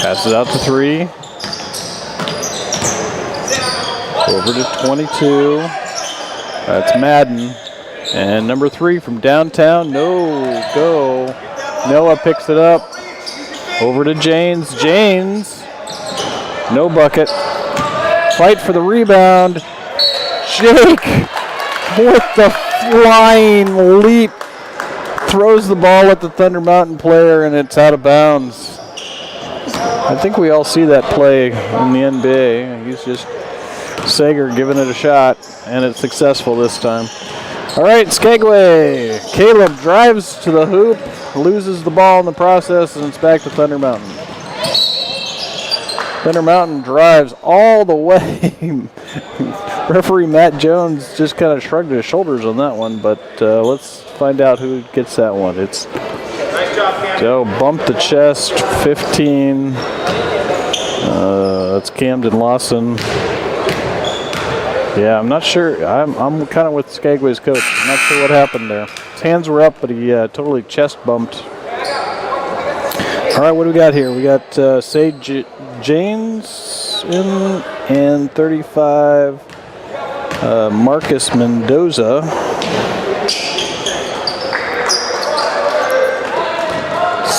passes out to 3. Over to 22. That's Madden. And number 3 from downtown, no go. Noah picks it up. Over to Janes. Janes, no bucket. Fight for the rebound. Jake with the flying leap. Throws the ball at the Thunder Mountain player and it's out of bounds. I think we all see that play in the NBA. He's just Sager giving it a shot and it's successful this time. All right, Skagway. Caleb drives to the hoop, loses the ball in the process, and it's back to Thunder Mountain. Thunder Mountain drives all the way. Referee Matt Jones just kind of shrugged his shoulders on that one, but let's find out who gets that one. It's Joe bumped the chest, 15. That's Camden Lawson. Yeah, I'm not sure. I'm kind of with Skagway's coach. I'm not sure what happened there. His hands were up, but he totally chest bumped. All right, what do we got here? We got Sage James in and 35. Marcus Mendoza.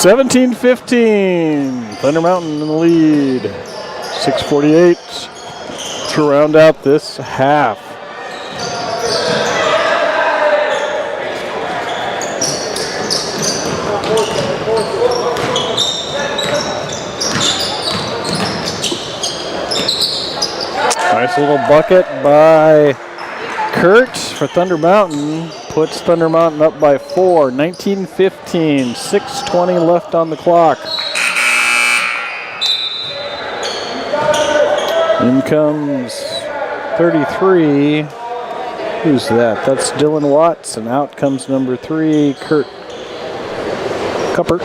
17-15. Thunder Mountain in the lead. 6:48 to round out this half. Nice little bucket by Kurt for Thunder Mountain. Puts Thunder Mountain up by 4. 19-15. 6:20 left on the clock. In comes 33. Who's that? That's Dylan Watts. And out comes number 3, Kurt Cuppert.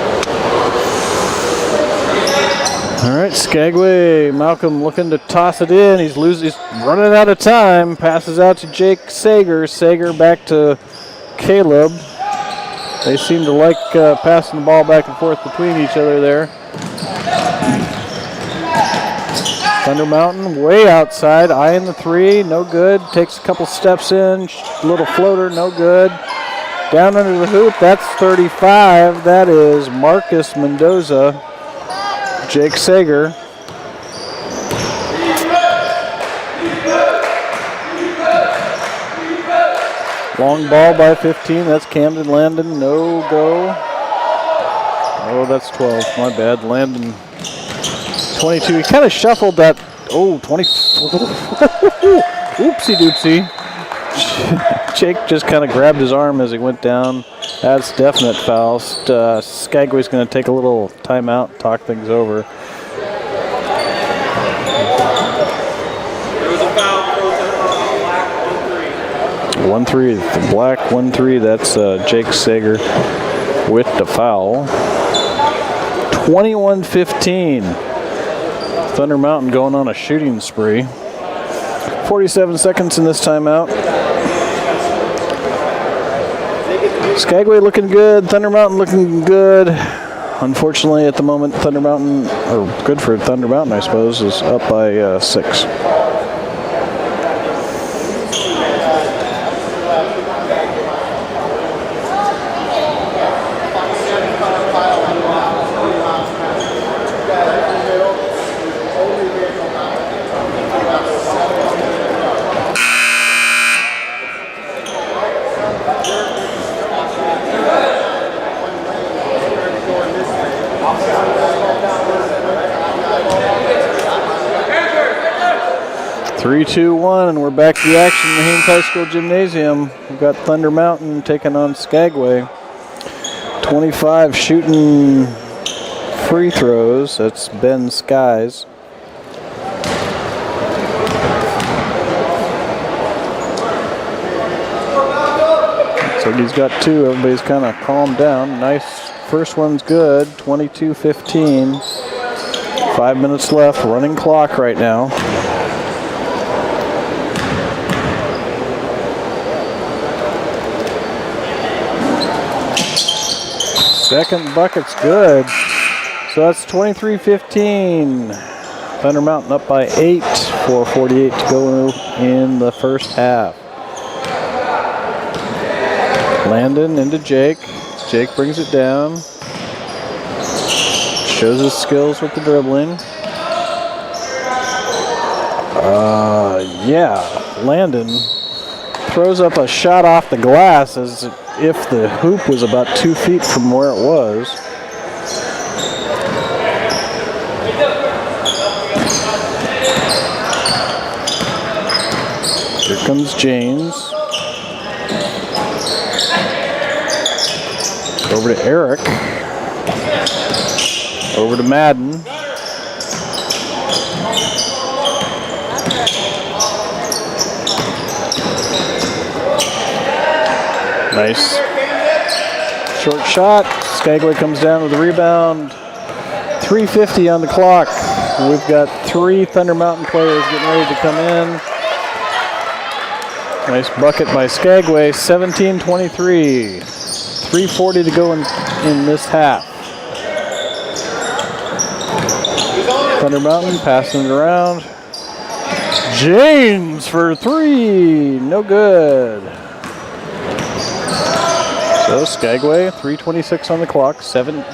All right, Skagway. Malcolm looking to toss it in. He's running out of time. Passes out to Jake Sager. Sager back to Caleb. They seem to like passing the ball back and forth between each other there. Thunder Mountain way outside, eyeing the 3, no good. Takes a couple steps in, little floater, no good. Down under the hoop, that's 35. That is Marcus Mendoza. Jake Sager. Long ball by 15, that's Camden Landon, no go. Oh, that's 12, my bad, Landon. 22, he kind of shuffled that, 24. Oopsie doopsie. Jake just kind of grabbed his arm as he went down. That's definite foul. Skagway's going to take a little timeout, talk things over. There was a foul. 1-3, the black 1-3, that's Jake Sager with the foul. 21-15. Thunder Mountain going on a shooting spree. 47 seconds in this timeout. Skagway looking good. Thunder Mountain looking good. Unfortunately, at the moment, Thunder Mountain, or good for Thunder Mountain, I suppose, is up by 6. Three, 2, 1, and we're back to the action in the Haines High School Gymnasium. We've got Thunder Mountain taking on Skagway. 25 shooting free throws. That's Ben Skies. So he's got 2. Everybody's kind of calmed down. Nice. First one's good. 22-15. 5 minutes left. Running clock right now. Second bucket's good. So that's 23-15. Thunder Mountain up by 8. 4:48 to go in the first half. Landon into Jake. Jake brings it down. Shows his skills with the dribbling. Landon throws up a shot off the glass as if the hoop was about 2 feet from where it was. Here comes James. Over to Eric. Over to Madden. Nice. Short shot. Skagway comes down with the rebound. 3:50 on the clock. We've got 3 Thunder Mountain players getting ready to come in. Nice bucket by Skagway. 17-23. 3:40 to go in this half. Thunder Mountain passing it around. James for 3. No good. So Skagway, 3:26 on the clock,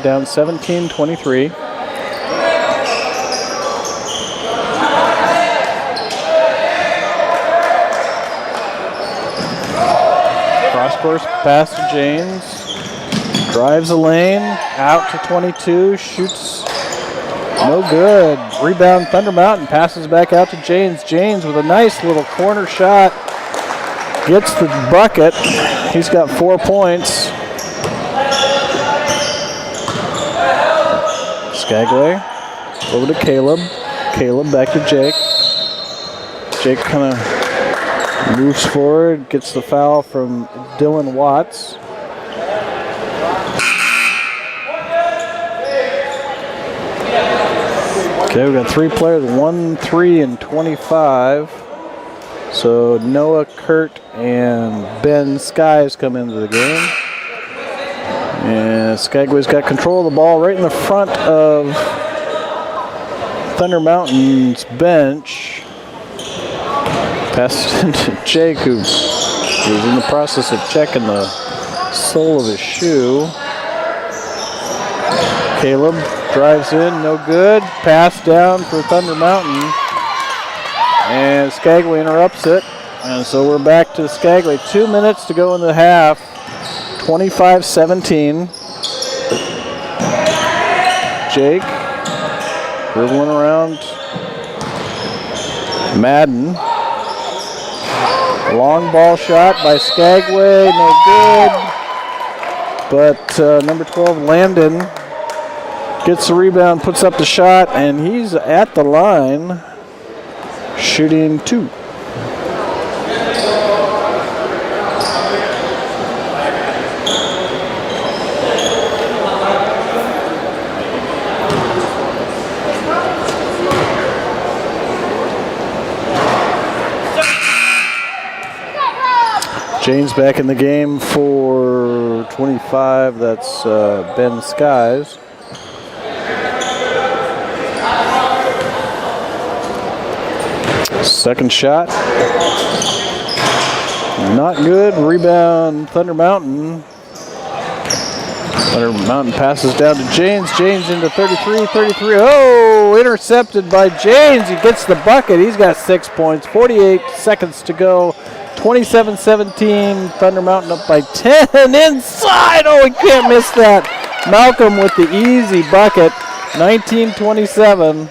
down 17-23. Cross-course pass to James. Drives the lane, out to 22, shoots, no good. Rebound Thunder Mountain, passes back out to James. James with a nice little corner shot. Gets the bucket. He's got 4 points. Skagway over to Caleb. Caleb back to Jake. Jake kind of moves forward, gets the foul from Dylan Watts. Okay, we've got 3 players, 1, 3, and 25. So Noah, Kurt, and Ben Skies come into the game. And Skagway's got control of the ball right in the front of Thunder Mountain's bench. Passed into Jake, who was in the process of checking the sole of his shoe. Caleb drives in, no good. Pass down for Thunder Mountain. And Skagway interrupts it. And so we're back to Skagway. 2 minutes to go in the half. 25-17. Jake dribbling around Madden. Long ball shot by Skagway, no good. But number 12, Landon, gets the rebound, puts up the shot, and he's at the line, shooting 2. Jane's back in the game for 25. That's Ben Skies. Second shot. Not good. Rebound, Thunder Mountain. Thunder Mountain passes down to Janes. Janes into 33. Oh, intercepted by Janes. He gets the bucket. He's got 6 points. 48 seconds to go. 27-17. Thunder Mountain up by 10. Inside. Oh, he can't miss that. Malcolm with the easy bucket. 19-27.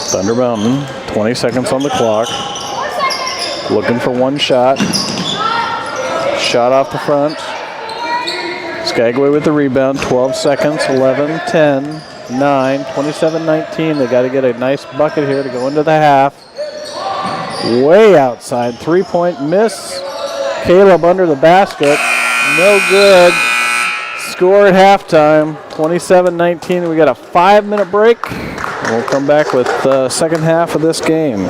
Thunder Mountain, 20 seconds on the clock. Looking for one shot. Shot off the front. Skagway with the rebound, 12 seconds, 11, 10, 9, 27, 19. They got to get a nice bucket here to go into the half. Way outside, 3-point miss. Caleb under the basket, no good. Score at halftime, 27-19. We got a 5-minute break. We'll come back with the second half of this game.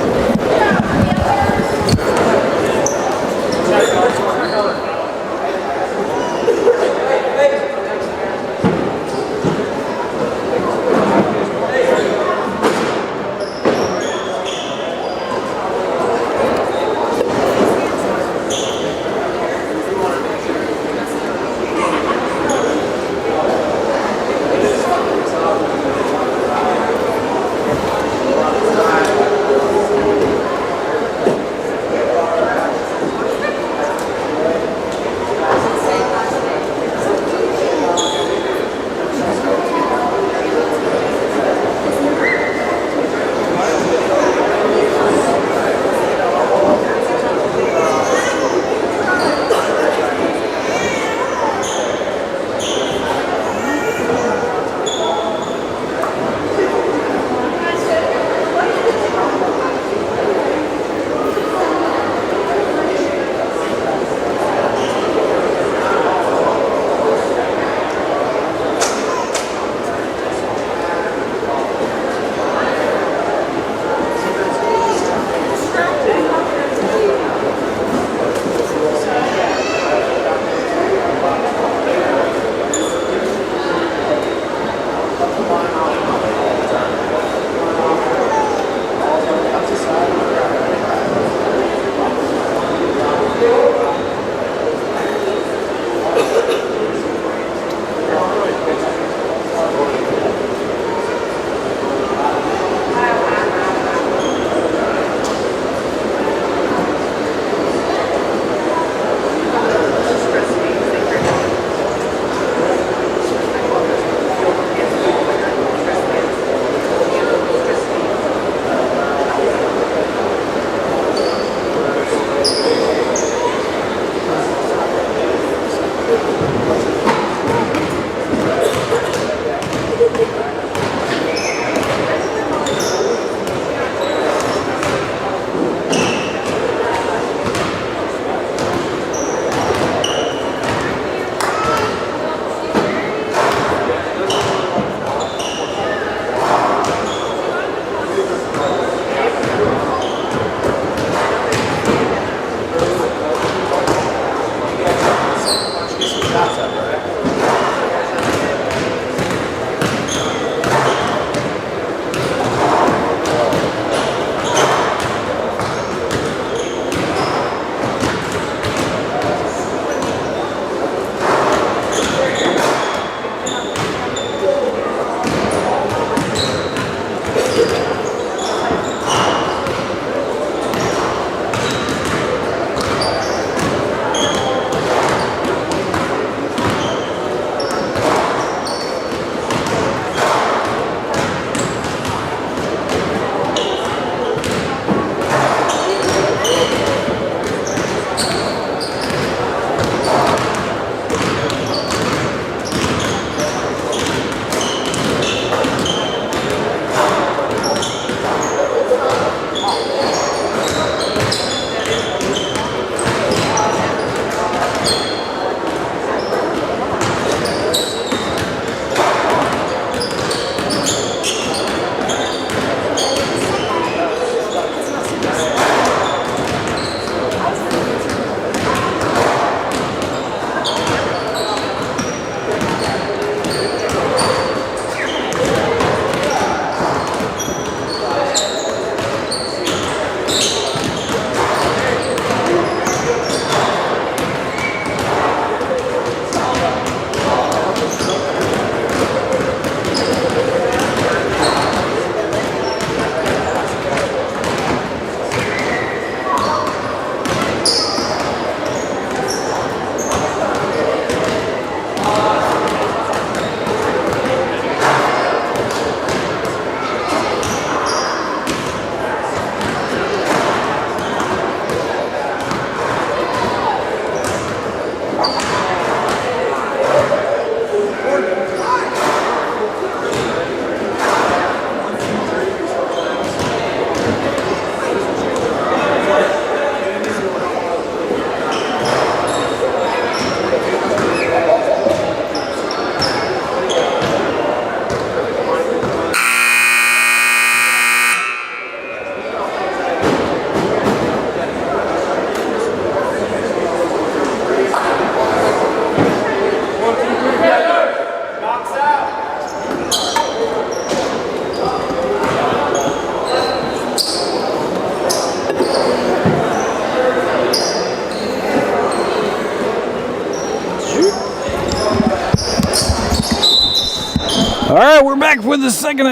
All right, we're back with the second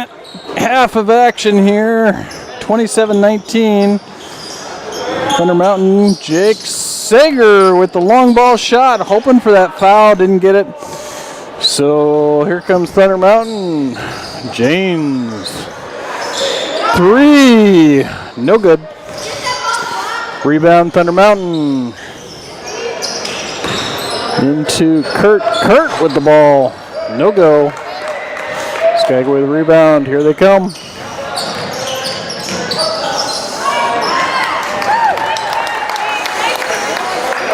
half of action here. 27-19. Thunder Mountain, Jake Sager with the long ball shot, hoping for that foul, didn't get it. So here comes Thunder Mountain. James. 3. No good. Rebound, Thunder Mountain. Into Kurt. Kurt with the ball. No go. Skagway the rebound. Here they come.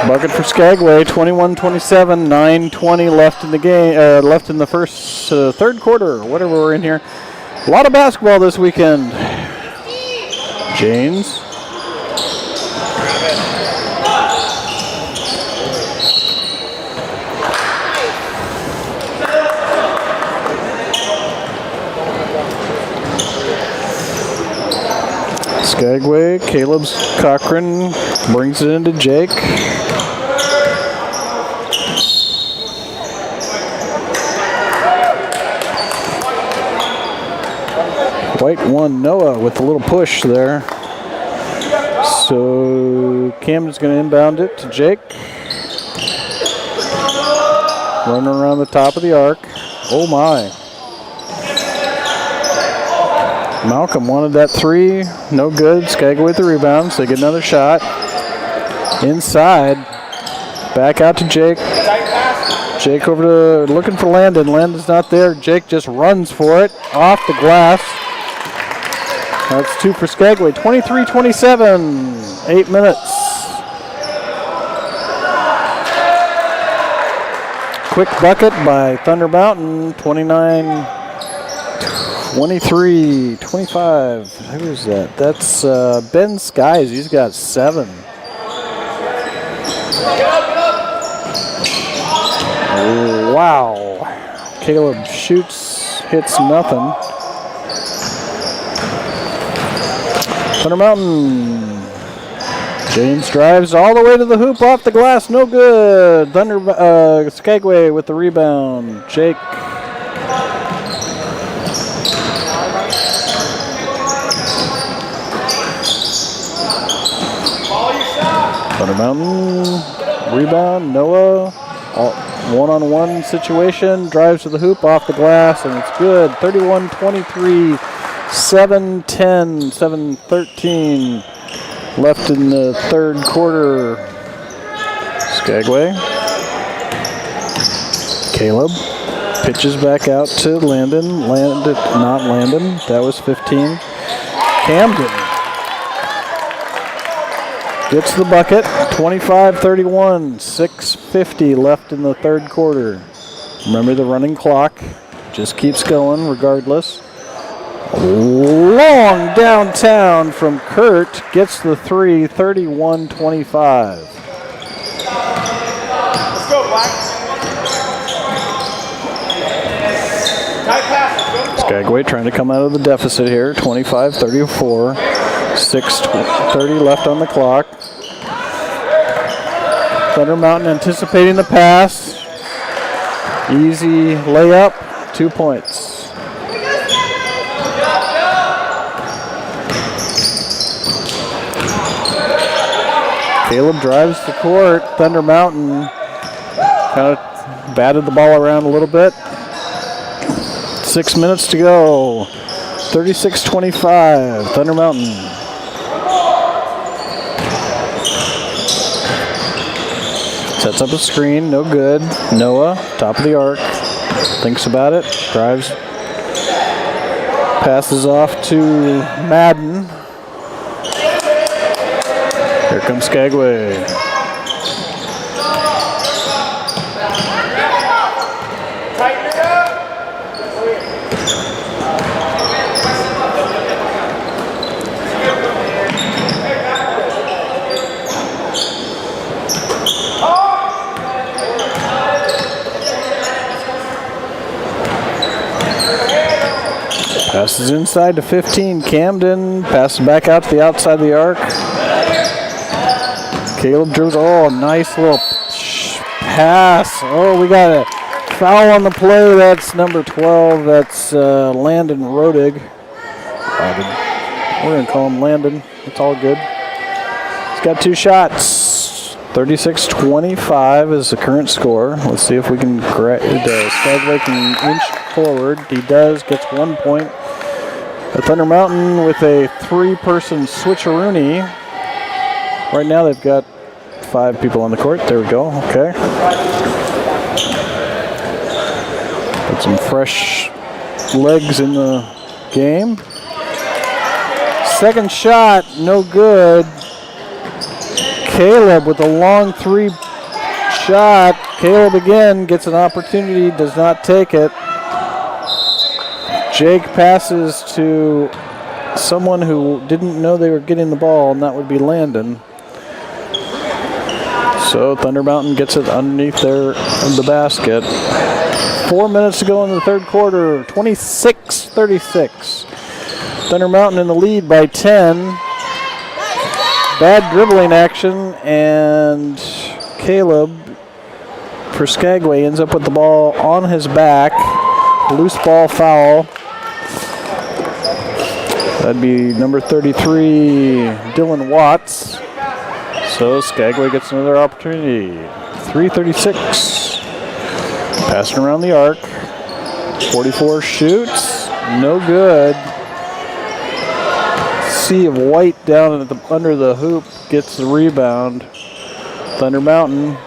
Bucket for Skagway, 21-27, 9:20 left in the game. Left in the first third quarter, whatever we're in here. A lot of basketball this weekend. James. Skagway, Caleb's Cochran brings it into Jake. White one, Noah with a little push there. So Camden's going to inbound it to Jake. Running around the top of the arc. Oh my. Malcolm wanted that 3. No good. Skagway with the rebound. So they get another shot. Inside. Back out to Jake. Jake over to looking for Landon. Landon's not there. Jake just runs for it. Off the glass. That's 2 for Skagway. 23-27. 8 minutes. Quick bucket by Thunder Mountain. 29-23-25. Who is that? That's Ben Skies. He's got 7. Wow. Caleb shoots, hits nothing. Thunder Mountain. James drives all the way to the hoop, off the glass, no good. Skagway with the rebound. Jake. Thunder Mountain, rebound, Noah. One-on-one situation, drives to the hoop, off the glass, and it's good. 31-23. 7-10, 7-13 left in the third quarter. Skagway. Caleb pitches back out to Landon. Not Landon. That was 15. Camden gets the bucket. 25-31, 6:50 left in the third quarter. Remember the running clock. Just keeps going regardless. Long downtown from Kurt, gets the 3, 31-25. Let's go, Black. Tight pass. Skagway trying to come out of the deficit here, 25-34. 6:30 left on the clock. Thunder Mountain anticipating the pass. Easy layup, 2 points. Caleb drives the court. Thunder Mountain kind of batted the ball around a little bit. 6 minutes to go. 36-25. Thunder Mountain. Sets up a screen. No good. Noah, top of the arc. Thinks about it. Drives. Passes off to Madden. Here comes Skagway. Tighten it up. Passes inside to 15. Camden passes back out to the outside of the arc. Caleb dribbles. Oh, nice little pass. Oh, we got a Foul on the play. That's number 12. That's Landon Rodig. We're going to call him Landon. It's all good. He's got 2 shots. 36-25 is the current score. Let's see if we can Skagway can inch forward. He does. Gets 1 point. The Thunder Mountain with a 3-person switcheroony. Right now they've got 5 people on the court. There we go. Okay. Put some fresh legs in the game. Second shot, no good. Caleb with a long 3 shot. Caleb again gets an opportunity, does not take it. Jake passes to someone who didn't know they were getting the ball, and that would be Landon. So Thunder Mountain gets it underneath the basket. 4 minutes to go in the third quarter, 26-36. Thunder Mountain in the lead by 10. Bad dribbling action, and Caleb for Skagway ends up with the ball on his back. Loose ball foul. That'd be number 33, Dylan Watts. So Skagway gets another opportunity. 3:36. Passing around the arc. 44 shoots. No good. Sea of white down at under the hoop gets the rebound. Thunder Mountain.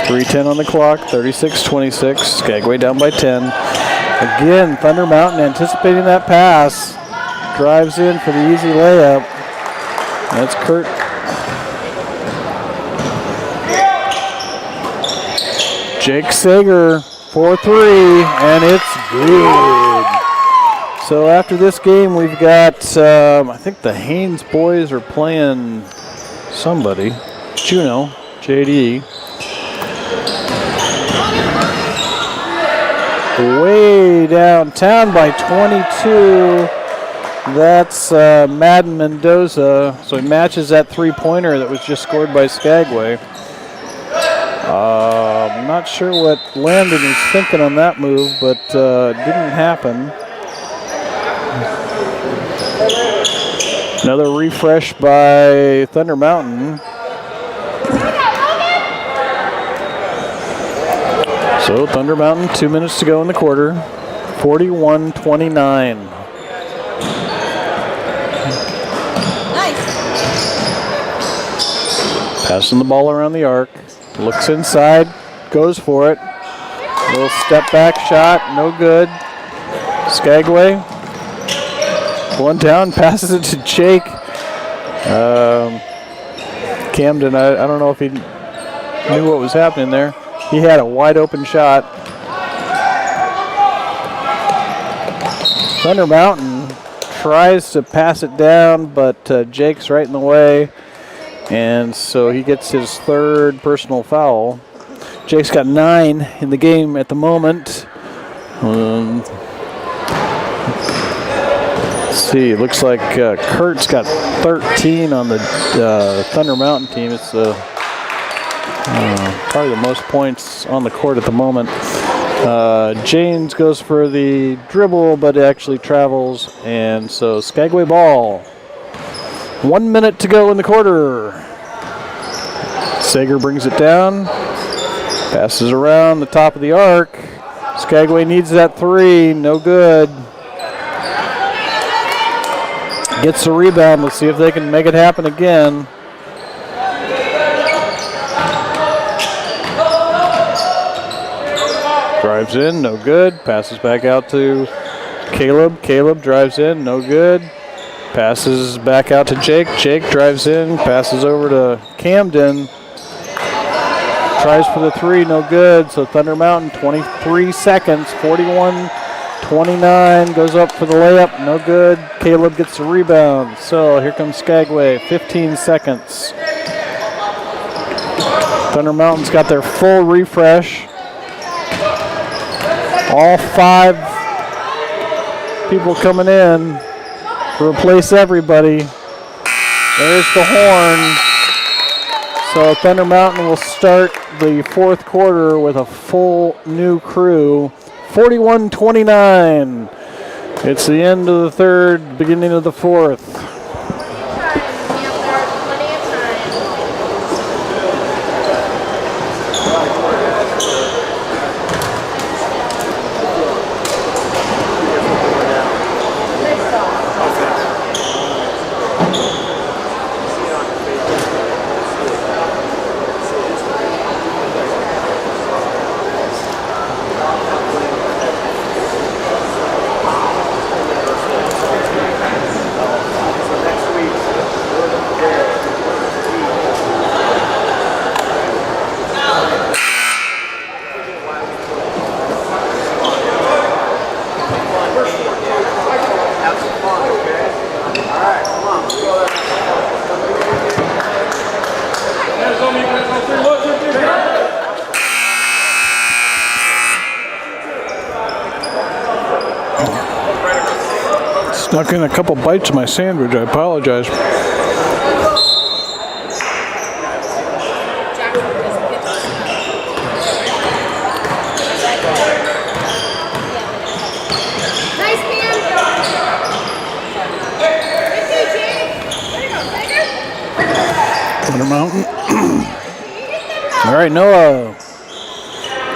.310 on the clock, 36-26. Skagway down by 10. Again, Thunder Mountain anticipating that pass. Drives in for the easy layup. That's Kurt. Jake Sager, 4-3, and it's good. So after this game, we've got, I think the Haines boys are playing somebody. Juno, JD. Way downtown by 22. That's Madden Mendoza. So he matches that 3-pointer that was just scored by Skagway. I'm not sure what Landon is thinking on that move, but it didn't happen. Another refresh by Thunder Mountain. So Thunder Mountain, 2 minutes to go in the quarter, 41-29. Nice. Passing the ball around the arc, looks inside, goes for it. Little step back shot, no good. Skagway, one down, passes it to Jake. Camden, I don't know if he knew what was happening there. He had a wide open shot. Thunder Mountain tries to pass it down, but Jake's right in the way. And so he gets his 3rd personal foul. Jake's got 9 in the game at the moment. Let's see, it looks like Kurt's got 13 on the Thunder Mountain team. It's probably the most points on the court at the moment. James goes for the dribble, but it actually travels. And so Skagway ball. 1 minute to go in the quarter. Sager brings it down. Passes around the top of the arc. Skagway needs that 3. No good. Gets the rebound. Let's see if they can make it happen again. Drives in, no good. Passes back out to Caleb. Caleb drives in, no good. Passes back out to Jake. Jake drives in, passes over to Camden. Tries for the 3, no good. So Thunder Mountain, 23 seconds, 41-29. Goes up for the layup, no good. Caleb gets the rebound. So here comes Skagway, 15 seconds. Thunder Mountain's got their full refresh. All 5 People coming in to replace everybody. There's the horn. So Thunder Mountain will start the fourth quarter with a full new crew. 41-29. It's the end of the third, beginning of the fourth. Snuck in a couple bites of my sandwich. I apologize. Thunder Mountain. All right, Noah.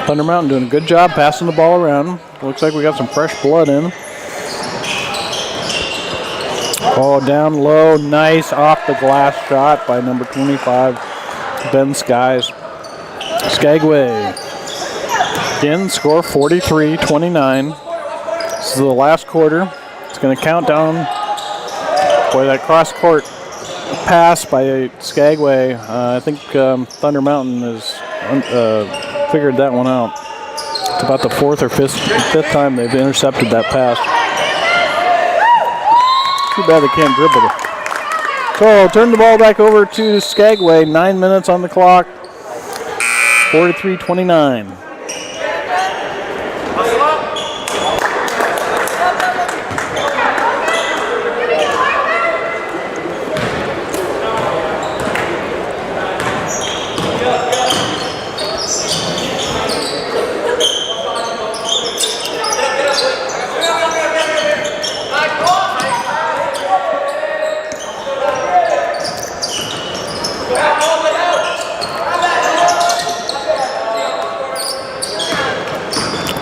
Thunder Mountain doing a good job passing the ball around. Looks like we got some fresh blood in. Oh, down low, nice off the glass shot by number 25, Ben Skies. Skagway again, score 43-29. This is the last quarter. It's going to count down. Boy, that cross court pass by Skagway. I think Thunder Mountain has figured that one out. It's about the fourth or fifth time they've intercepted that pass. Too bad they can't dribble it. So turn the ball back over to Skagway. 9 minutes on the clock. 43-29.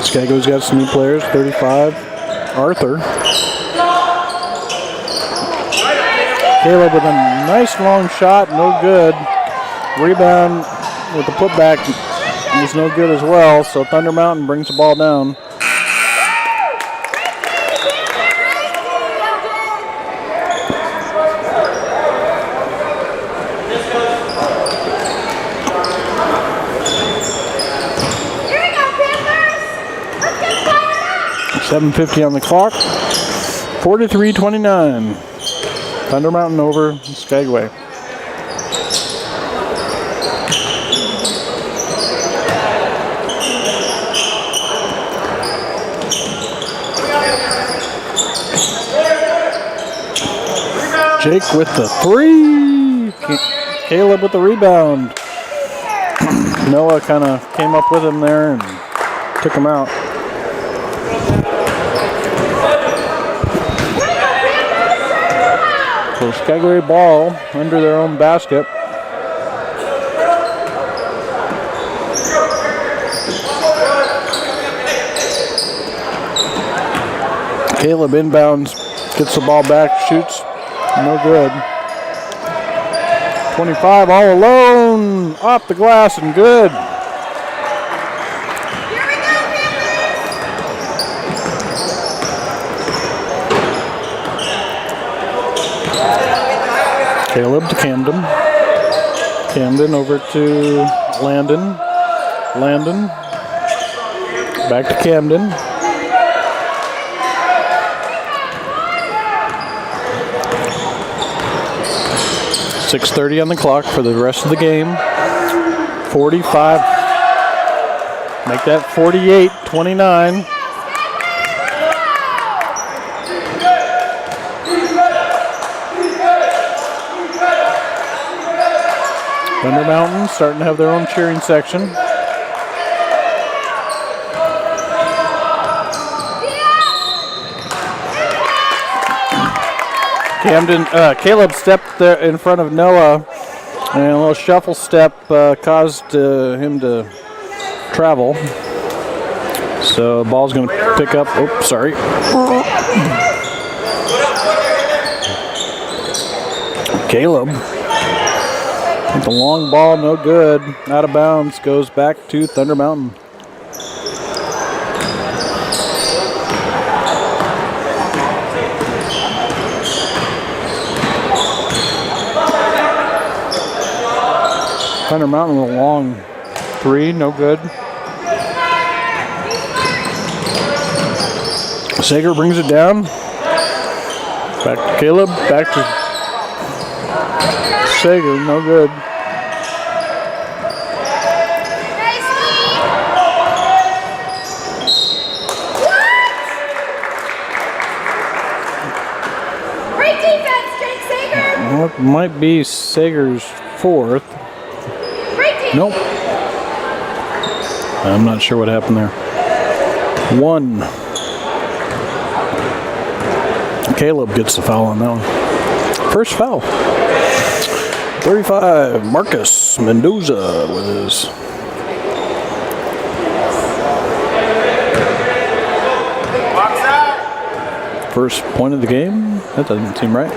Skagway's got some new players. 35, Arthur. Caleb with a nice long shot, no good. Rebound with the putback is no good as well, so Thunder Mountain brings the ball down. .750 on the clock. 43-29. Thunder Mountain over Skagway. Jake with the three. Caleb with the rebound. Noah kind of came up with him there and took him out. So Skagway ball under their own basket. Caleb inbounds, gets the ball back, shoots, no good. 25 all alone, off the glass and good. Caleb to Camden. Camden over to Landon. Landon. Back to Camden. .630 on the clock for the rest of the game. 45. Make that 48-29. Thunder Mountain starting to have their own cheering section. Caleb stepped there in front of Noah, and a little shuffle step caused him to travel. So ball's going to pick up. Oh, sorry. Caleb. The long ball, no good. Out of bounds. Goes back to Thunder Mountain. Thunder Mountain with a long three, no good. Sager brings it down. Back to Caleb, back to Sager, no good. Great defense, Jake Sager. Well, it might be Sager's fourth. Nope. I'm not sure what happened there. One. Caleb gets the foul on that one. First foul. 35, Marcus Mendoza with his. First point of the game. That doesn't seem right.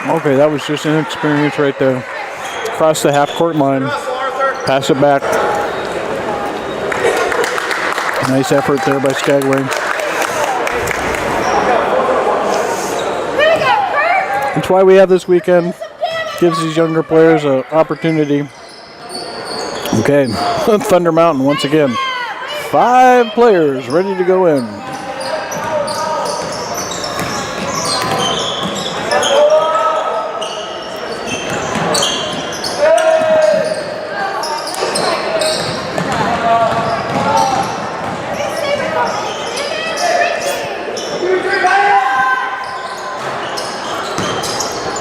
Okay, that was just inexperience right there. Across the half-court line. Pass it back. Nice effort there by Skagway. That's why we have this weekend. Gives these younger players an opportunity. Okay, Thunder Mountain once again. 5 players ready to go in.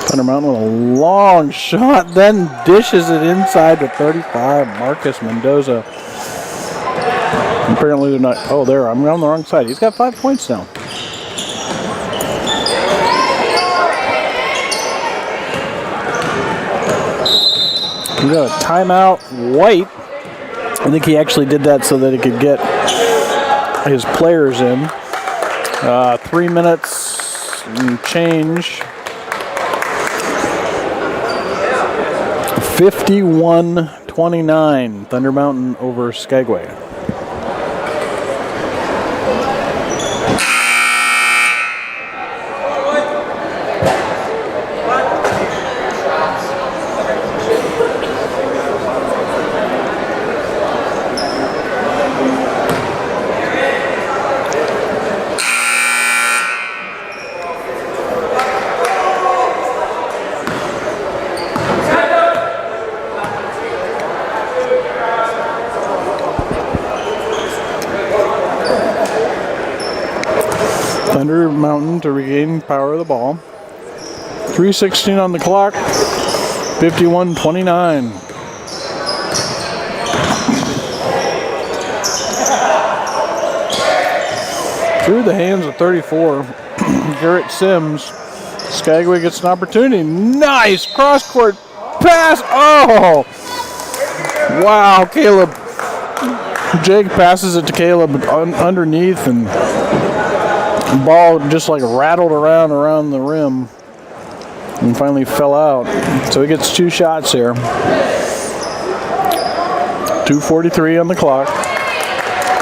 Thunder Mountain with a long shot, then dishes it inside to 35. Marcus Mendoza. Apparently they're not. Oh, there. I'm on the wrong side. He's got 5 points now. We got a timeout. White. I think he actually did that so that he could get his players in. 3 minutes and change. 51-29, Thunder Mountain over Skagway. Thunder Mountain to regain power of the ball. 3:16 on the clock. 51-29. Through the hands of 34. Garrett Sims. Skagway gets an opportunity. Nice cross-court pass. Oh! Wow, Caleb. Jake passes it to Caleb underneath, and the ball just like rattled around the rim and finally fell out. So he gets 2 shots here. 2:43 on the clock.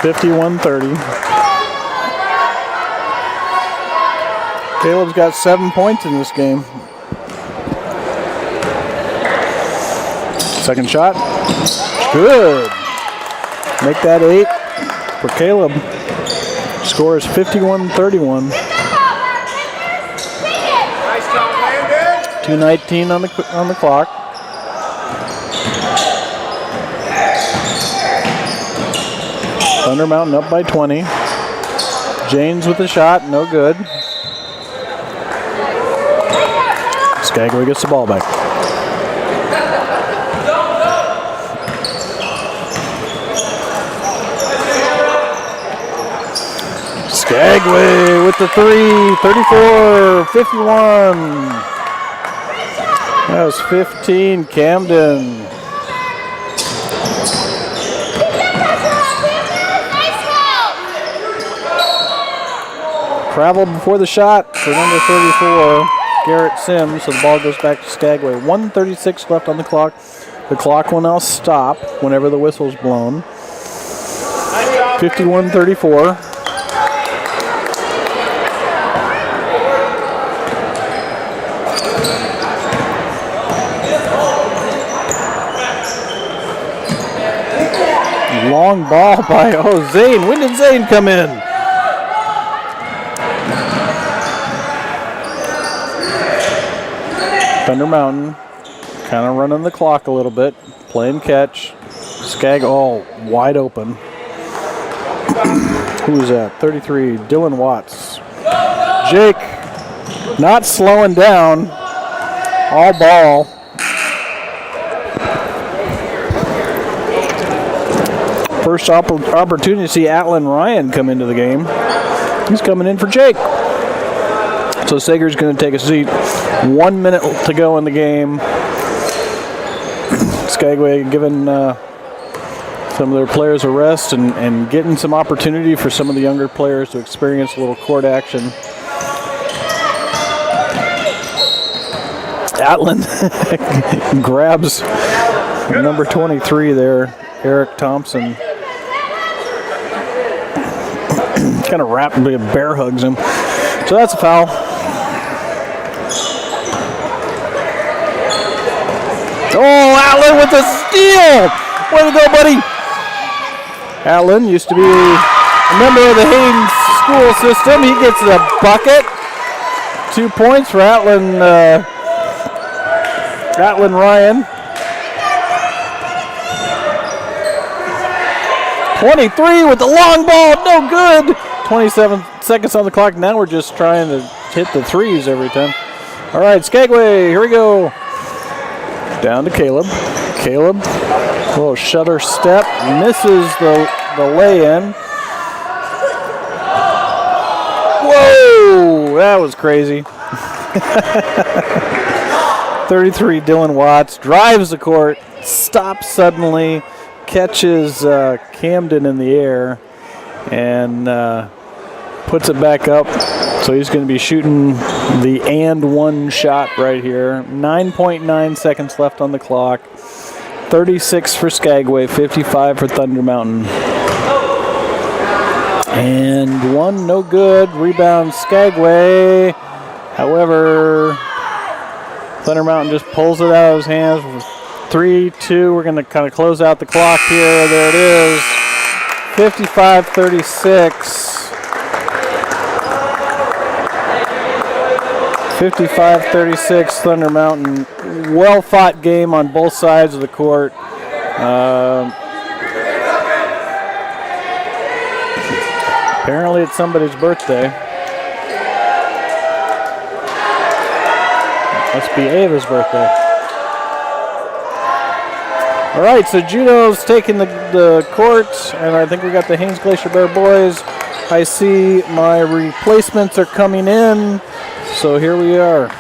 51-30. Caleb's got 7 points in this game. Second shot. Good. Make that 8 for Caleb. Score is 51-31. 2:19 on the clock. Thunder Mountain up by 20. James with the shot, no good. Skagway gets the ball back. Skagway with the three, 34-51. That was 15, Camden. Travel before the shot for number 34, Garrett Sims, so the ball goes back to Skagway. 1:36 left on the clock. The clock will now stop whenever the whistle's blown. 51-34. Long ball by Zane. When did Zane come in? Thunder Mountain kind of running the clock a little bit, playing catch. Wide open. Who is that? 33, Dylan Watts. Jake not slowing down. All ball. First opportunity to see Atlin Ryan come into the game. He's coming in for Jake. So Sager's going to take a seat. 1 minute to go in the game. Skagway giving some of their players a rest and getting some opportunity for some of the younger players to experience a little court action. Atlin grabs number 23 there, Eric Thompson. Kind of rapidly bear hugs him. So that's a foul. Oh, Atlin with the steal! Way to go, buddy! Atlin used to be a member of the Haines school system. He gets a bucket. 2 points for Atlin Ryan. 23 with the long ball, no good. 27 seconds on the clock. Now we're just trying to hit the threes every time. All right, Skagway, here we go. Down to Caleb. Caleb, little shutter step, misses the lay-in. Whoa, that was crazy. 33, Dylan Watts drives the court, stops suddenly, catches Camden in the air, and puts it back up. So he's going to be shooting the and one shot right here. 9.9 seconds left on the clock. 36 for Skagway, 55 for Thunder Mountain. And one, no good. Rebound Skagway. However, Thunder Mountain just pulls it out of his hands. 3-2. We're going to kind of close out the clock here. There it is. 55-36. 55-36, Thunder Mountain. Well-fought game on both sides of the court. Apparently it's somebody's birthday. Must be Ava's birthday. All right, so Judo's taking the court, and I think we got the Haines Glacier Bear boys. I see my replacements are coming in. So here we are.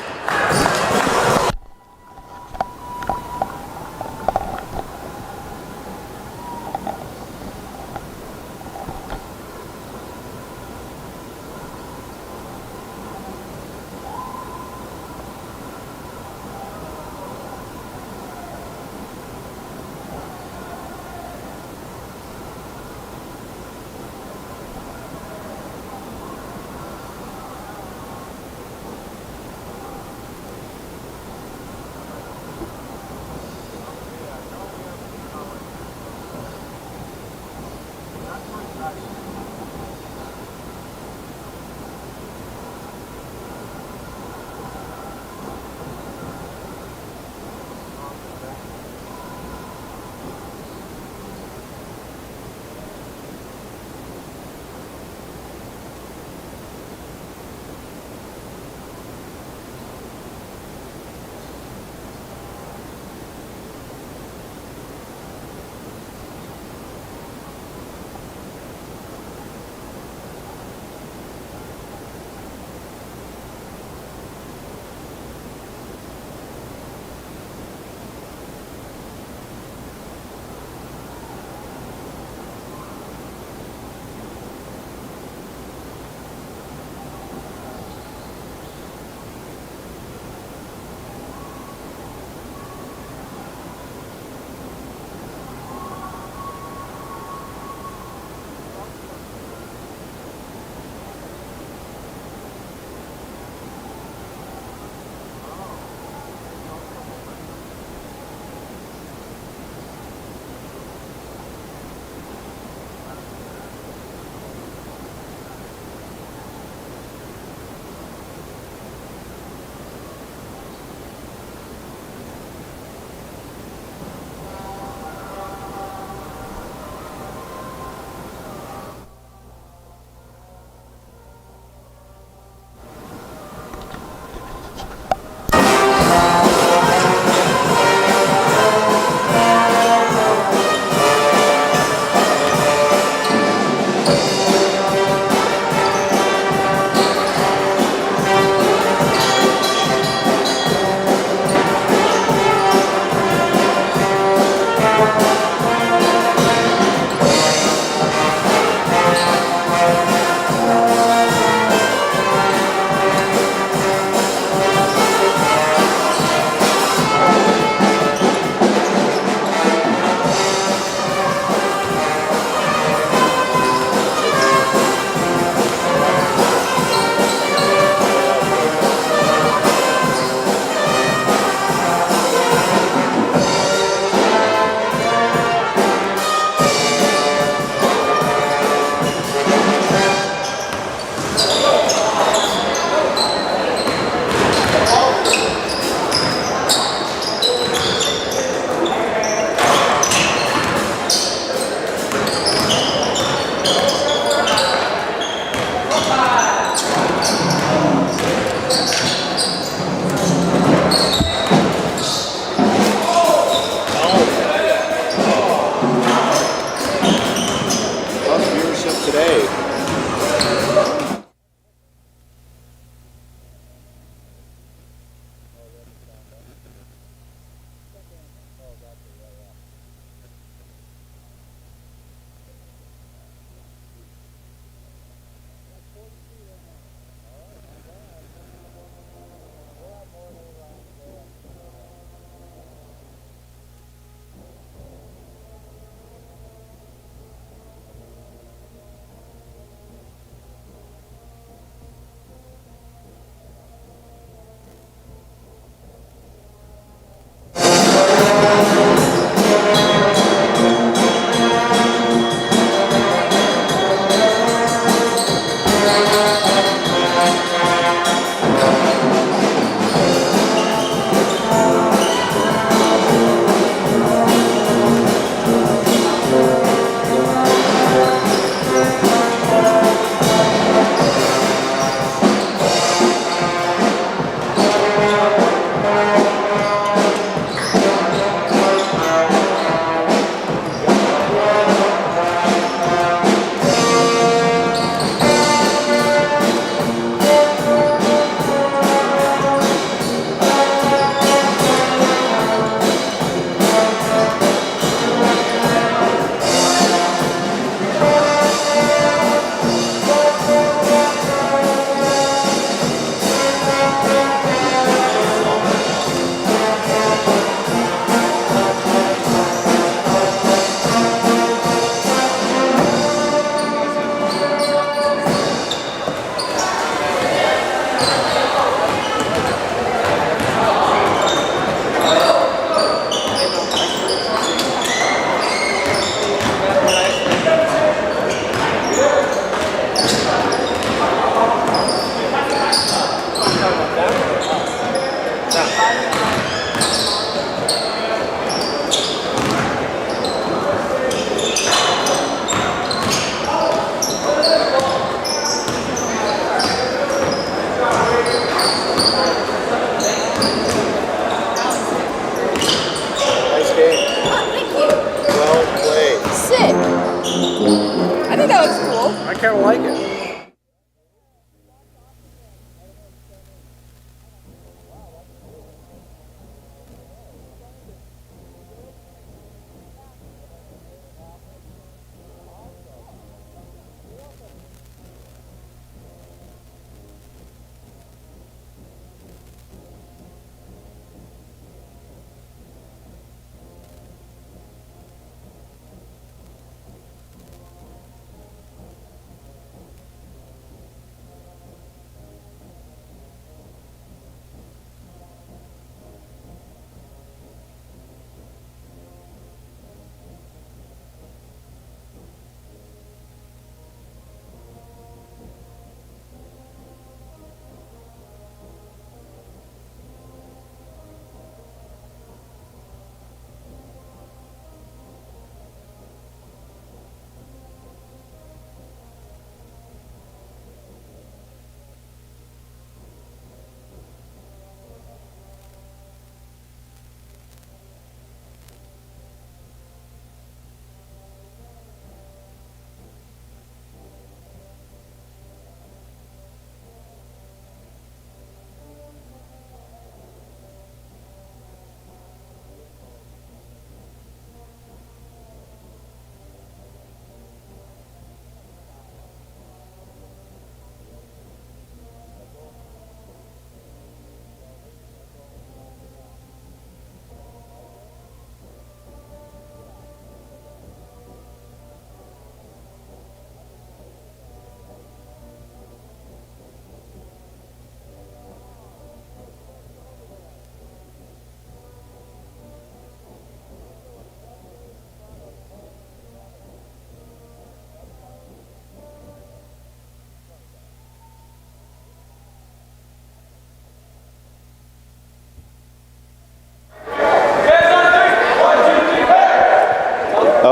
kind of like it.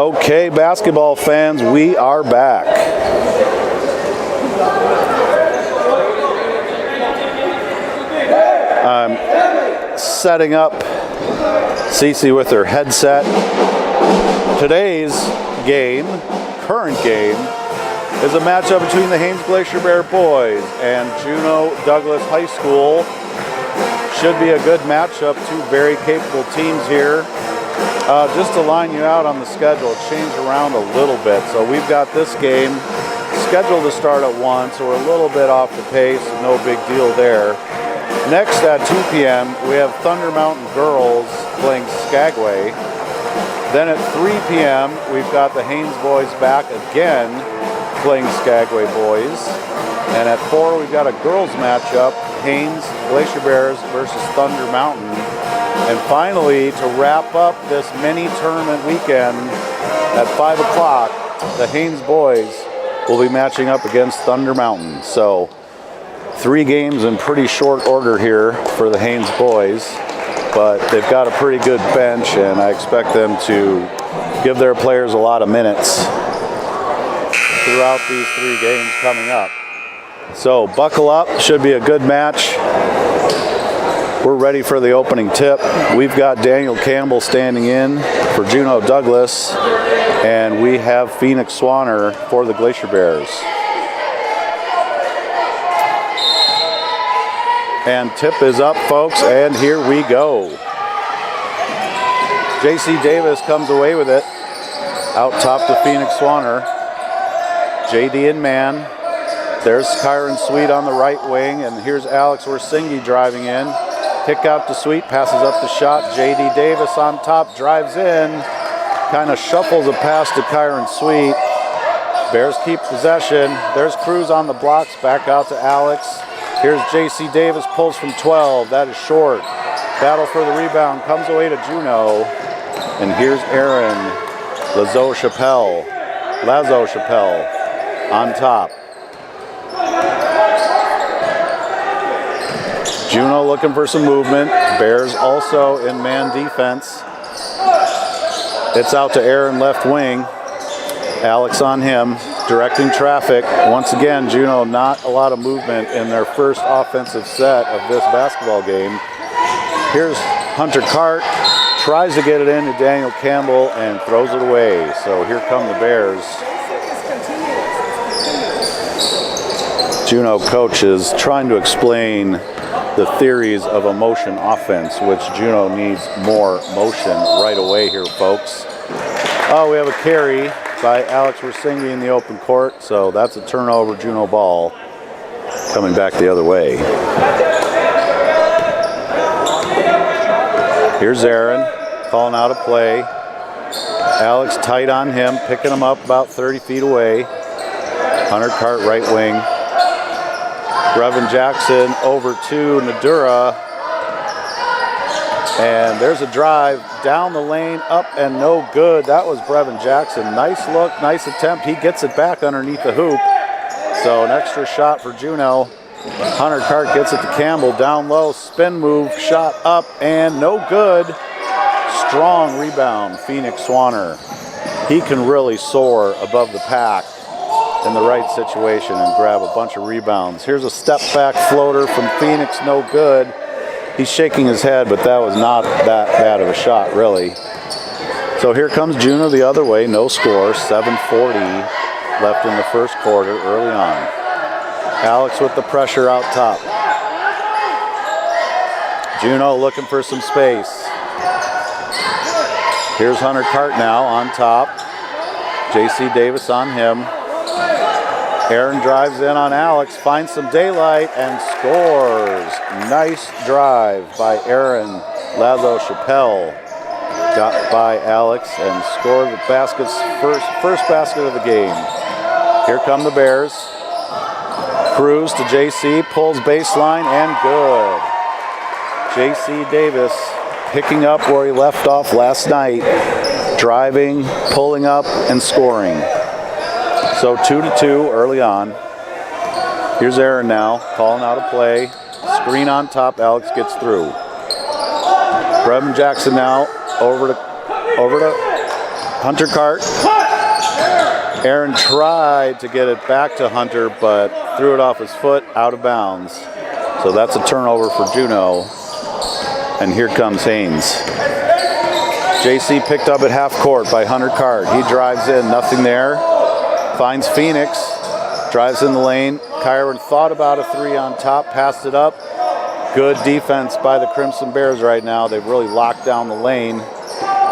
Okay, basketball fans, we are back. I'm setting up Cece with her headset. Today's game, current game, is a matchup between the Haines Glacier Bear boys and Juneau Douglas High School. Should be a good matchup, two very capable teams here. Just to line you out on the schedule, it changed around a little bit. So we've got this game scheduled to start at 1, so we're a little bit off the pace, no big deal there. Next at 2 p.m., we have Thunder Mountain Girls playing Skagway. Then at 3 p.m., we've got the Haines boys back again playing Skagway boys. And at 4, we've got a girls matchup, Haines Glacier Bears versus Thunder Mountain. And finally, to wrap up this mini tournament weekend, at 5 o'clock, the Haines boys will be matching up against Thunder Mountain. So 3 games in pretty short order here for the Haines boys, but they've got a pretty good bench, and I expect them to give their players a lot of minutes throughout these 3 games coming up. So buckle up, should be a good match. We're ready for the opening tip. We've got Daniel Campbell standing in for Juneau Douglas, and we have Phoenix Swanner for the Glacier Bears. And tip is up, folks, and here we go. J.C. Davis comes away with it. Out top to Phoenix Swanner. J.D. in man. There's Kyron Sweet on the right wing, and here's Alex Wersingi driving in. Kick out to Sweet, passes up the shot. J.D. Davis on top, drives in. Kind of shuffles a pass to Kyron Sweet. Bears keep possession. There's Cruz on the blocks, back out to Alex. Here's J.C. Davis, pulls from 12. That is short. Battle for the rebound, comes away to Juneau. And here's Aaron Lazo Chappelle on top. Juneau looking for some movement. Bears also in man defense. It's out to Aaron left wing. Alex on him, directing traffic. Once again, Juneau not a lot of movement in their first offensive set of this basketball game. Here's Hunter Cart, tries to get it into Daniel Campbell and throws it away. So here come the Bears. Juneau coach is trying to explain the theories of a motion offense, which Juneau needs more motion right away here, folks. Oh, we have a carry by Alex Wersingi in the open court, so that's a turnover, Juneau ball coming back the other way. Here's Aaron calling out a play. Alex tight on him, picking him up about 30 feet away. Hunter Cart right wing. Brevin Jackson over to Nadura. And there's a drive down the lane, up and no good. That was Brevin Jackson. Nice look, nice attempt. He gets it back underneath the hoop. So an extra shot for Juneau. Hunter Cart gets it to Campbell, down low, spin move, shot up and no good. Strong rebound, Phoenix Swanner. He can really soar above the pack in the right situation and grab a bunch of rebounds. Here's a step back floater from Phoenix, no good. He's shaking his head, but that was not that bad of a shot, really. So here comes Juneau the other way, no score, 7:40 left in the first quarter early on. Alex with the pressure out top. Juneau looking for some space. Here's Hunter Cart now on top. J.C. Davis on him. Aaron drives in on Alex, finds some daylight and scores. Nice drive by Aaron Lazo Chappelle. Got by Alex and scored the basket's first basket of the game. Here come the Bears. Cruz to JC, pulls baseline and good. JC Davis picking up where he left off last night, driving, pulling up, and scoring. So 2-2 early on. Here's Aaron now, calling out a play. Screen on top, Alex gets through. Brevin Jackson now, over to Hunter Cart. Aaron tried to get it back to Hunter, but threw it off his foot, out of bounds. So that's a turnover for Juneau. And here comes Haines. JC picked up at half court by Hunter Cart. He drives in, nothing there. Finds Phoenix, drives in the lane. Kyron thought about a three on top, passed it up. Good defense by the Crimson Bears right now. They've really locked down the lane.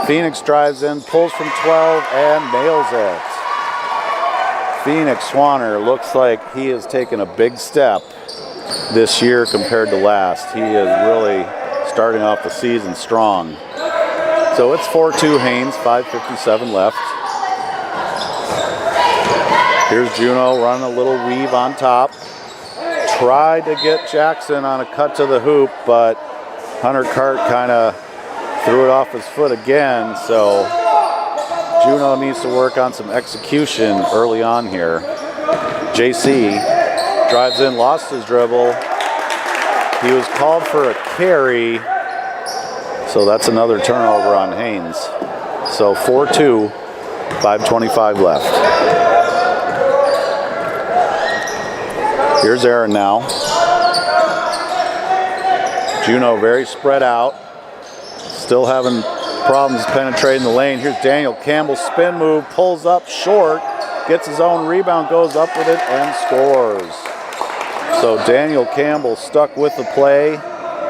Phoenix drives in, pulls from 12, and nails it. Phoenix Swanner looks like he has taken a big step this year compared to last. He is really starting off the season strong. So it's 4-2 Haines, 5:57 left. Here's Juneau running a little weave on top. Tried to get Jackson on a cut to the hoop, but Hunter Cart kind of threw it off his foot again. So Juneau needs to work on some execution early on here. JC drives in, lost his dribble. He was called for a carry. So that's another turnover on Haines. So 4-2, 5:25 left. Here's Aaron now. Juneau very spread out. Still having problems penetrating the lane. Here's Daniel Campbell, spin move, pulls up short, gets his own rebound, goes up with it, and scores. So Daniel Campbell stuck with the play,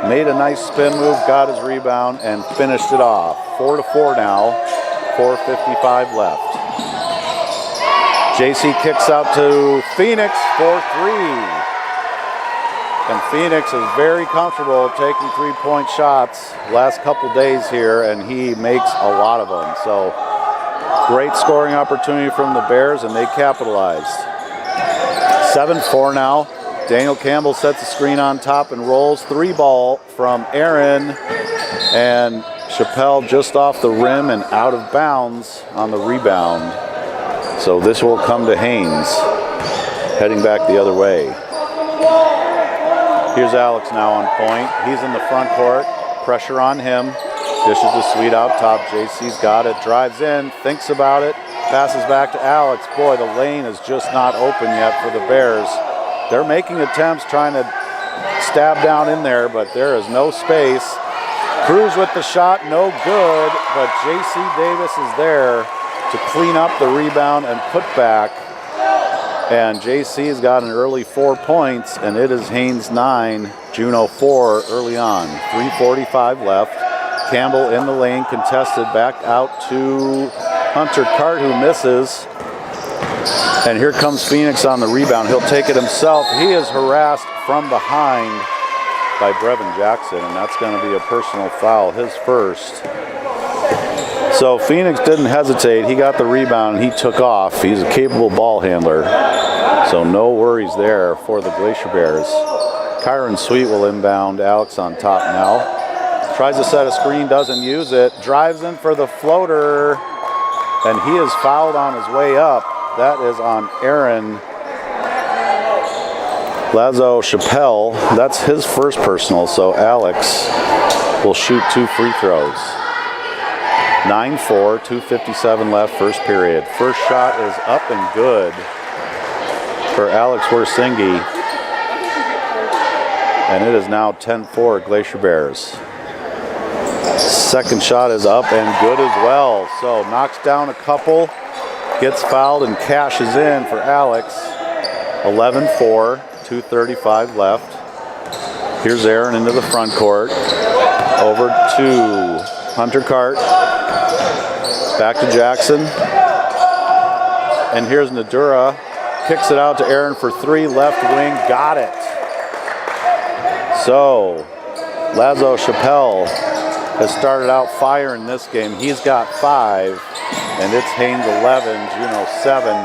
made a nice spin move, got his rebound, and finished it off. 4-4 now, 4:55 left. JC kicks out to Phoenix for three. And Phoenix is very comfortable taking three-point shots last couple days here, and he makes a lot of them. So great scoring opportunity from the Bears, and they capitalized. 7-4 now. Daniel Campbell sets a screen on top and rolls. Three ball from Aaron, and Chappelle just off the rim and out of bounds on the rebound. So this will come to Haines, heading back the other way. Here's Alex now on point. He's in the front court. Pressure on him. Dishes to Sweet out top. JC's got it. Drives in. Thinks about it. Passes back to Alex. Boy, the lane is just not open yet for the Bears. They're making attempts trying to stab down in there, but there is no space. Cruz with the shot. No good. But JC Davis is there to clean up the rebound and put back. And JC's got an early 4 points, and it is Haines 9, Juneau 4 early on. 3:45 left. Campbell in the lane, contested back out to Hunter Cart, who misses. And here comes Phoenix on the rebound. He'll take it himself. He is harassed from behind by Brevin Jackson, and that's going to be a personal foul, his first. So Phoenix didn't hesitate. He got the rebound and he took off. He's a capable ball handler. So no worries there for the Glacier Bears. Kyron Sweet will inbound. Alex on top now. Tries to set a screen, doesn't use it. Drives in for the floater, and he is fouled on his way up. That is on Aaron Lazo Chappelle. That's his first personal, so Alex will shoot 2 free throws. 9-4, 2:57 left, first period. First shot is up and good for Alex Wersingi. And it is now 10-4 Glacier Bears. Second shot is up and good as well. So knocks down a couple, gets fouled and cashes in for Alex. 11-4, 2:35 left. Here's Aaron into the front court. Over to Hunter Cart. Back to Jackson. And here's Nadura. Kicks it out to Aaron for three. Left wing. Got it. So Lazo Chappelle has started out firing this game. He's got 5. And it's Haines 11, Juneau 7.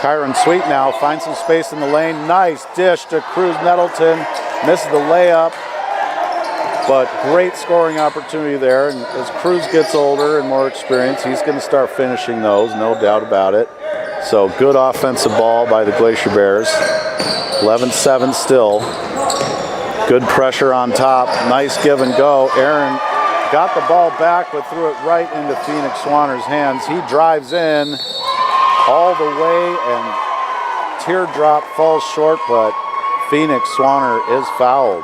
Kyron Sweet now finds some space in the lane. Nice dish to Cruz Nettleton. Misses the layup. But great scoring opportunity there. And as Cruz gets older and more experienced, he's going to start finishing those, no doubt about it. So good offensive ball by the Glacier Bears. 11-7 still. Good pressure on top. Nice give and go. Aaron got the ball back, but threw it right into Phoenix Swanner's hands. He drives in all the way, and teardrop falls short, but Phoenix Swanner is fouled.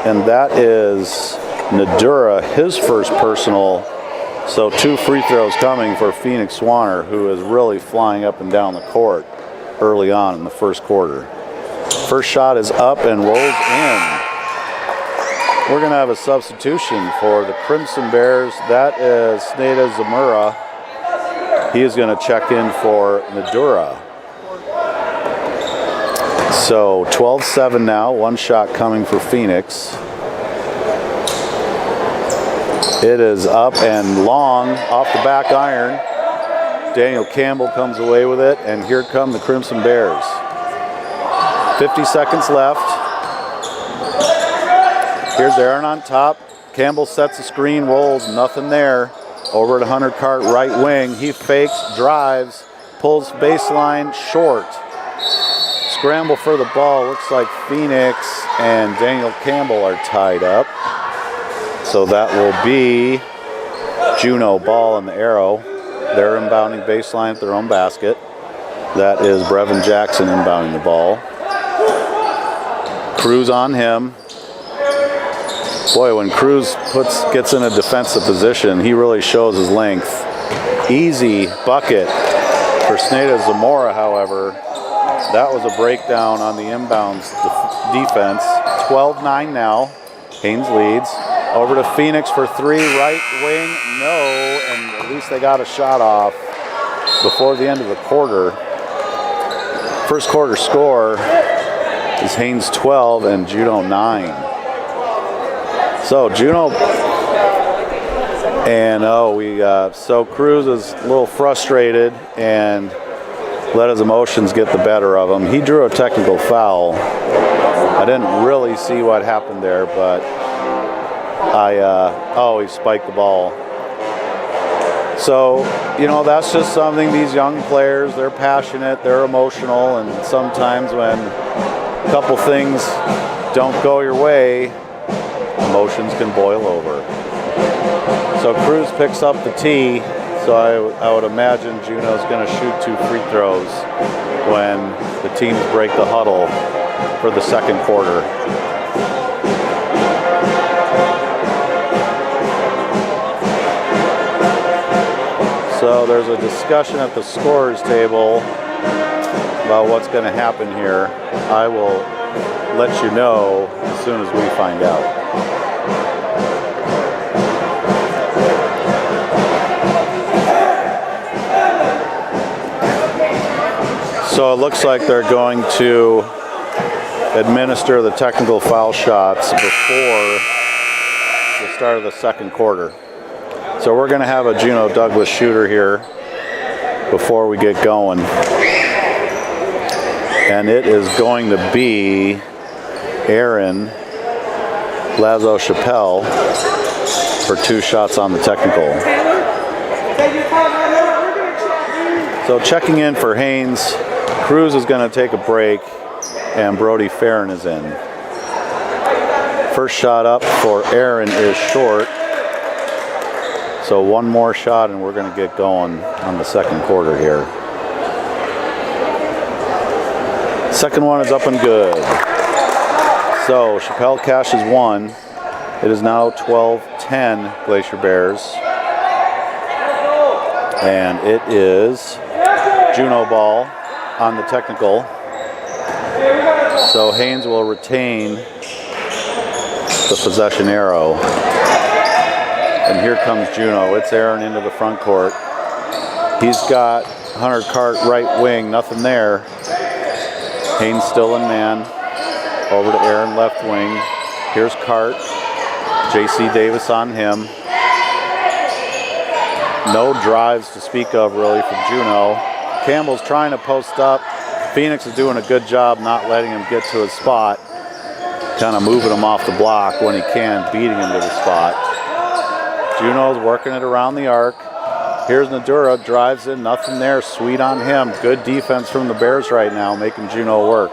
And that is Nadura, his first personal. So 2 free throws coming for Phoenix Swanner, who is really flying up and down the court early on in the first quarter. First shot is up and rolls in. We're going to have a substitution for the Crimson Bears. That is Sneda Zamura. He is going to check in for Nadura. So 12-7 now, 1 shot coming for Phoenix. It is up and long off the back iron. Daniel Campbell comes away with it, and here come the Crimson Bears. 50 seconds left. Here's Aaron on top. Campbell sets the screen, rolls, nothing there. Over to Hunter Cart, right wing. He fakes, drives, pulls baseline, short. Scramble for the ball. Looks like Phoenix and Daniel Campbell are tied up. So that will be Juneau ball in the arrow. They're inbounding baseline at their own basket. That is Brevin Jackson inbounding the ball. Cruz on him. Boy, when Cruz gets in a defensive position, he really shows his length. Easy bucket for Sneda Zamora, however. That was a breakdown on the inbounds defense. 12-9 now. Haines leads. Over to Phoenix for 3, right wing, no, and at least they got a shot off before the end of the quarter. First quarter score is Haines 12 and Juneau 9. So Juneau, and so Cruz is a little frustrated and let his emotions get the better of him. He drew a technical foul. I didn't really see what happened there, but he spiked the ball. So, that's just something, these young players, they're passionate, they're emotional, and sometimes when a couple things don't go your way, emotions can boil over. So Cruz picks up the tee, so I would imagine Juneau's going to shoot 2 free throws when the teams break the huddle for the second quarter. So there's a discussion at the scorers table about what's going to happen here. I will let you know as soon as we find out. So it looks like they're going to administer the technical foul shots before the start of the second quarter. So we're going to have a Juneau Douglas shooter here before we get going. And it is going to be Aaron Lazo Chappelle for 2 shots on the technical. So checking in for Haines, Cruz is going to take a break, and Brody Farron is in. First shot up for Aaron is short. So 1 more shot and we're going to get going on the second quarter here. Second one is up and good. So Chappelle cashes 1. It is now 12-10 Glacier Bears. And it is Juneau ball on the technical. So Haines will retain the possession arrow. And here comes Juneau. It's Aaron into the front court. He's got Hunter Cart right wing, nothing there. Haines still in man. Over to Aaron left wing. Here's Cart. J.C. Davis on him. No drives to speak of really for Juneau. Campbell's trying to post up. Phoenix is doing a good job not letting him get to his spot. Kind of moving him off the block when he can, beating him to the spot. Juneau's working it around the arc. Here's Nadura, drives in, nothing there, sweet on him. Good defense from the Bears right now, making Juneau work.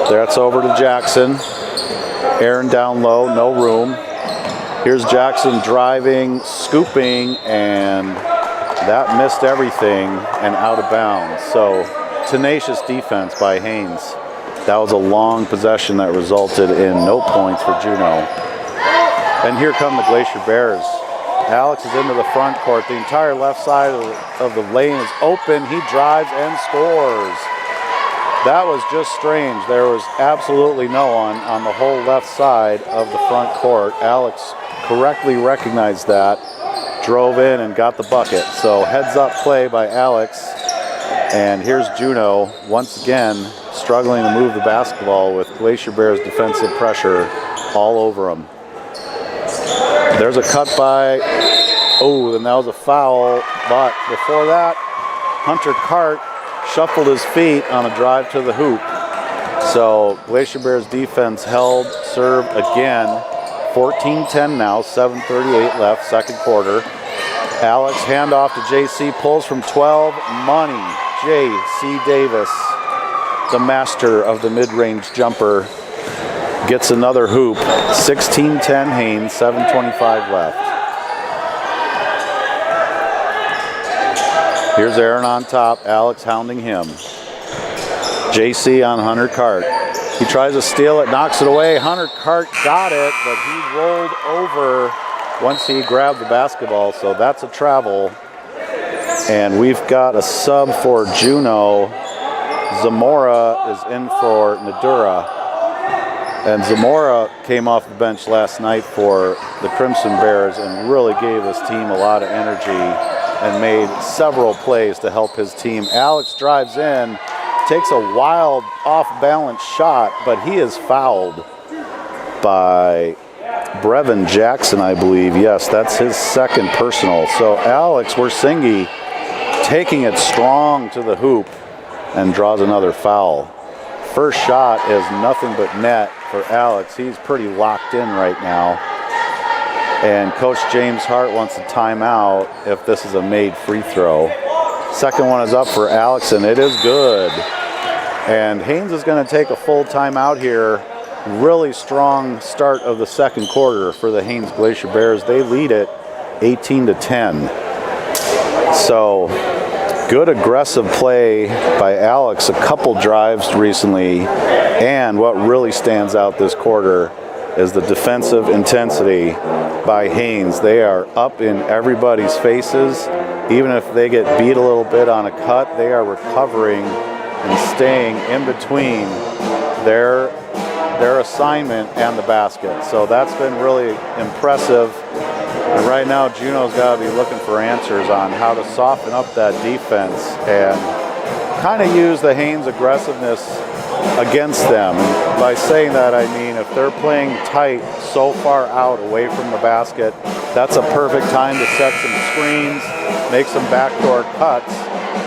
That's over to Jackson. Aaron down low, no room. Here's Jackson driving, scooping, and that missed everything and out of bounds. So tenacious defense by Haines. That was a long possession that resulted in no points for Juneau. And here come the Glacier Bears. Alex is into the front court. The entire left side of the lane is open. He drives and scores. That was just strange. There was absolutely no one on the whole left side of the front court. Alex correctly recognized that, drove in and got the bucket. So heads up play by Alex. And here's Juneau once again struggling to move the basketball with Glacier Bears defensive pressure all over them. There's a cut by, oh, and that was a foul. But before that, Hunter Cart shuffled his feet on a drive to the hoop. So Glacier Bears defense held serve again. 14-10 now, 7:38 left, second quarter. Alex handoff to JC, pulls from 12, money. JC Davis, the master of the mid-range jumper, gets another hoop. 16-10 Haines, 7:25 left. Here's Aaron on top, Alex hounding him. JC on Hunter Cart. He tries to steal it, knocks it away. Hunter Cart got it, but he rolled over once he grabbed the basketball, so that's a travel. And we've got a sub for Juneau. Zamora is in for Nadura. And Zamora came off the bench last night for the Crimson Bears and really gave this team a lot of energy and made several plays to help his team. Alex drives in, takes a wild off-balance shot, but he is fouled by Brevin Jackson, I believe. Yes, that's his second personal. So Alex Wersingi taking it strong to the hoop and draws another foul. First shot is nothing but net for Alex. He's pretty locked in right now. And Coach James Hart wants a timeout if this is a made free throw. Second one is up for Alex, and it is good. And Haines is going to take a full timeout here. Really strong start of the second quarter for the Haines Glacier Bears. They lead it 18-10. So good aggressive play by Alex, a couple drives recently. And what really stands out this quarter is the defensive intensity by Haines. They are up in everybody's faces. Even if they get beat a little bit on a cut, they are recovering and staying in between their assignment and the basket. So that's been really impressive. And right now, Juneau's got to be looking for answers on how to soften up that defense and kind of use the Haines aggressiveness against them. And by saying that, I mean if they're playing tight so far out away from the basket, that's a perfect time to set some screens, make some backdoor cuts,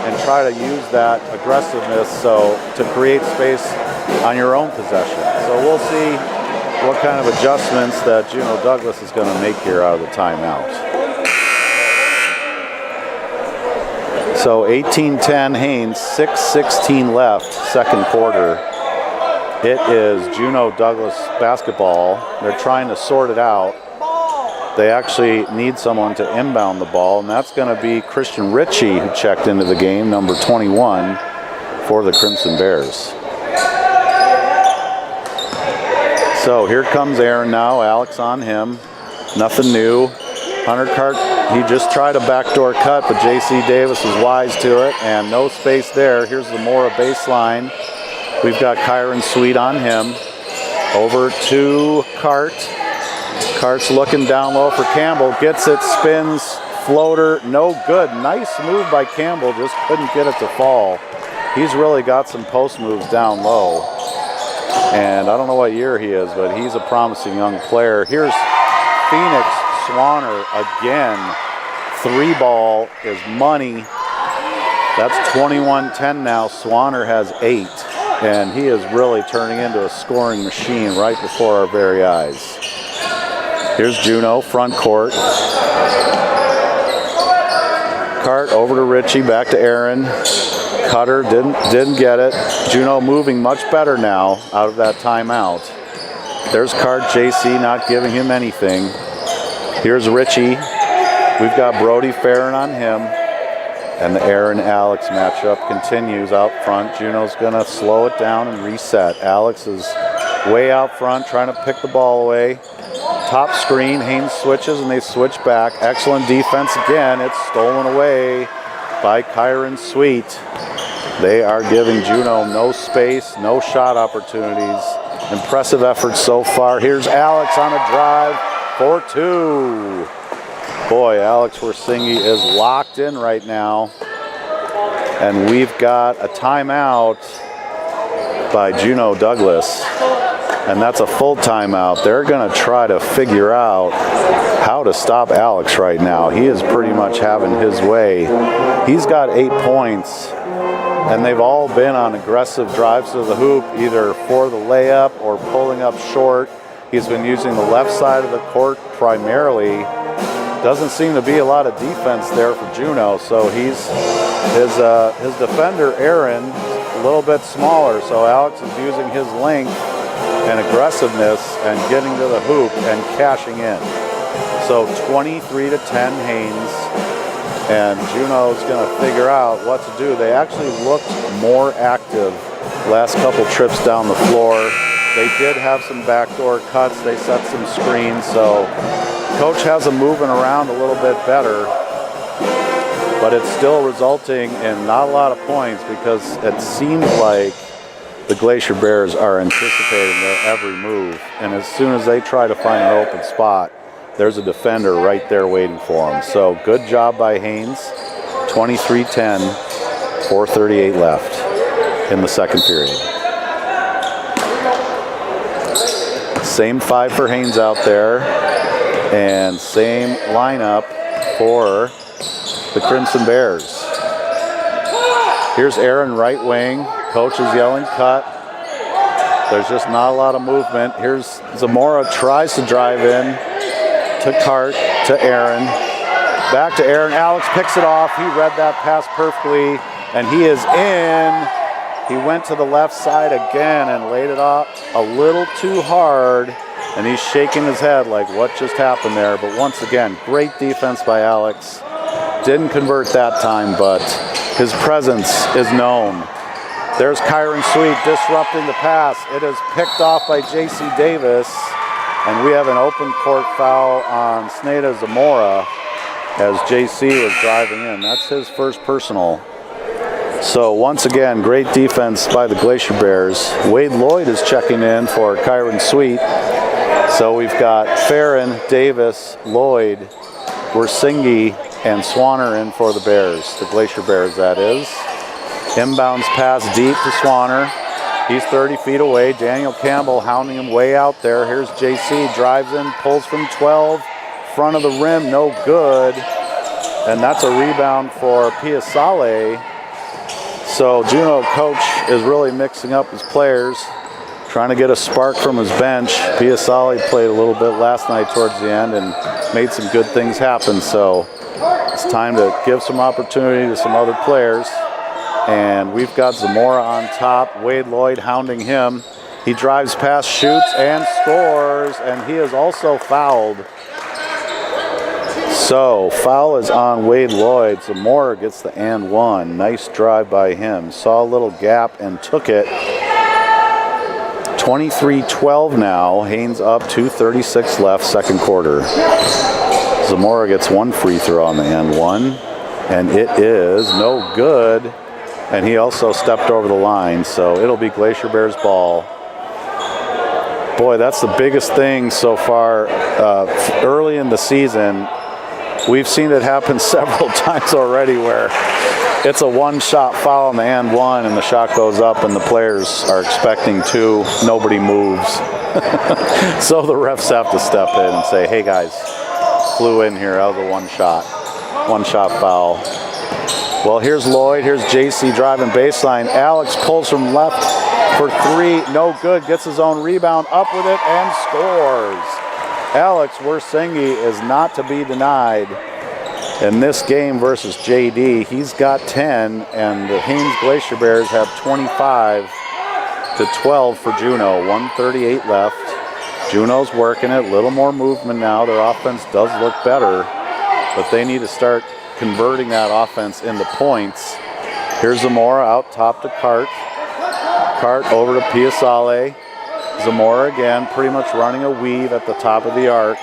and try to use that aggressiveness to create space on your own possession. So we'll see what kind of adjustments that Juneau Douglas is going to make here out of the timeout. So 18-10 Haines, 6:16 left, second quarter. It is Juneau Douglas basketball. They're trying to sort it out. They actually need someone to inbound the ball, and that's going to be Christian Ritchie, who checked into the game, number 21 for the Crimson Bears. So here comes Aaron now, Alex on him. Nothing new. Hunter Cart, he just tried a backdoor cut, but JC Davis was wise to it, and no space there. Here's the Mora baseline. We've got Kyron Sweet on him. Over to Cart. Cart's looking down low for Campbell. Gets it, spins, floater, no good. Nice move by Campbell, just couldn't get it to fall. He's really got some post moves down low. And I don't know what year he is, but he's a promising young player. Here's Phoenix Swanner again. Three ball is money. That's 21-10 now. Swanner has 8. And he is really turning into a scoring machine right before our very eyes. Here's Juneau, front court. Cart over to Ritchie, back to Aaron. Cutter didn't get it. Juneau moving much better now out of that timeout. There's Cart, JC not giving him anything. Here's Richie. We've got Brody Farron on him. And the Aaron-Alex matchup continues out front. Juneau's going to slow it down and reset. Alex is way out front trying to pick the ball away. Top screen, Haines switches and they switch back. Excellent defense again. It's stolen away by Kyron Sweet. They are giving Juneau no space, no shot opportunities. Impressive effort so far. Here's Alex on a drive for 2. Boy, Alex Wersingi is locked in right now. And we've got a timeout by Juneau Douglas. And that's a full timeout. They're going to try to figure out how to stop Alex right now. He is pretty much having his way. He's got 8 points. And they've all been on aggressive drives to the hoop, either for the layup or pulling up short. He's been using the left side of the court primarily. Doesn't seem to be a lot of defense there for Juneau, so his defender, Aaron, a little bit smaller, so Alex is using his length and aggressiveness and getting to the hoop and cashing in. So 23-10 Haines, and Juneau's going to figure out what to do. They actually looked more active last couple trips down the floor. They did have some backdoor cuts. They set some screens, so Coach has them moving around a little bit better, but it's still resulting in not a lot of points because it seems like the Glacier Bears are anticipating their every move, and as soon as they try to find an open spot, there's a defender right there waiting for them. So good job by Haines. 23-10, 4:38 left in the second period. Same 5 for Haines out there. And same lineup for the Crimson Bears. Here's Aaron, right wing. Coach is yelling cut. There's just not a lot of movement. Here's Zamora, tries to drive in to Cart, to Aaron. Back to Aaron. Alex picks it off. He read that pass perfectly, and he is in. He went to the left side again and laid it off a little too hard. And he's shaking his head like, what just happened there? But once again, great defense by Alex. Didn't convert that time, but his presence is known. There's Kyron Sweet disrupting the pass. It is picked off by J.C. Davis. And we have an open court foul on Sneda Zamora as J.C. was driving in. That's his first personal. So once again, great defense by the Glacier Bears. Wade Lloyd is checking in for Kyron Sweet. So we've got Farron, Davis, Lloyd, Wersingi, and Swanner in for the Bears, the Glacier Bears, that is. Inbounds pass deep to Swanner. He's 30 feet away. Daniel Campbell hounding him way out there. Here's JC, drives in, pulls from 12, front of the rim, no good. And that's a rebound for Piassale. So Juneau coach is really mixing up his players, trying to get a spark from his bench. Piassale played a little bit last night towards the end and made some good things happen. So it's time to give some opportunity to some other players. And we've got Zamora on top, Wade Lloyd hounding him. He drives past, shoots, and scores, and he is also fouled. So foul is on Wade Lloyd. Zamora gets the and one. Nice drive by him. Saw a little gap and took it. 23-12 now. Haines up, 2:36 left, second quarter. Zamora gets one free throw on the and one, and it is no good. And he also stepped over the line, so it'll be Glacier Bears ball. Boy, that's the biggest thing so far early in the season. We've seen it happen several times already where it's a one-shot foul on the and one, and the shot goes up, and the players are expecting two. Nobody moves. So the refs have to step in and say, hey, guys, flew in here. That was a one-shot foul. Well, here's Lloyd. Here's JC driving baseline. Alex pulls from left for three. No good. Gets his own rebound. Up with it and scores. Alex Wersingi is not to be denied in this game versus JD. He's got 10, and the Haines Glacier Bears have 25-12 for Juneau. 1:38 left. Juneau's working it, a little more movement now. Their offense does look better, but they need to start converting that offense into points. Here's Zamora out top to Cart. Cart over to Piazzale. Zamora again, pretty much running a weave at the top of the arc.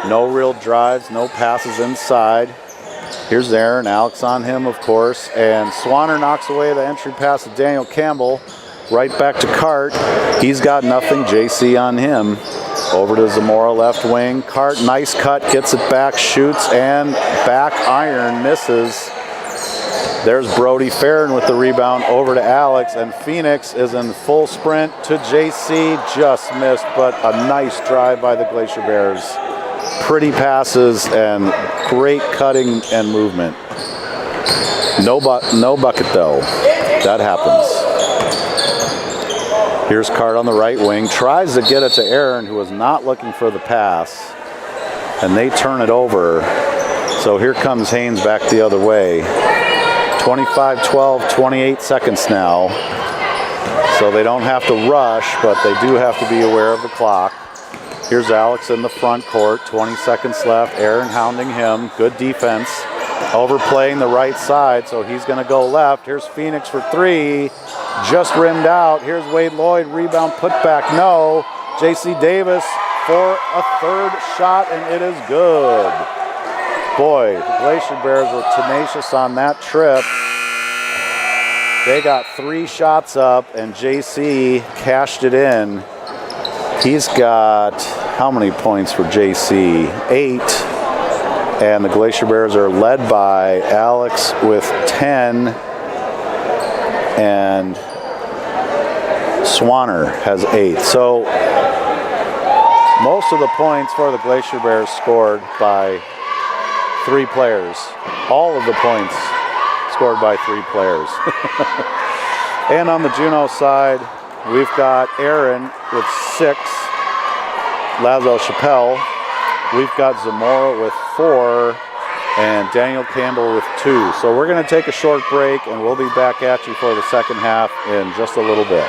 No real drives, no passes inside. Here's Aaron, Alex on him, of course, and Swanner knocks away the entry pass to Daniel Campbell. Right back to Cart. He's got nothing. JC on him. Over to Zamora left wing. Cart, nice cut, gets it back, shoots, and back iron, misses. There's Brody Farron with the rebound over to Alex, and Phoenix is in full sprint to JC. Just missed, but a nice drive by the Glacier Bears. Pretty passes and great cutting and movement. No bucket though. That happens. Here's Cart on the right wing. Tries to get it to Aaron, who is not looking for the pass. And they turn it over. So here comes Haines back the other way. 25-12, 28 seconds now. So they don't have to rush, but they do have to be aware of the clock. Here's Alex in the front court, 20 seconds left. Aaron hounding him, good defense. Overplaying the right side, so he's gonna go left. Here's Phoenix for three, just rimmed out. Here's Wade Lloyd, rebound, put back, no. JC Davis for a third shot, and it is good. Boy, the Glacier Bears were tenacious on that trip. They got 3 shots up, and JC cashed it in. He's got, how many points for JC? 8. And the Glacier Bears are led by Alex with 10. And Swanner has 8. So most of the points for the Glacier Bears scored by 3 players. All of the points scored by 3 players. And on the Juneau side, we've got Aaron with 6, Lazo Chappelle. We've got Zamora with 4, and Daniel Campbell with 2. So we're going to take a short break, and we'll be back at you for the second half in just a little bit.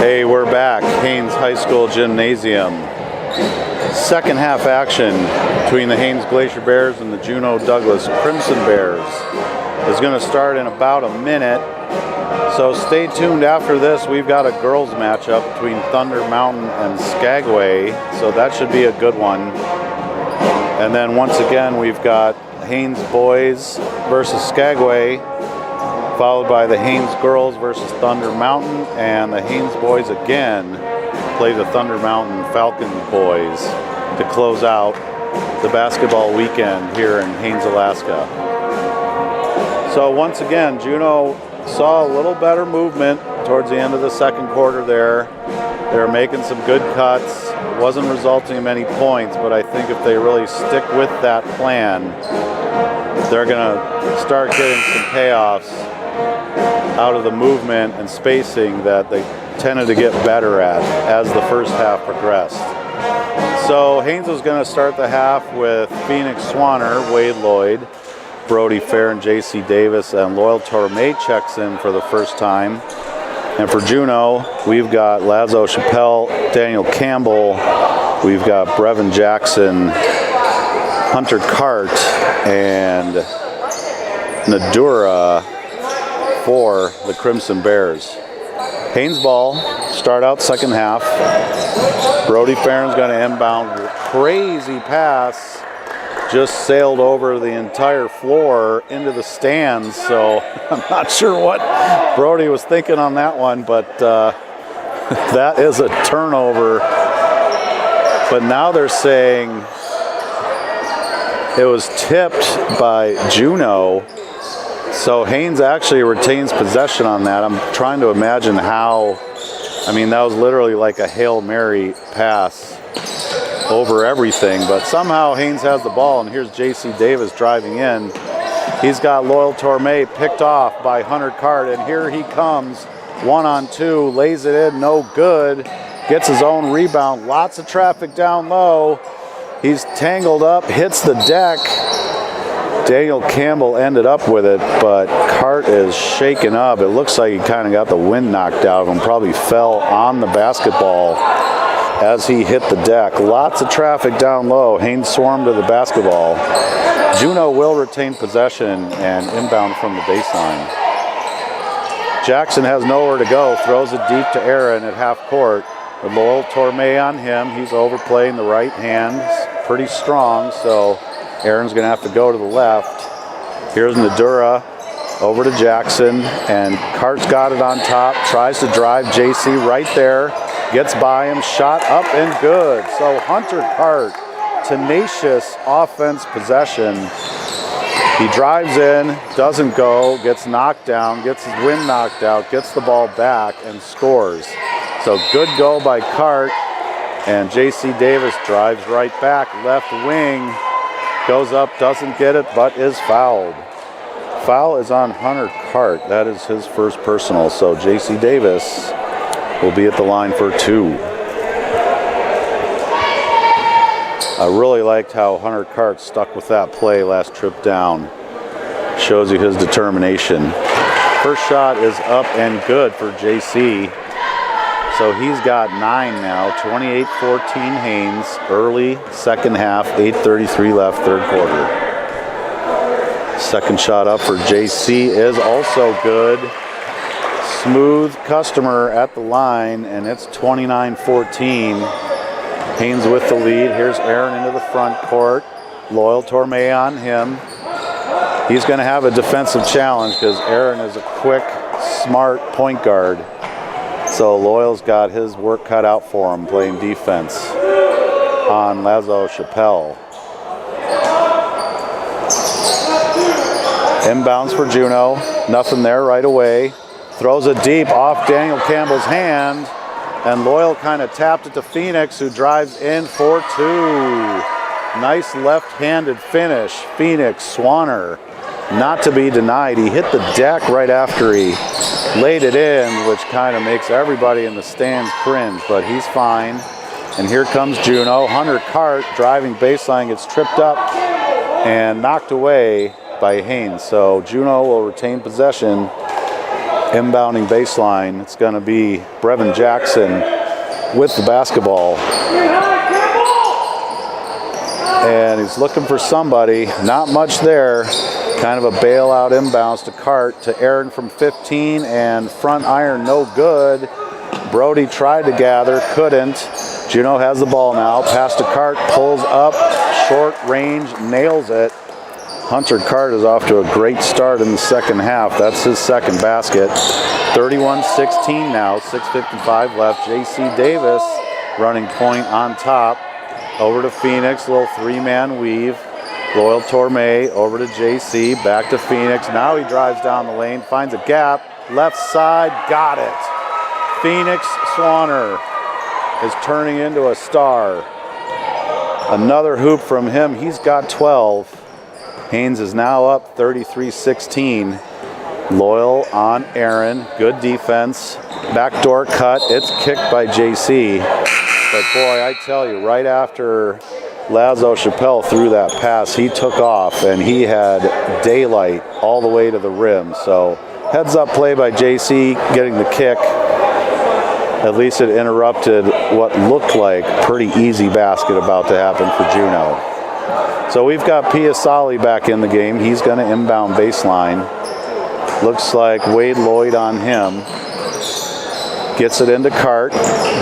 Hey, we're back. Haines High School Gymnasium. Second half action between the Haines Glacier Bears and the Juneau Douglas Crimson Bears is going to start in about a minute. So stay tuned after this. We've got a girls matchup between Thunder Mountain and Skagway. So that should be a good one. And then once again, we've got Haines boys versus Skagway, followed by the Haines girls versus Thunder Mountain, and the Haines boys again play the Thunder Mountain Falcon boys to close out the basketball weekend here in Haines, Alaska. So once again, Juneau saw a little better movement towards the end of the second quarter there. They were making some good cuts. It wasn't resulting in many points, but I think if they really stick with that plan, they're going to start getting some payoffs out of the movement and spacing that they tended to get better at as the first half progressed. So Haines was going to start the half with Phoenix Swanner, Wade Lloyd, Brody Fair, and J.C. Davis, and Loyal Tormay checks in for the first time. And for Juneau, we've got Lazo Chappelle, Daniel Campbell, we've got Brevin Jackson, Hunter Cart, and Nadura for the Crimson Bears. Haines ball, start out second half. Brody Farron's going to inbound. Crazy pass. Just sailed over the entire floor into the stands. So I'm not sure what Brody was thinking on that one, but that is a turnover. But now they're saying it was tipped by Juneau. So Haines actually retains possession on that. I'm trying to imagine how, I mean, that was literally like a Hail Mary pass over everything, but somehow Haines has the ball, and here's J.C. Davis driving in. He's got Loyal Tormay picked off by Hunter Cart, and here he comes, 1-on-2, lays it in, no good, gets his own rebound, lots of traffic down low. He's tangled up, hits the deck. Daniel Campbell ended up with it, but Cart is shaken up. It looks like he kind of got the wind knocked out of him, probably fell on the basketball as he hit the deck. Lots of traffic down low. Haines swarmed to the basketball. Juneau will retain possession and inbound from the baseline. Jackson has nowhere to go, throws it deep to Aaron at half court. With Loyal Tormay on him, he's overplaying the right hand. He's pretty strong, so Aaron's going to have to go to the left. Here's Nadura over to Jackson, and Cart's got it on top, tries to drive JC right there, gets by him, shot up and good. So Hunter Cart, tenacious offense possession. He drives in, doesn't go, gets knocked down, gets his wind knocked out, gets the ball back, and scores. So good goal by Cart, and J.C. Davis drives right back, left wing, goes up, doesn't get it, but is fouled. Foul is on Hunter Cart. That is his first personal, so J.C. Davis will be at the line for two. I really liked how Hunter Cart stuck with that play last trip down. Shows you his determination. First shot is up and good for JC. So he's got 9 now, 28-14 Haines, early second half, 8:33 left, third quarter. Second shot up for JC is also good. Smooth customer at the line, and it's 29-14. Haines with the lead. Here's Aaron into the front court. Loyal Tormay on him. He's going to have a defensive challenge because Aaron is a quick, smart point guard. So Loyal's got his work cut out for him playing defense on Lazo Chappelle. Inbounds for Juneau. Nothing there right away. Throws it deep off Daniel Campbell's hand. And Loyal kind of tapped it to Phoenix, who drives in for two. Nice left-handed finish. Phoenix Swanner, not to be denied. He hit the deck right after he laid it in, which kind of makes everybody in the stands cringe, but he's fine. And here comes Juneau. Hunter Cart driving baseline, gets tripped up and knocked away by Haines. So Juneau will retain possession inbounding baseline. It's going to be Brevin Jackson with the basketball. And he's looking for somebody. Not much there. Kind of a bailout inbounds to Cart to Aaron from 15, and front iron no good. Brody tried to gather, couldn't. Juneau has the ball now. Pass to Cart, pulls up, short range, nails it. Hunter Cart is off to a great start in the second half. That's his second basket. 31-16 now, 6:55 left. JC Davis running point on top. Over to Phoenix, little three-man weave. Loyal Torme over to JC, back to Phoenix. Now he drives down the lane, finds a gap. Left side, got it. Phoenix Swanner is turning into a star. Another hoop from him. He's got 12. Haines is now up 33-16. Loyal on Aaron. Good defense. Backdoor cut. It's kicked by JC. But boy, I tell you, right after Lazo Chappelle threw that pass, he took off and he had daylight all the way to the rim. So heads up play by JC getting the kick. At least it interrupted what looked like pretty easy basket about to happen for Juneau. So we've got Piasali back in the game. He's going to inbound baseline. Looks like Wade Lloyd on him. Gets it into Cart.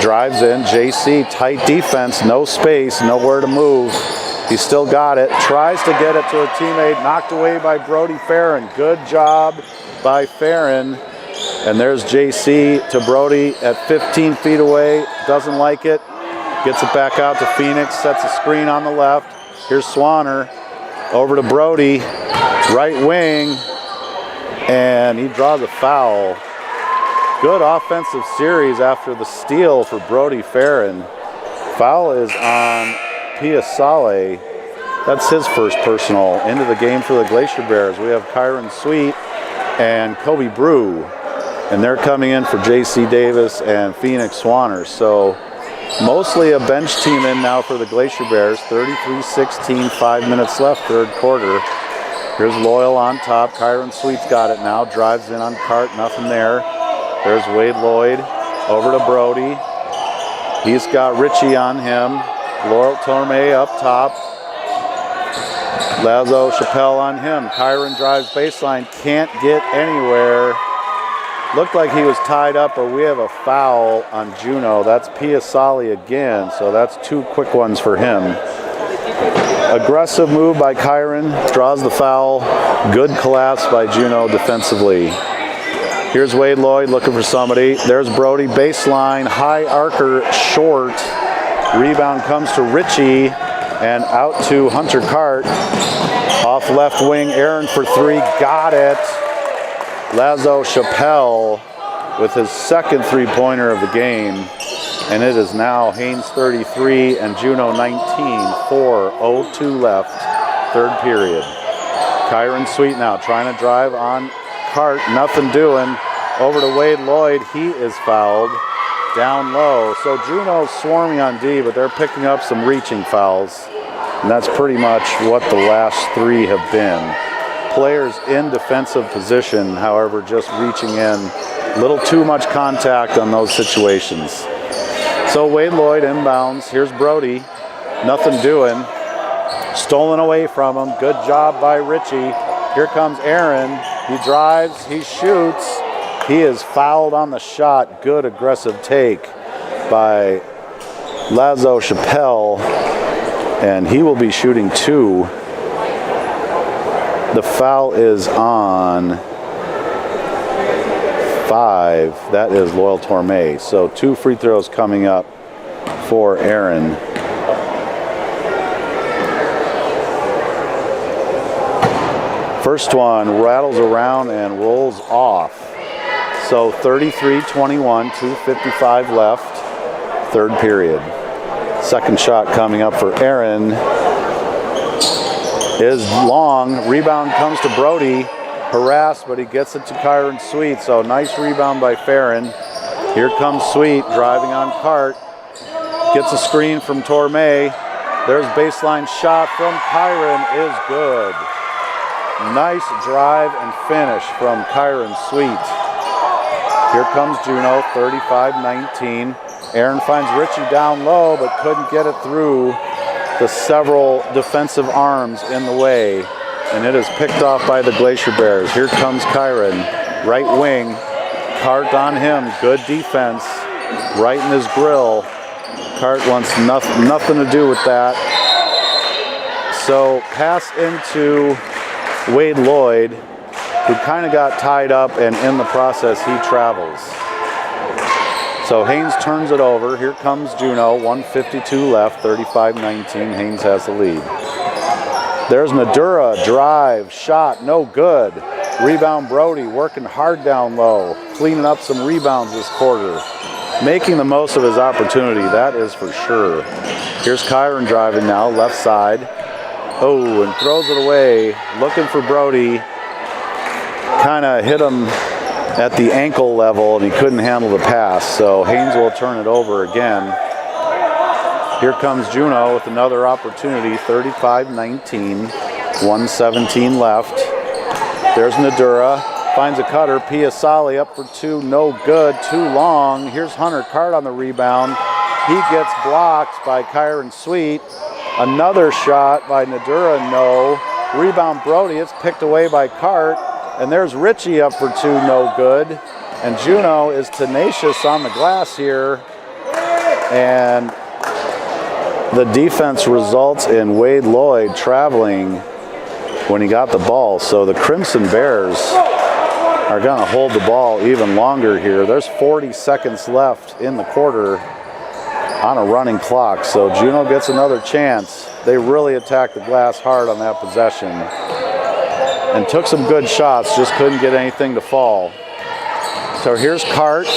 Drives in. JC, tight defense. No space. Nowhere to move. He still got it. Tries to get it to a teammate. Knocked away by Brody Farron. Good job by Farron. And there's JC to Brody at 15 feet away. Doesn't like it. Gets it back out to Phoenix. Sets a screen on the left. Here's Swanner. Over to Brody. Right wing. And he draws a foul. Good offensive series after the steal for Brody Farron. Foul is on Piasale. That's his first personal. Into the game for the Glacier Bears. We have Kyron Sweet and Kobe Brew. And they're coming in for JC Davis and Phoenix Swanner. So mostly a bench team in now for the Glacier Bears. 33-16, 5 minutes left, third quarter. Here's Loyal on top. Kyron Sweet's got it now. Drives in on Cart, nothing there. There's Wade Lloyd over to Brody. He's got Richie on him. Loyal Torme up top. Lazo Chappelle on him. Kyron drives baseline, can't get anywhere. Looked like he was tied up, or we have a foul on Juneau. That's Piasali again, so that's two quick ones for him. Aggressive move by Kyron, draws the foul. Good collapse by Juneau defensively. Here's Wade Lloyd looking for somebody. There's Brody, baseline, high arcer, short. Rebound comes to Richie and out to Hunter Cart. Off left wing, Aaron for three, got it. Lazo Chappelle with his second three-pointer of the game. And it is now Haines 33 and Juneau 19, 4:02 left, third period. Kyron Sweet now trying to drive on Cart, nothing doing. Over to Wade Lloyd, he is fouled down low. So Juneau's swarming on D, but they're picking up some reaching fouls. And that's pretty much what the last three have been. Players in defensive position, however, just reaching in. A little too much contact on those situations. So Wade Lloyd inbounds. Here's Brody. Nothing doing. Stolen away from him. Good job by Richie. Here comes Aaron. He drives. He shoots. He is fouled on the shot. Good aggressive take by Lazo Chappelle. And he will be shooting two. The foul is on 5. That is Loyal Torme. So 2 free throws coming up for Aaron. First one rattles around and rolls off. So 33-21, 2:55 left, third period. Second shot coming up for Aaron is long. Rebound comes to Brody. Harassed, but he gets it to Kyron Sweet. So nice rebound by Farron. Here comes Sweet driving on Cart. Gets a screen from Torme. There's baseline shot from Kyron, is good. Nice drive and finish from Kyron Sweet. Here comes Juneau, 35-19. Aaron finds Richie down low, but couldn't get it through the several defensive arms in the way. And it is picked off by the Glacier Bears. Here comes Kyron, right wing. Cart on him, good defense. Right in his grill. Cart wants nothing to do with that. So pass into Wade Lloyd, who kind of got tied up, and in the process he travels. So Haines turns it over. Here comes Juneau, 1:52 left, 35-19. Haines has the lead. There's Nadura, drive, shot, no good. Rebound Brody, working hard down low, cleaning up some rebounds this quarter. Making the most of his opportunity, that is for sure. Here's Kyron driving now, left side. Oh, and throws it away, looking for Brody. Kind of hit him at the ankle level, and he couldn't handle the pass. So Haines will turn it over again. Here comes Juneau with another opportunity, 35-19, 1:17 left. There's Nadura, finds a cutter. Piasali up for two, no good, too long. Here's Hunter Cart on the rebound. He gets blocked by Kyron Sweet. Another shot by Nadura, no. Rebound Brody, it's picked away by Cart. And there's Richie up for two, no good. And Juneau is tenacious on the glass here. And the defense results in Wade Lloyd traveling when he got the ball. So the Crimson Bears are going to hold the ball even longer here. There's 40 seconds left in the quarter on a running clock. So Juneau gets another chance. They really attacked the glass hard on that possession and took some good shots, just couldn't get anything to fall. So here's Cart.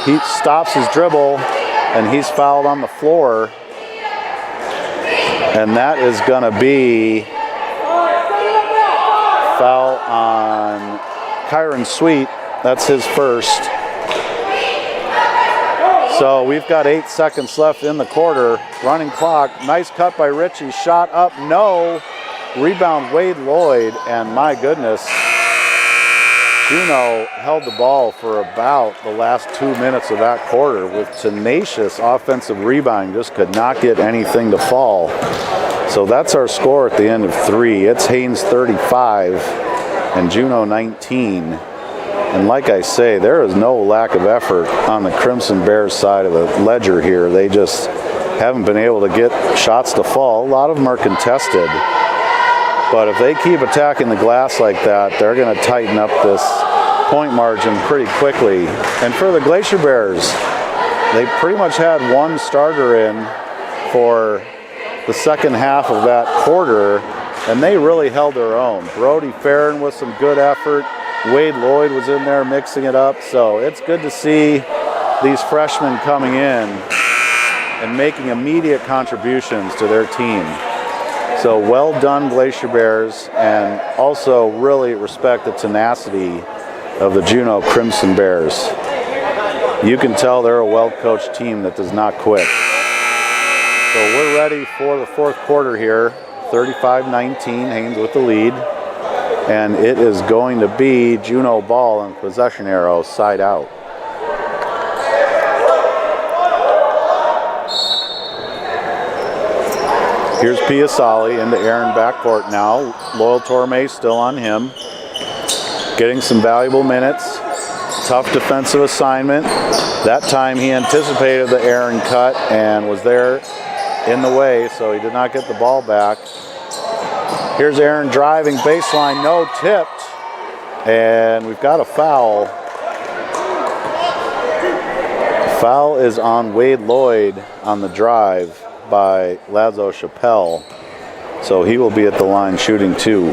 He stops his dribble, and he's fouled on the floor. And that is going to be foul on Kyron Sweet. That's his first. So we've got 8 seconds left in the quarter. Running clock. Nice cut by Richie. Shot up, no. Rebound Wade Lloyd, and my goodness, Juneau held the ball for about the last 2 minutes of that quarter with tenacious offensive rebounding, just could not get anything to fall. So that's our score at the end of 3. It's Haines 35 and Juneau 19. And like I say, there is no lack of effort on the Crimson Bears side of the ledger here. They just haven't been able to get shots to fall. A lot of them are contested. But if they keep attacking the glass like that, they're going to tighten up this point margin pretty quickly. And for the Glacier Bears, they pretty much had one starter in for the second half of that quarter, and they really held their own. Brody Farron with some good effort. Wade Lloyd was in there mixing it up. So it's good to see these freshmen coming in and making immediate contributions to their team. So well done, Glacier Bears, and also really respect the tenacity of the Juneau Crimson Bears. You can tell they're a well-coached team that does not quit. So we're ready for the fourth quarter here. 35-19, Haines with the lead. And it is going to be Juneau ball and possession arrow side out. Here's Piasali into Aaron backcourt now. Loyal Torme still on him. Getting some valuable minutes. Tough defensive assignment. That time he anticipated the Aaron cut and was there in the way, so he did not get the ball back. Here's Aaron driving baseline, no, tipped. And we've got a foul. Foul is on Wade Lloyd on the drive by Lazo Chappelle. So he will be at the line shooting 2.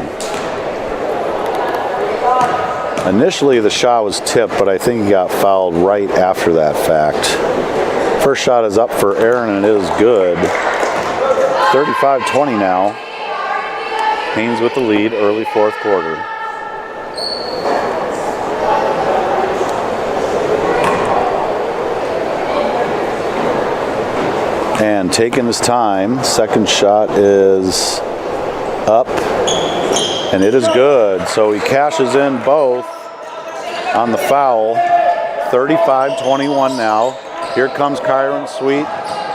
Initially the shot was tipped, but I think he got fouled right after that fact. First shot is up for Aaron and it is good. 35-20 now. Haines with the lead, early fourth quarter. And taking his time, second shot is up, and it is good. So he cashes in both on the foul. 35-21 now. Here comes Kyron Sweet.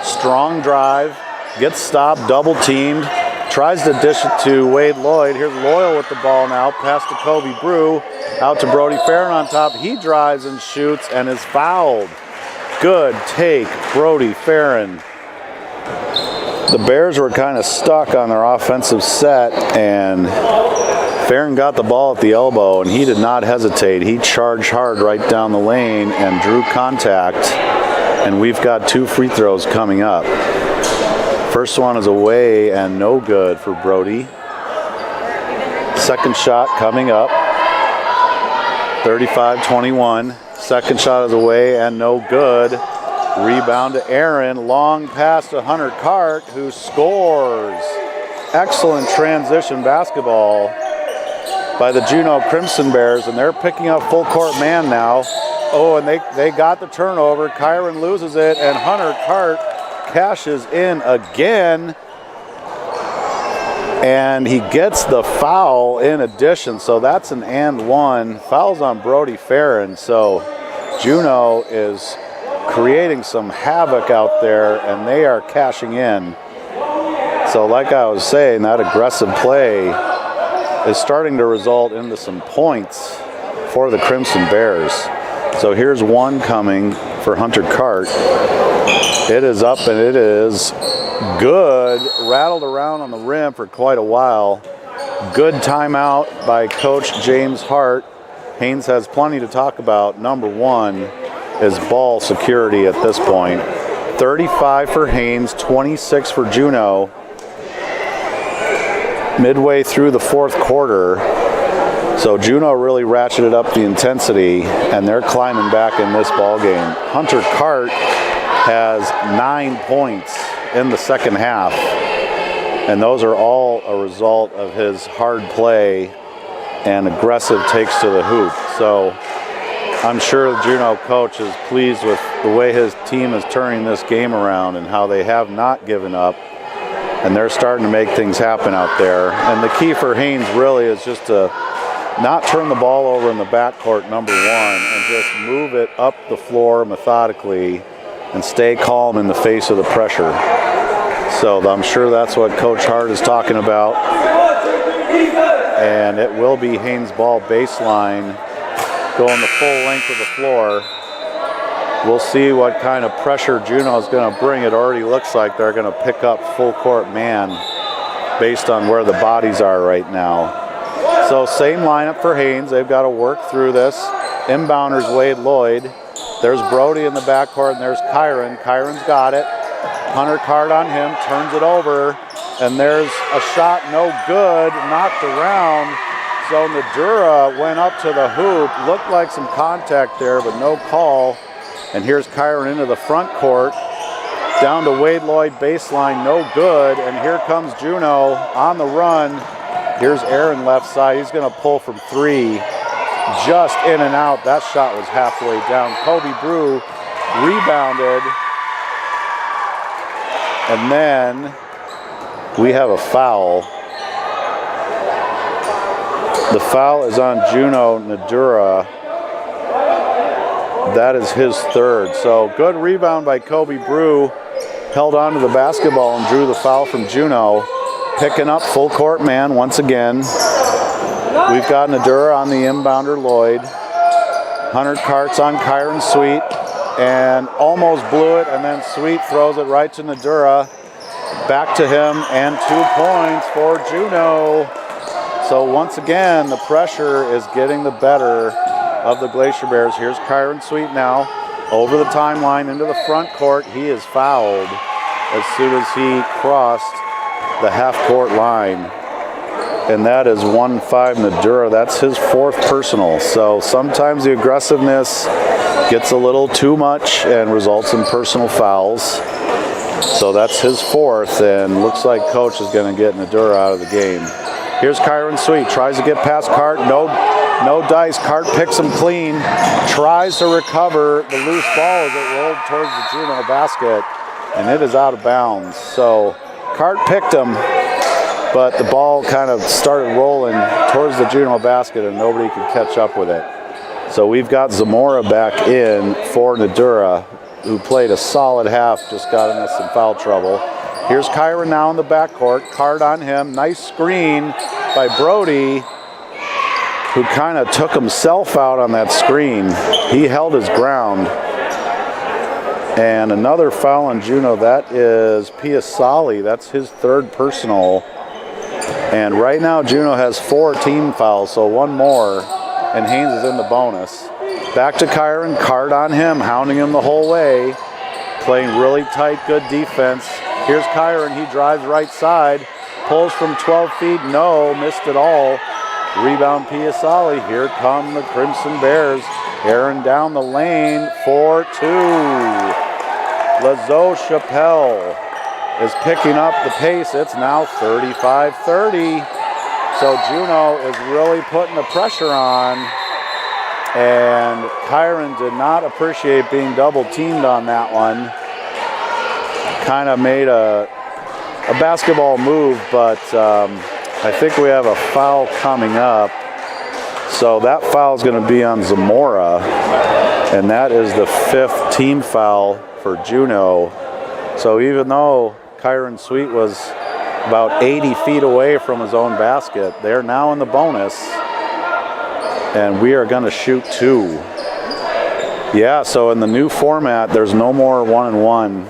Strong drive. Gets stopped, double teamed. Tries to dish it to Wade Lloyd. Here's Loyal with the ball now. Pass to Kobe Brew. Out to Brody Farron on top. He drives and shoots and is fouled. Good take, Brody Farron. The Bears were kind of stuck on their offensive set, and Farron got the ball at the elbow, and he did not hesitate. He charged hard right down the lane and drew contact, and we've got 2 free throws coming up. First one is away and no good for Brody. Second shot coming up. 35-21. Second shot is away and no good. Rebound to Aaron. Long pass to Hunter Cart, who scores. Excellent transition basketball by the Juneau Crimson Bears, and they're picking up full court man now. Oh, and they got the turnover. Kyron loses it, and Hunter Cart cashes in again, and he gets the foul in addition, so that's an and one. Fouls on Brody Farron, so Juneau is creating some havoc out there, and they are cashing in. So like I was saying, that aggressive play is starting to result into some points for the Crimson Bears. So here's one coming for Hunter Cart. It is up and it is good. Rattled around on the rim for quite a while. Good timeout by Coach James Hart. Haines has plenty to talk about. Number one is ball security at this point. 35 for Haines, 26 for Juneau. Midway through the fourth quarter, so Juneau really ratcheted up the intensity, and they're climbing back in this ball game. Hunter Cart has 9 points in the second half, and those are all a result of his hard play and aggressive takes to the hoop. So I'm sure the Juneau coach is pleased with the way his team is turning this game around and how they have not given up, and they're starting to make things happen out there. And the key for Haines really is just to not turn the ball over in the backcourt, number one, and just move it up the floor methodically and stay calm in the face of the pressure. So I'm sure that's what Coach Hart is talking about. And it will be Haines ball baseline going the full length of the floor. We'll see what kind of pressure Juneau is going to bring. It already looks like they're going to pick up full court man based on where the bodies are right now. So same lineup for Haines. They've got to work through this. Inbounders Wade Lloyd. There's Brody in the backcourt, and there's Kyron. Kyron's got it. Hunter Cart on him, turns it over, and there's a shot no good, knocked around. So Nadura went up to the hoop. Looked like some contact there, but no call. And here's Kyron into the front court. Down to Wade Lloyd baseline, no good. And here comes Juneau on the run. Here's Aaron left side. He's going to pull from three. Just in and out. That shot was halfway down. Kobe Brew rebounded. And then we have a foul. The foul is on Juneau Nadura. That is his third. So good rebound by Kobe Brew. Held on to the basketball and drew the foul from Juneau. Picking up full court man once again. We've got Nadura on the inbounder Lloyd. Hunter Cart's on Kyron Sweet and almost blew it, and then Sweet throws it right to Nadura. Back to him, and 2 points for Juneau. So once again, the pressure is getting the better of the Glacier Bears. Here's Kyron Sweet now, over the timeline into the front court. He is fouled as soon as he crossed the half-court line. And that is 1-5 Nadura. That's his fourth personal. So sometimes the aggressiveness gets a little too much and results in personal fouls. So that's his fourth, and looks like Coach is going to get Nadura out of the game. Here's Kyron Sweet, tries to get past Cart, no dice. Cart picks him clean, tries to recover the loose ball as it rolled towards the Juneau basket, and it is out of bounds. So Cart picked him, but the ball kind of started rolling towards the Juneau basket, and nobody could catch up with it. So we've got Zamora back in for Nadura, who played a solid half, just got into some foul trouble. Here's Kyron now in the backcourt, card on him, nice screen by Brody, who kind of took himself out on that screen. He held his ground. And another foul on Juneau, that is Piasali, that's his third personal. And right now Juneau has 4 team fouls, so one more, and Haines is in the bonus. Back to Kyron, card on him, hounding him the whole way. Playing really tight, good defense. Here's Kyron, he drives right side, pulls from 12 feet, no, missed it all. Rebound Piasali, here come the Crimson Bears. Aaron down the lane, 4-2. Lazo Chappelle is picking up the pace. It's now 35-30. So Juneau is really putting the pressure on. And Kyron did not appreciate being double teamed on that one. Kind of made a basketball move, but I think we have a foul coming up. So that foul is going to be on Zamora, and that is the 5th team foul for Juneau. So even though Kyron Sweet was about 80 feet away from his own basket, they're now in the bonus, and we are going to shoot 2. Yeah, so in the new format, there's no more 1-and-1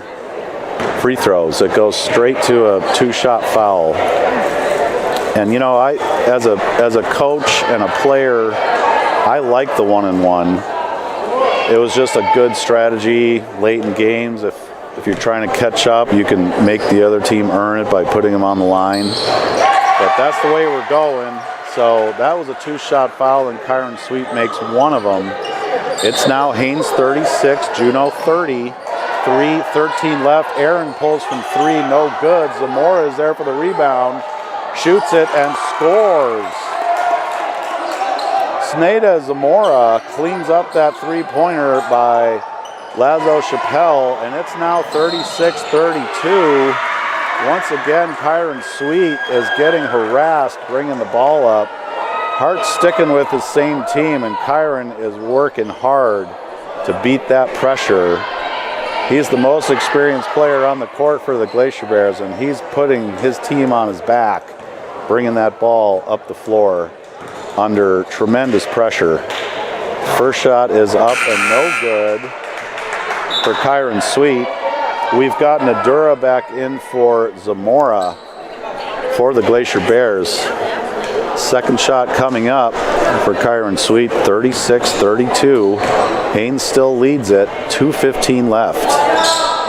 free throws. It goes straight to a 2-shot foul. And you know, as a coach and a player, I like the 1-and-1. It was just a good strategy late in games. If you're trying to catch up, you can make the other team earn it by putting them on the line. But that's the way we're going. So that was a 2-shot foul, and Kyron Sweet makes one of them. It's now Haines 36, Juneau 30. 3:13 left. Aaron pulls from 3, no good. Zamora is there for the rebound. Shoots it and scores. Sneda Zamora cleans up that 3-pointer by Lazo Chappelle, and it's now 36-32. Once again, Kyron Sweet is getting harassed, bringing the ball up. Hart's sticking with his same team, and Kyron is working hard to beat that pressure. He's the most experienced player on the court for the Glacier Bears, and he's putting his team on his back, bringing that ball up the floor under tremendous pressure. First shot is up and no good for Kyron Sweet. We've got Nadura back in for Zamora for the Glacier Bears. Second shot coming up for Kyron Sweet, 36-32. Haines still leads it, 2:15 left.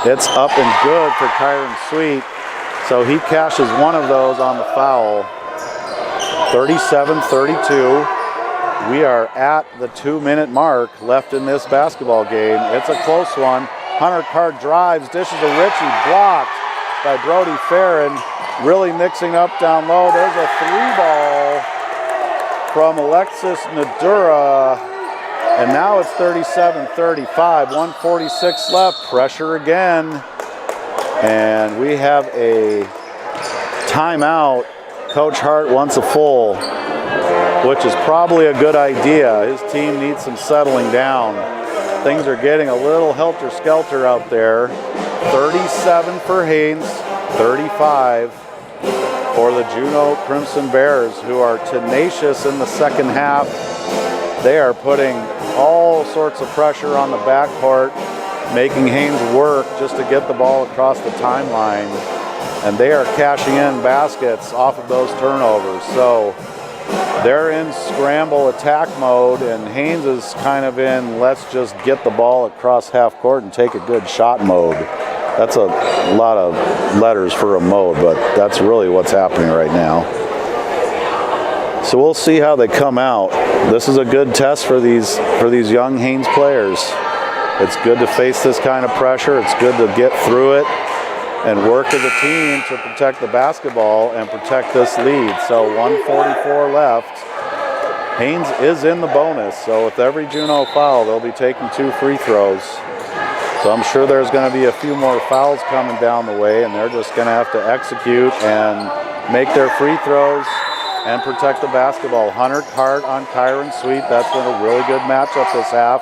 It's up and good for Kyron Sweet. So he cashes one of those on the foul. 37-32. We are at the 2-minute mark left in this basketball game. It's a close one. Hunter Card drives, dishes to Ritchie, blocked by Brody Farron. Really mixing up down low. There's a 3-ball from Alexis Nadura. And now it's 37-35. 1:46 left. Pressure again. And we have a timeout. Coach Hart wants a full, which is probably a good idea. His team needs some settling down. Things are getting a little helter-skelter out there. 37 for Haines, 35 for the Juneau Crimson Bears, who are tenacious in the second half. They are putting all sorts of pressure on the backcourt, making Haines work just to get the ball across the timeline. And they are cashing in baskets off of those turnovers. So they're in scramble attack mode, and Haines is kind of in let's just get the ball across half court and take a good shot mode. That's a lot of letters for a mode, but that's really what's happening right now. So we'll see how they come out. This is a good test for these young Haines players. It's good to face this kind of pressure. It's good to get through it and work as a team to protect the basketball and protect this lead. So 1:44 left. Haines is in the bonus, so with every Juneau foul, they'll be taking 2 free throws. So I'm sure there's going to be a few more fouls coming down the way, and they're just going to have to execute and make their free throws and protect the basketball. Hunter Hart on Kyron Sweet. That's been a really good matchup this half.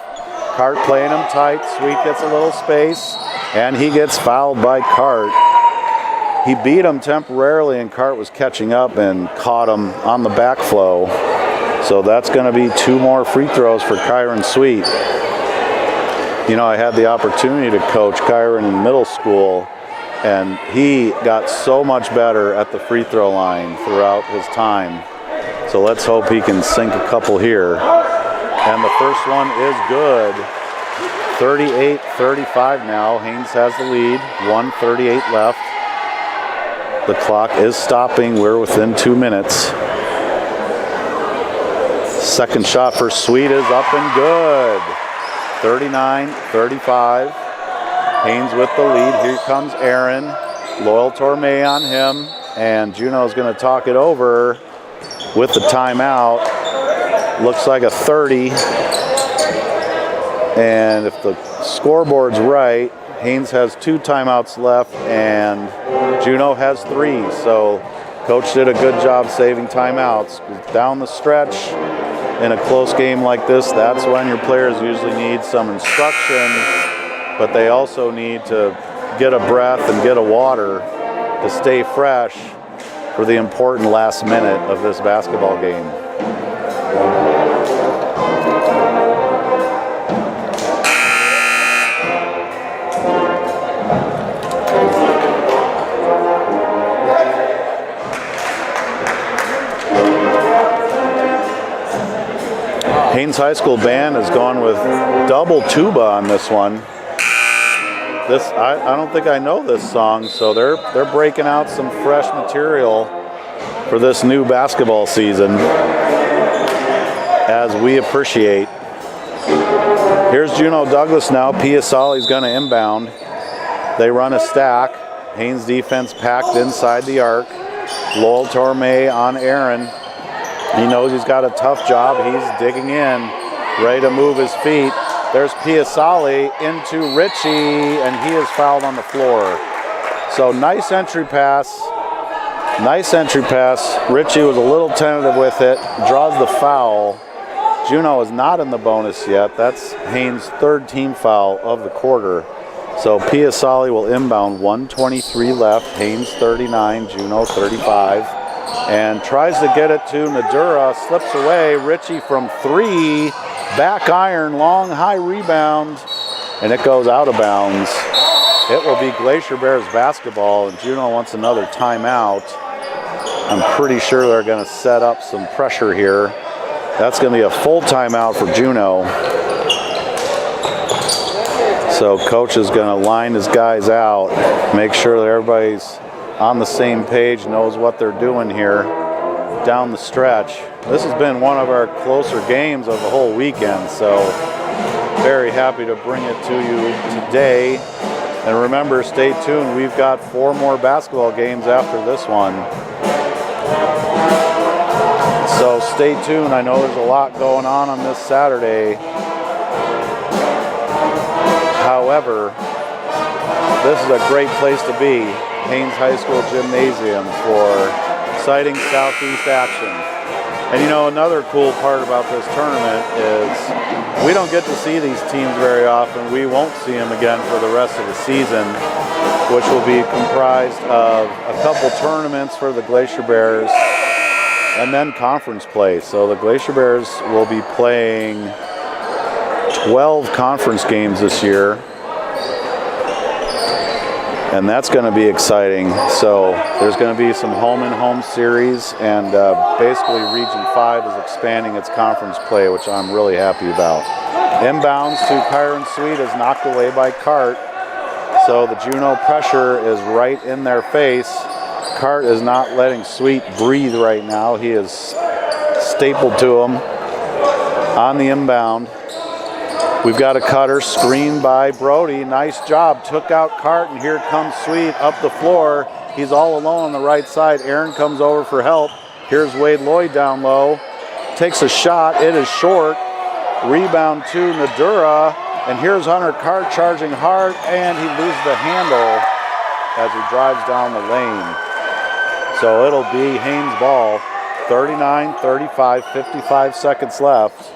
Cart playing him tight. Sweet gets a little space, and he gets fouled by Cart. He beat him temporarily, and Cart was catching up and caught him on the backflow. So that's going to be 2 more free throws for Kyron Sweet. You know, I had the opportunity to coach Kyron in middle school, and he got so much better at the free throw line throughout his time. So let's hope he can sink a couple here. And the first one is good. 38-35 now. Haines has the lead. 1:38 left. The clock is stopping. We're within 2 minutes. Second shot for Sweet is up and good. 39-35. Haines with the lead. Here comes Aaron. Loyal Torme on him. And Juneau's going to talk it over with the timeout. Looks like a 30. And if the scoreboard's right, Haines has 2 timeouts left and Juneau has 3. So coach did a good job saving timeouts. Down the stretch in a close game like this, that's when your players usually need some instruction, but they also need to get a breath and get a water to stay fresh for the important last minute of this basketball game. Haines High School band has gone with double tuba on this one. I don't think I know this song, so they're breaking out some fresh material for this new basketball season, as we appreciate. Here's Juneau Douglas now. Piasali's going to inbound. They run a stack. Haines defense packed inside the arc. Lowell Torme on Aaron. He knows he's got a tough job. He's digging in, ready to move his feet. There's Piasali into Ritchie, and he is fouled on the floor. So nice entry pass. Nice entry pass. Ritchie was a little tentative with it, draws the foul. Juneau is not in the bonus yet. That's Haines' 3rd team foul of the quarter. So Piasali will inbound. 1:23 left. Haines 39, Juneau 35. And tries to get it to Nadura, slips away. Ritchie from 3, back iron, long high rebound, and it goes out of bounds. It will be Glacier Bears basketball, and Juneau wants another timeout. I'm pretty sure they're going to set up some pressure here. That's going to be a full timeout for Juneau. So coach is going to line his guys out, make sure that everybody's on the same page, knows what they're doing here down the stretch. This has been one of our closer games of the whole weekend, so very happy to bring it to you today. And remember, stay tuned. We've got 4 more basketball games after this one. So stay tuned. I know there's a lot going on this Saturday. However, this is a great place to be. Haines High School Gymnasium for exciting Southeast action. And you know, another cool part about this tournament is we don't get to see these teams very often. We won't see them again for the rest of the season, which will be comprised of a couple tournaments for the Glacier Bears and then conference play. So the Glacier Bears will be playing 12 conference games this year. And that's going to be exciting. So there's going to be some home-and-home series, and basically Region 5 is expanding its conference play, which I'm really happy about. Inbounds to Kyron Sweet is knocked away by Cart. So the Juneau pressure is right in their face. Cart is not letting Sweet breathe right now. He is stapled to him on the inbound. We've got a cutter, screened by Brody. Nice job, took out Cart, and here comes Sweet up the floor. He's all alone on the right side. Aaron comes over for help. Here's Wade Lloyd down low. Takes a shot, it is short. Rebound to Nadura, and here's Hunter Cart charging hard, and he loses the handle as he drives down the lane. So it'll be Haines ball. 39-35, 55 seconds left.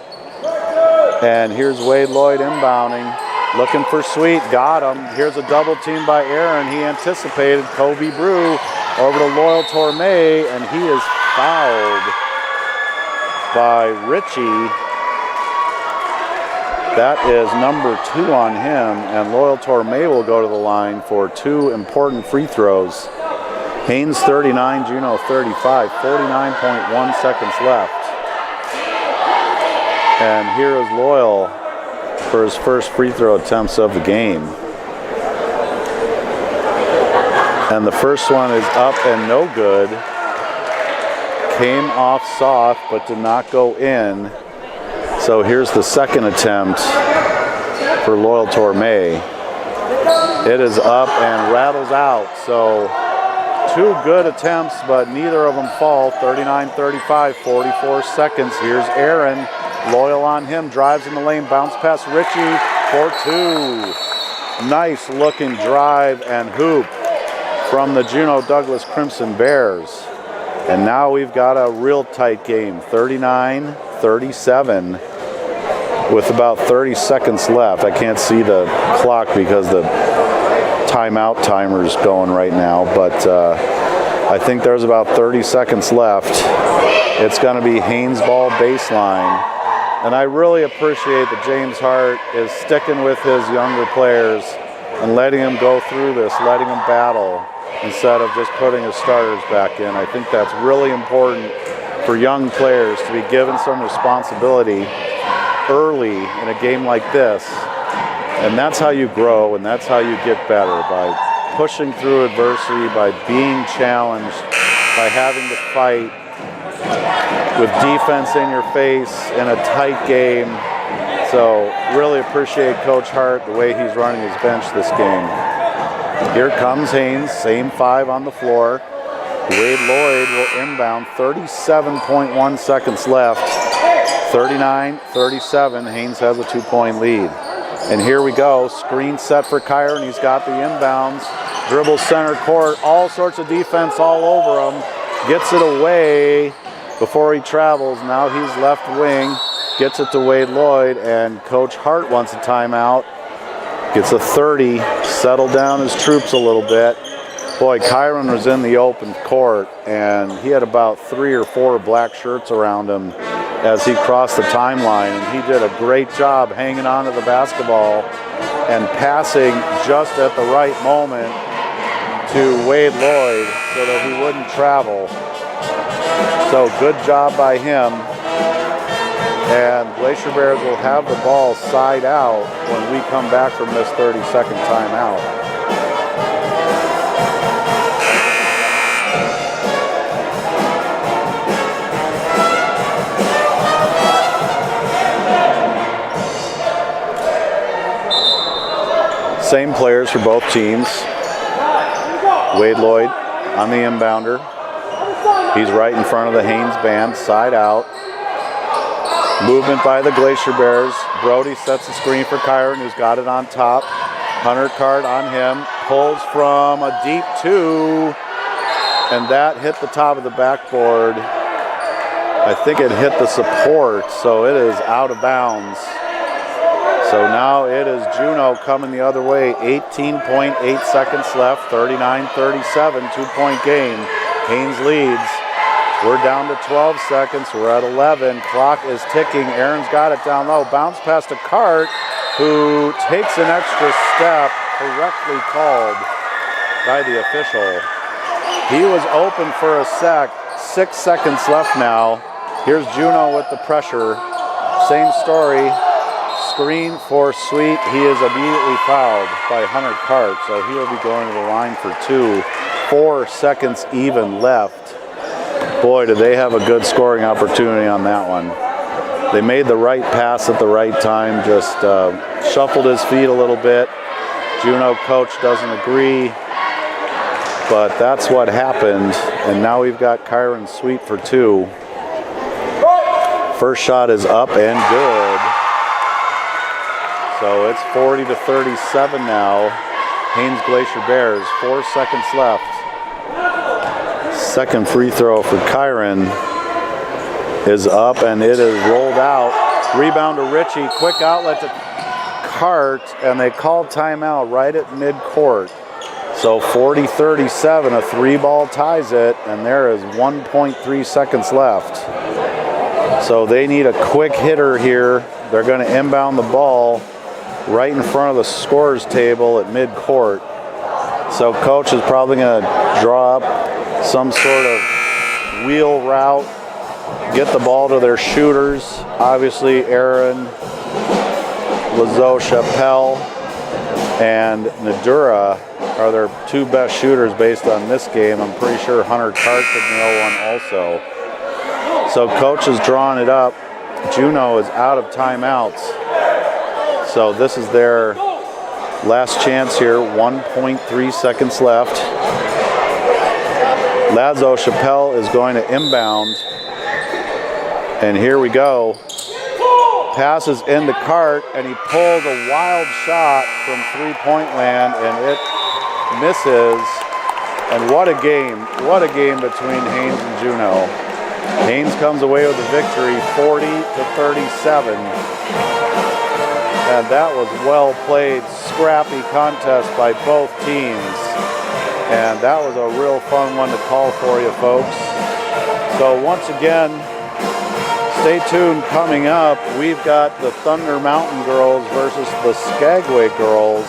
And here's Wade Lloyd inbounding, looking for Sweet, got him. Here's a double team by Aaron. He anticipated Kobe Brew over to Loyal Torme, and he is fouled by Richie. That is number 2 on him, and Loyal Torme will go to the line for 2 important free throws. Haines 39, Juneau 35, 49.1 seconds left. And here is Loyal for his first free throw attempts of the game. And the first one is up and no good. Came off soft but did not go in. So here's the second attempt for Loyal Torme. It is up and rattles out. So 2 good attempts, but neither of them fall. 39-35, 44 seconds. Here's Aaron. Loyal on him, drives in the lane, bounce past Richie for 2. Nice looking drive and hoop from the Juneau Douglas Crimson Bears. And now we've got a real tight game, 39-37 with about 30 seconds left. I can't see the clock because the timeout timer's going right now, but I think there's about 30 seconds left. It's going to be Haines ball baseline. And I really appreciate that James Hart is sticking with his younger players and letting them go through this, letting them battle instead of just putting his starters back in. I think that's really important for young players to be given some responsibility early in a game like this. And that's how you grow and that's how you get better, by pushing through adversity, by being challenged, by having to fight with defense in your face in a tight game. So really appreciate Coach Hart, the way he's running his bench this game. Here comes Haines, same 5 on the floor. Wade Lloyd will inbound, 37.1 seconds left. 39-37, Haines has a 2-point lead. And here we go, screen set for Kyron, he's got the inbounds. Dribbles center court, all sorts of defense all over him. Gets it away before he travels. Now he's left wing, gets it to Wade Lloyd, and Coach Hart wants a timeout. Gets a 30, settle down his troops a little bit. Boy, Kyron was in the open court, and he had about 3 or 4 black shirts around him as he crossed the timeline, and he did a great job hanging on to the basketball and passing just at the right moment to Wade Lloyd so that he wouldn't travel. So good job by him. And Glacier Bears will have the ball side out when we come back from this 30-second timeout. Same players for both teams. Wade Lloyd on the inbounder. He's right in front of the Haines band, side out. Movement by the Glacier Bears. Brody sets the screen for Kyron, who's got it on top. Hunter Card on him. Pulls from a deep 2. And that hit the top of the backboard. I think it hit the support, so it is out of bounds. So now it is Juneau coming the other way. 18.8 seconds left. 39-37, 2-point game. Haines leads. We're down to 12 seconds. We're at 11. Clock is ticking. Aaron's got it down low. Bounce past a Cart, who takes an extra step, correctly called by the official. He was open for a sec. 6 seconds left now. Here's Juneau with the pressure. Same story. Screen for Sweet. He is immediately fouled by Hunter Cart, so he will be going to the line for 2. 4 seconds even left. Boy, did they have a good scoring opportunity on that one. They made the right pass at the right time, just shuffled his feet a little bit. Juneau coach doesn't agree, but that's what happened. And now we've got Kyron Sweet for 2. First shot is up and good. So it's 40-37 now. Haines Glacier Bears, 4 seconds left. Second free throw for Kyron. is up, and it is rolled out. Rebound to Ritchie. Quick outlet to Cart, and they called timeout right at midcourt. So 40-37, a 3-ball ties it, and there is 1.3 seconds left. So they need a quick hitter here. They're going to inbound the ball right in front of the scorer's table at midcourt. So coach is probably going to draw up some sort of wheel route, get the ball to their shooters. Obviously, Aaron, Lazo Chappelle, and Nadura are their 2 best shooters based on this game. I'm pretty sure Hunter Cart could nail one also. So coach is drawing it up. Juneau is out of timeouts. So this is their last chance here. 1.3 seconds left. Lazo Chappelle is going to inbound. And here we go. Passes into Cart, and he pulls a wild shot from three-point land, and it misses. And what a game. What a game between Haines and Juneau. Haines comes away with the victory, 40-37. And that was well played, scrappy contest by both teams. And that was a real fun one to call for you folks. So once again, stay tuned. Coming up, we've got the Thunder Mountain girls versus the Skagway girls.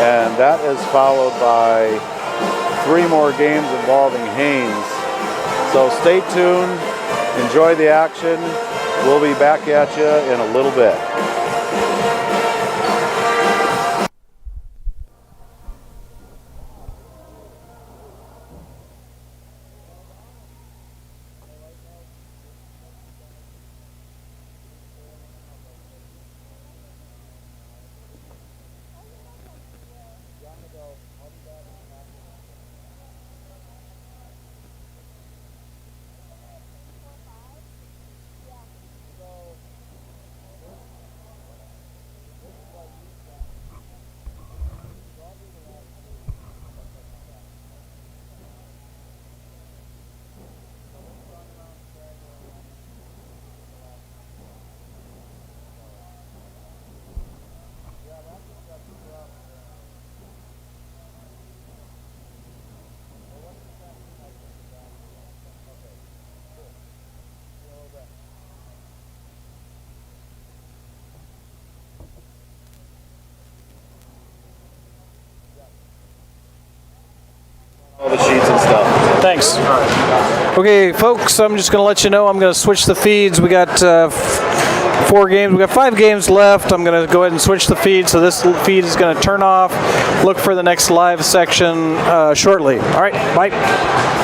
And that is followed by 3 more games involving Haines. So stay tuned, enjoy the action. We'll be back at you in a little bit. All the sheets and stuff. Thanks. Okay, folks, I'm just going to let you know I'm going to switch the feeds. We got 4 games. We got 5 games left. I'm going to go ahead and switch the feed, so this feed is going to turn off. Look for the next live section shortly. All right, bye.